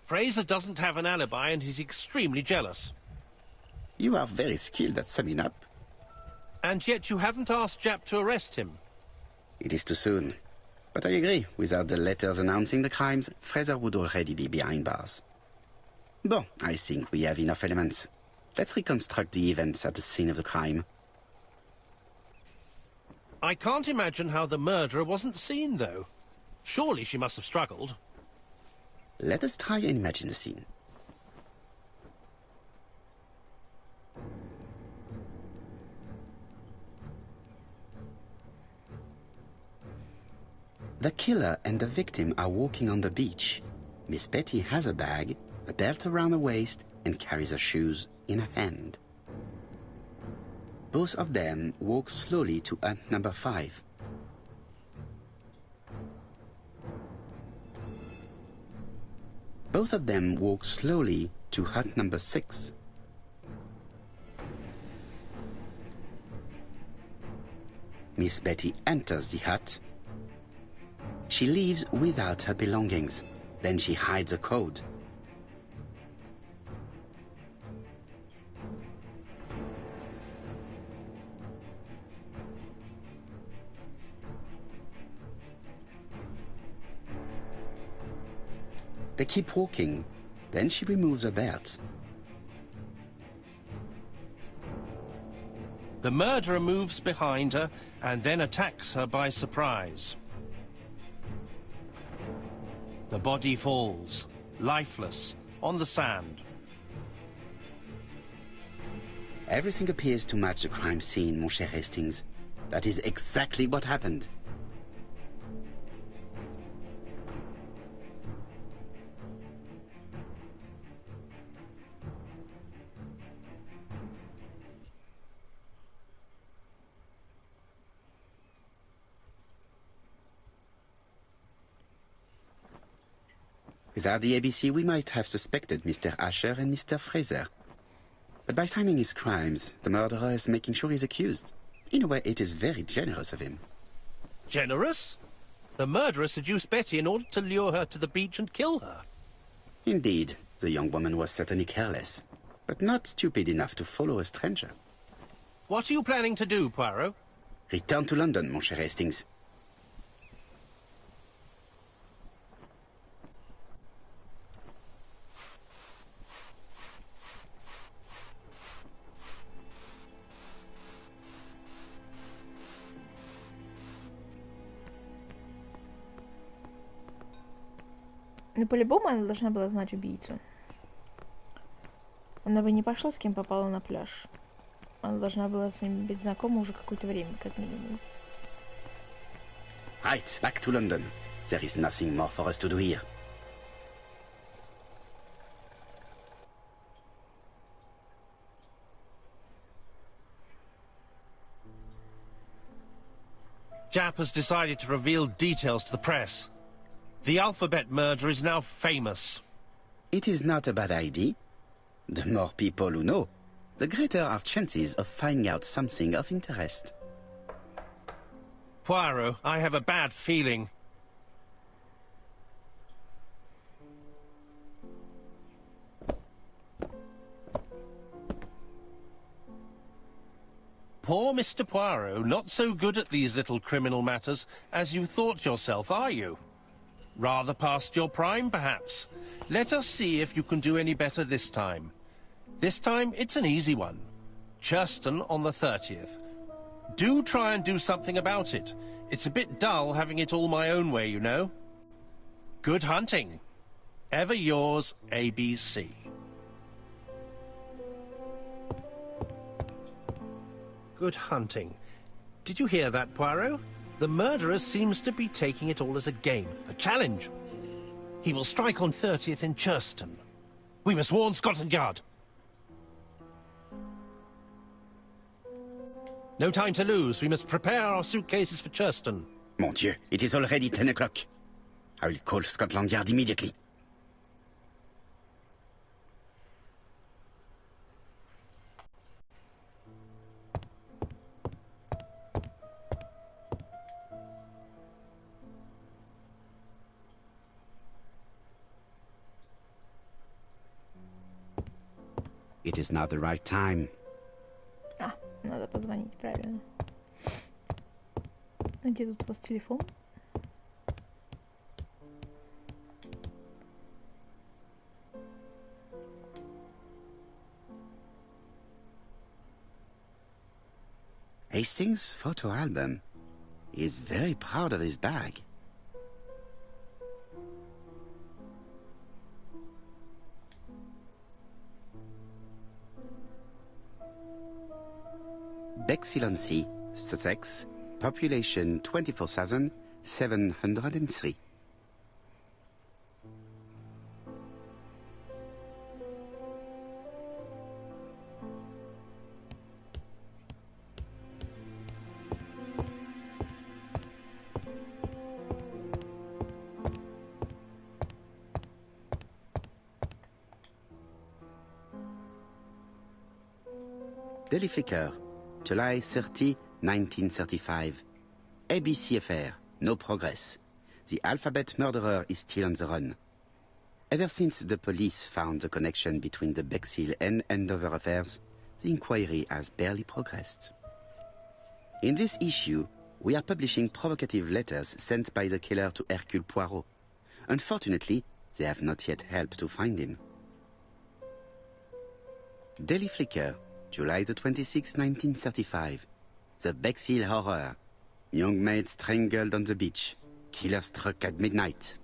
Fraser doesn't have an alibi and he's extremely jealous. You are very skilled at summing up. And yet you haven't asked Japp to arrest him. It is too soon. But I agree, without the letters announcing the crimes, Fraser would already be behind bars. Bon, I think we have enough elements. Let's reconstruct the events at the scene of the crime. I can't imagine how the murderer wasn't seen, though. Surely she must have struggled. Let us try and imagine the scene. The killer and the victim are walking on the beach. Miss Betty has a bag, a belt around her waist, and carries her shoes in her hand. Both of them walk slowly to hut number 5. Both of them walk slowly to hut number 6. Miss Betty enters the hut. She leaves without her belongings. Then she hides a code. They keep walking. Then she removes her belt. The murderer moves behind her and then attacks her by surprise. The body falls, lifeless, on the sand. Everything appears to match the crime scene, mon cher Hastings. That is exactly what happened. Without the A.B.C, we might have suspected Mr. Asher and Mr. Fraser. But by signing his crimes, the murderer is making sure he's accused. In a way, it is very generous of him. Generous? The murderer seduced Betty in order to lure her to the beach and kill her. Indeed, the young woman was certainly careless, but not stupid enough to follow a stranger. What are you planning to do, Poirot? Return to London, mon cher Hastings. Ну, по-любому она должна была знать убийцу. Она бы не пошла, с кем попала на пляж. Она должна была с ним быть знакома уже какое-то время, как минимум. Right, back to London. There is nothing more for us to do here. Jap has decided to reveal details to the press. The alphabet murder is now famous. It is not a bad idea. The more people who know, the greater our chances of finding out something of interest. Poirot, I have a bad feeling. Poor Mr. Poirot, not so good at these little criminal matters as you thought yourself, are you? Rather past your prime, perhaps. Let us see if you can do any better this time. This time, it's an easy one. Churston on the 30th. Do try and do something about it. It's a bit dull having it all my own way, you know. Good hunting. Ever yours, A.B.C. Good hunting. Did you hear that, Poirot? The murderer seems to be taking it all as a game, a challenge. He will strike on 30th in Churston. We must warn Scotland Yard. No time to lose. We must prepare our suitcases for Churston. Mon Dieu, it is already 10 o'clock. I will call Scotland Yard immediately. It is not the right time. А, надо позвонить, правильно. Где тут у вас телефон? Hastings' photo album. He is very proud of his bag. Bexhill-on-Sea, Sussex, population 24,703. Daily Flicker, July 30, 1935. A.B.C. affair, no progress. The alphabet murderer is still on the run. Ever since the police found the connection between the Bexhill and Andover affairs, the inquiry has barely progressed. In this issue, we are publishing provocative letters sent by the killer to Hercule Poirot. Unfortunately, they have not yet helped to find him. Daily Flicker, July the 26th, 1935. The Bexhill Horror. Young maid strangled on the beach. Killer struck at midnight.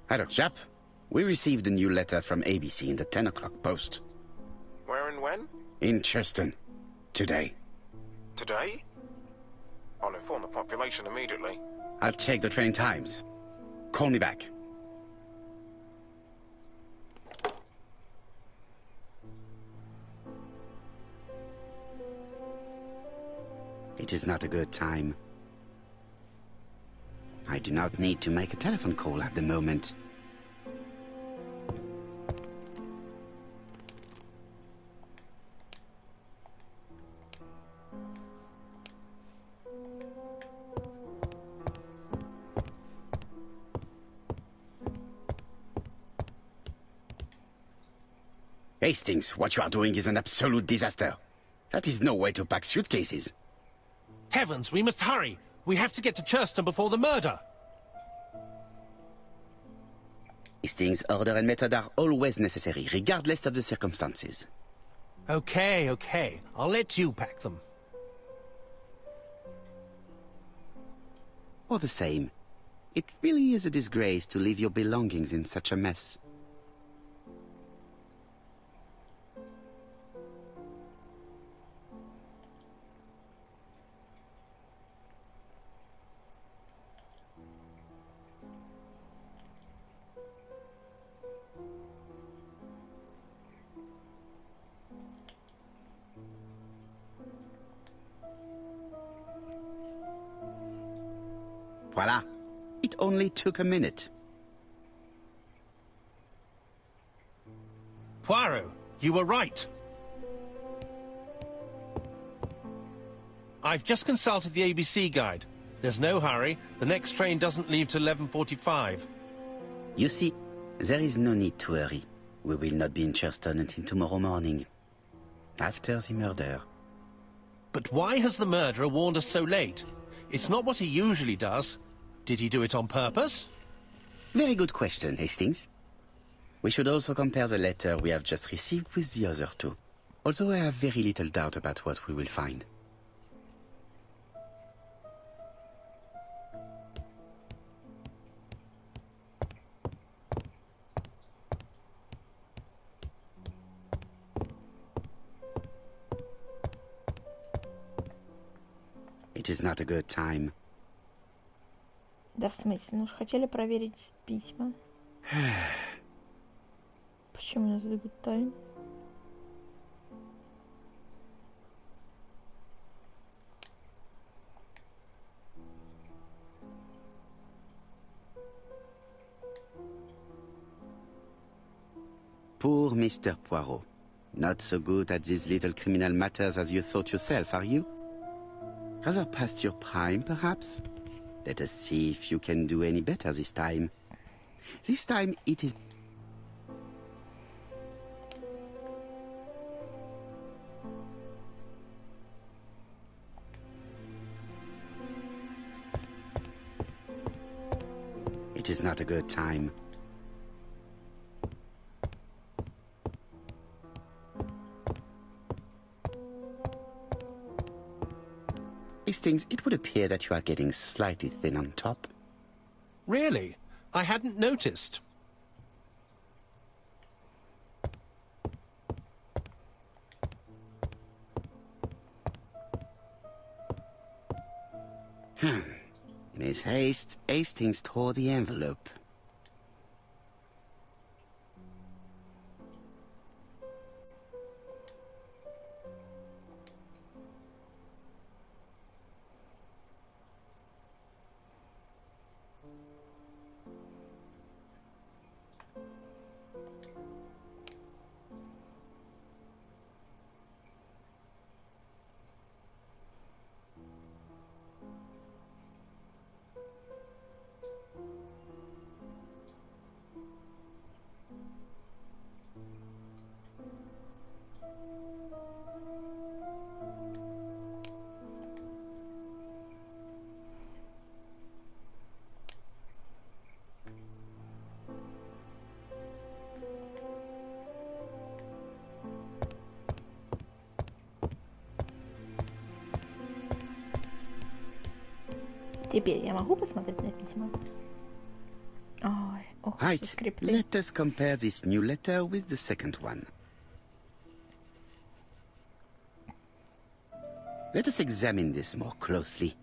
Hello, chap. We received a new letter from A.B.C. in the 10 o'clock post. Where and when? In Churston. Today. Today? I'll inform the population immediately. I'll check the train times. Call me back. It is not a good time. I do not need to make a telephone call at the moment. Hastings, what you are doing is an absolute disaster. That is no way to pack suitcases. Heavens, we must hurry! We have to get to Churston before the murder! Hastings' order and method are always necessary, regardless of the circumstances. Okay, okay. I'll let you pack them. All the same, it really is a disgrace to leave your belongings in such a mess. Voila! It only took a minute. Poirot, you were right. I've just consulted the ABC guide. There's no hurry. The next train doesn't leave till 11:45. You see, there is no need to hurry. We will not be in Churston until tomorrow morning. After the murder. But why has the murderer warned us so late? It's not what he usually does. Did he do it on purpose? Very good question, Hastings. We should also compare the letter we have just received with the other two. Although I have very little doubt about what we will find. It is not a good time. Да в смысле? Ну ж хотели проверить письма. Почему not a good time? Poor Mr. Poirot. Not so good at these little criminal matters as you thought yourself, are you? Rather past your prime, perhaps? Let us see if you can do any better this time. This time it is... it is not a good time. Hastings, it would appear that you are getting slightly thin on top. Really? I hadn't noticed. In his haste, Hastings tore the envelope. Теперь я могу посмотреть на письма? Ой, ох, Right, скрипты. let us compare this new letter with the second one. Let us examine this more closely.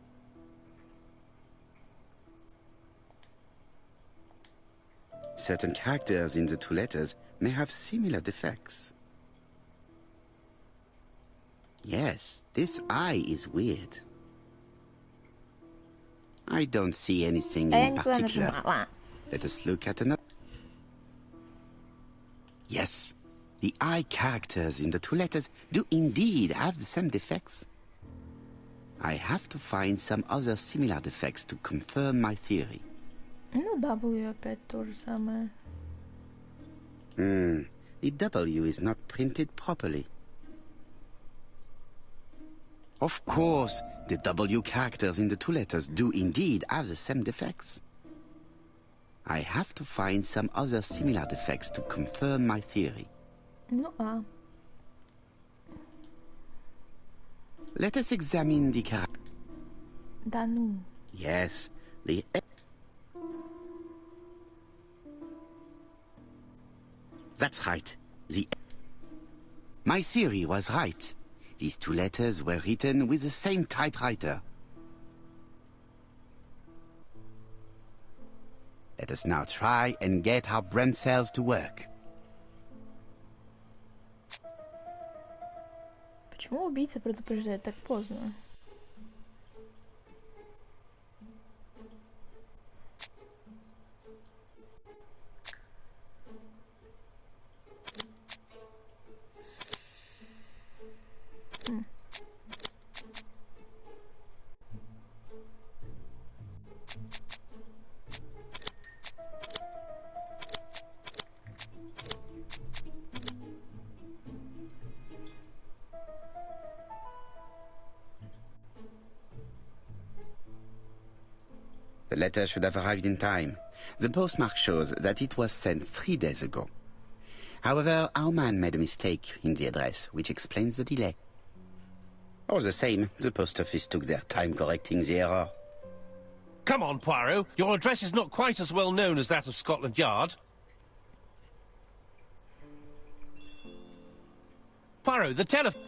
Certain characters in the two letters may have similar defects. Yes, this I is weird. I don't see anything А я in не туда particular. нажимала. Let us look at another. Yes, the I characters in the two letters do indeed have the same defects. I have to find some other similar defects to confirm my theory. Ну, W опять то же самое. The W is not printed properly. Of course, the W characters in the two letters do indeed have the same defects. I have to find some other similar defects to confirm my theory. Ну, А. Let us examine the character. Да ну. Yes, the... That's right. My theory was right. These two letters were written with the same typewriter. Let us now try and get our brain cells to work. Почему убийца предупреждает так поздно? The letter should have arrived in time. The postmark shows that it was sent 3 days ago. However, our man made a mistake in the address, which explains the delay. All the same, the post office took their time correcting the error. Come on, Poirot. Your address is not quite as well known as that of Scotland Yard. Poirot, the telephone...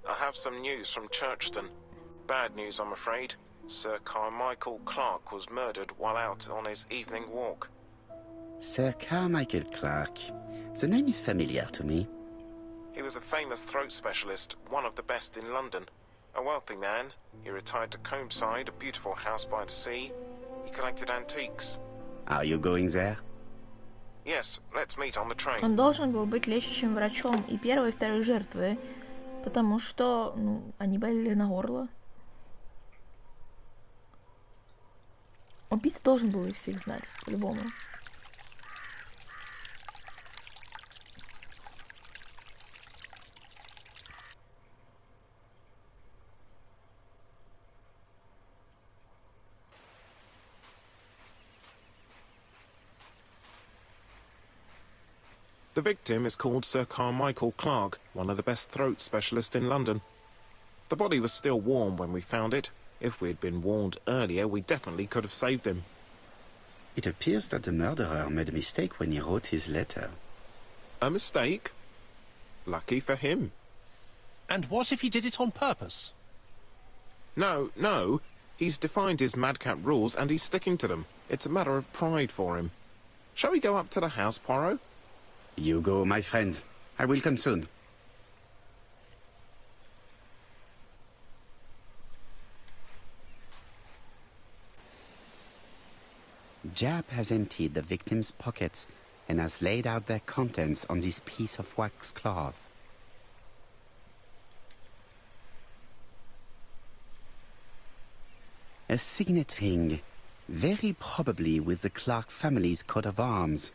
I have some news from Churchton. Bad news, I'm afraid. Sir Carmichael Clark was murdered while out on his evening walk. Sir Carmichael Clark. The name is familiar to me. He was a famous throat specialist, one of the best in London. A wealthy man, he retired to Combside, a beautiful house by the sea. He collected antiques. Are you going there? Yes, let's meet on the train. Он должен был быть лечащим врачом и первой, и второй жертвы, потому что, они болели на горло. Убийца должен был их всех знать, по-любому. The victim is called Sir Carmichael Clark, one of the best throat specialists in London. The body was still warm when we found it. If we'd been warned earlier, we definitely could have saved him. It appears that the murderer made a mistake when he wrote his letter. A mistake? Lucky for him. And what if he did it on purpose? No. He's defined his madcap rules and he's sticking to them. It's a matter of pride for him. Shall we go up to the house, Poirot? You go, my friends. I will come soon. Jap has emptied the victim's pockets and has laid out their contents on this piece of wax cloth. A signet ring, very probably with the Clark family's coat of arms.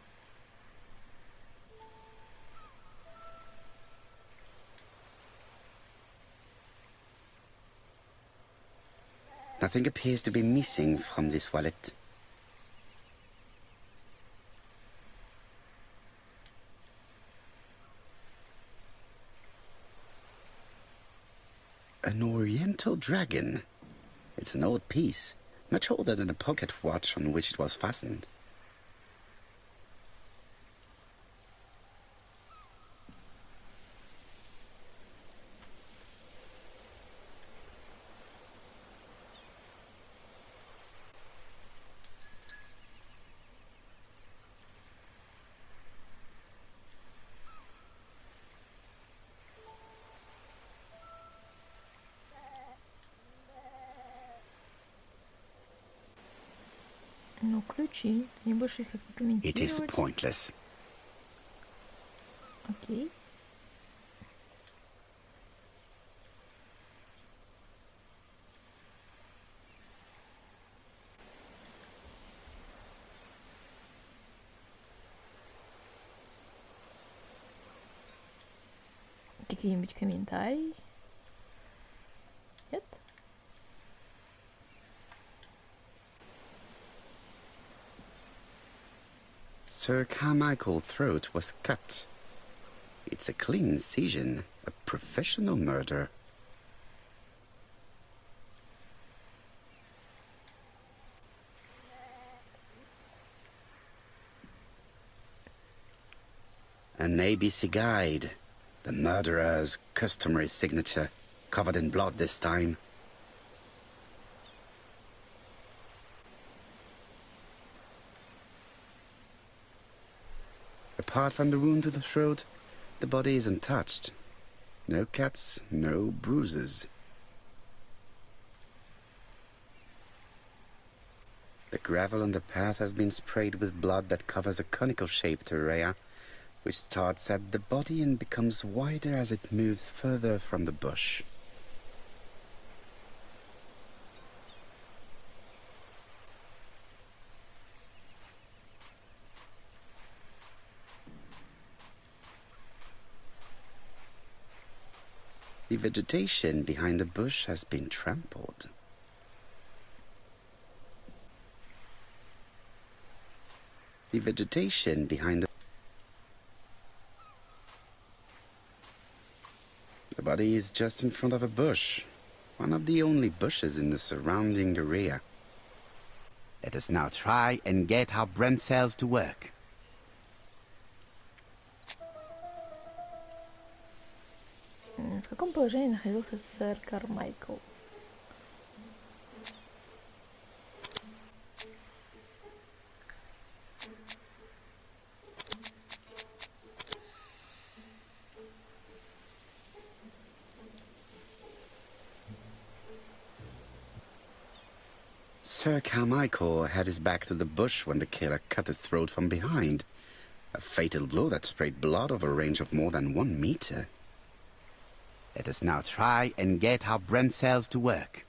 Nothing appears to be missing from this wallet. An oriental dragon. It's an old piece, much older than the pocket watch on which it was fastened. Ну, ключи. Ты не будешь их комментировать. It is pointless. Окей. Какие-нибудь комментарии? Нет? Sir Carmichael's throat was cut. It's a clean incision, a professional murder. An A.B.C. guide. The murderer's customary signature, covered in blood this time. Apart from the wound to the throat, the body is untouched. No cuts, no bruises. The gravel on the path has been sprayed with blood that covers a conical-shaped area, which starts at the body and becomes wider as it moves further from the bush. The vegetation behind the bush has been trampled. The vegetation behind the body is just in front of a bush, one of the only bushes in the surrounding area. Let us now try and get our brain cells to work. В каком положении находился сэр Кармайкл? Sir Carmichael had his back to the bush when the killer cut his throat from behind. A fatal blow that sprayed blood over a range of more than 1 meter. Let us now try and get our brain cells to work.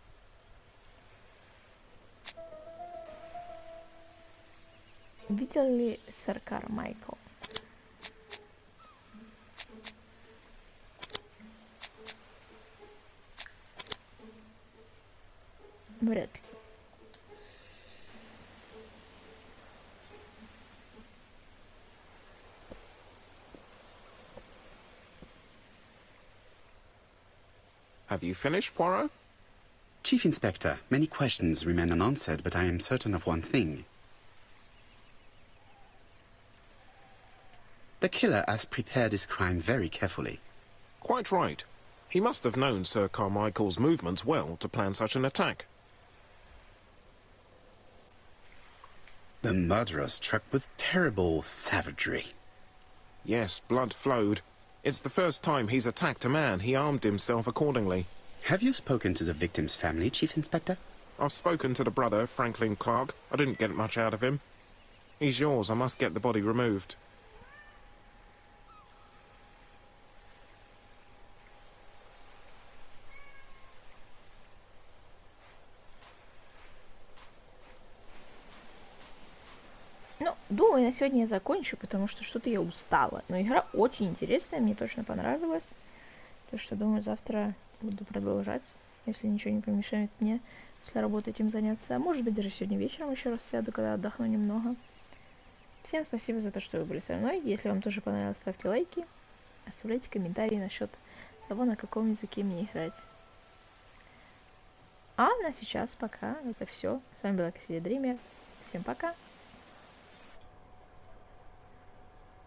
Видел ли сэр Кармайкл? Вряд ли. Have you finished, Poirot? Chief Inspector, many questions remain unanswered, but I am certain of one thing. The killer has prepared his crime very carefully. Quite right. He must have known Sir Carmichael's movements well to plan such an attack. The murderer struck with terrible savagery. Yes, blood flowed. It's the first time he's attacked a man. He armed himself accordingly. Have you spoken to the victim's family, Chief Inspector? I've spoken to the brother, Franklin Clark. I didn't get much out of him. He's yours. I must get the body removed. Ну, думаю, на сегодня я закончу, потому что что-то я устала. Но игра очень интересная, мне точно понравилась. Так что, думаю, завтра буду продолжать, если ничего не помешает мне после работы этим заняться. А может быть, даже сегодня вечером еще раз сяду, когда отдохну немного. Всем спасибо за то, что вы были со мной. Если вам тоже понравилось, ставьте лайки. Оставляйте комментарии насчет того, на каком языке мне играть. А на сейчас пока. Это все. С вами была Kathidy. Всем пока.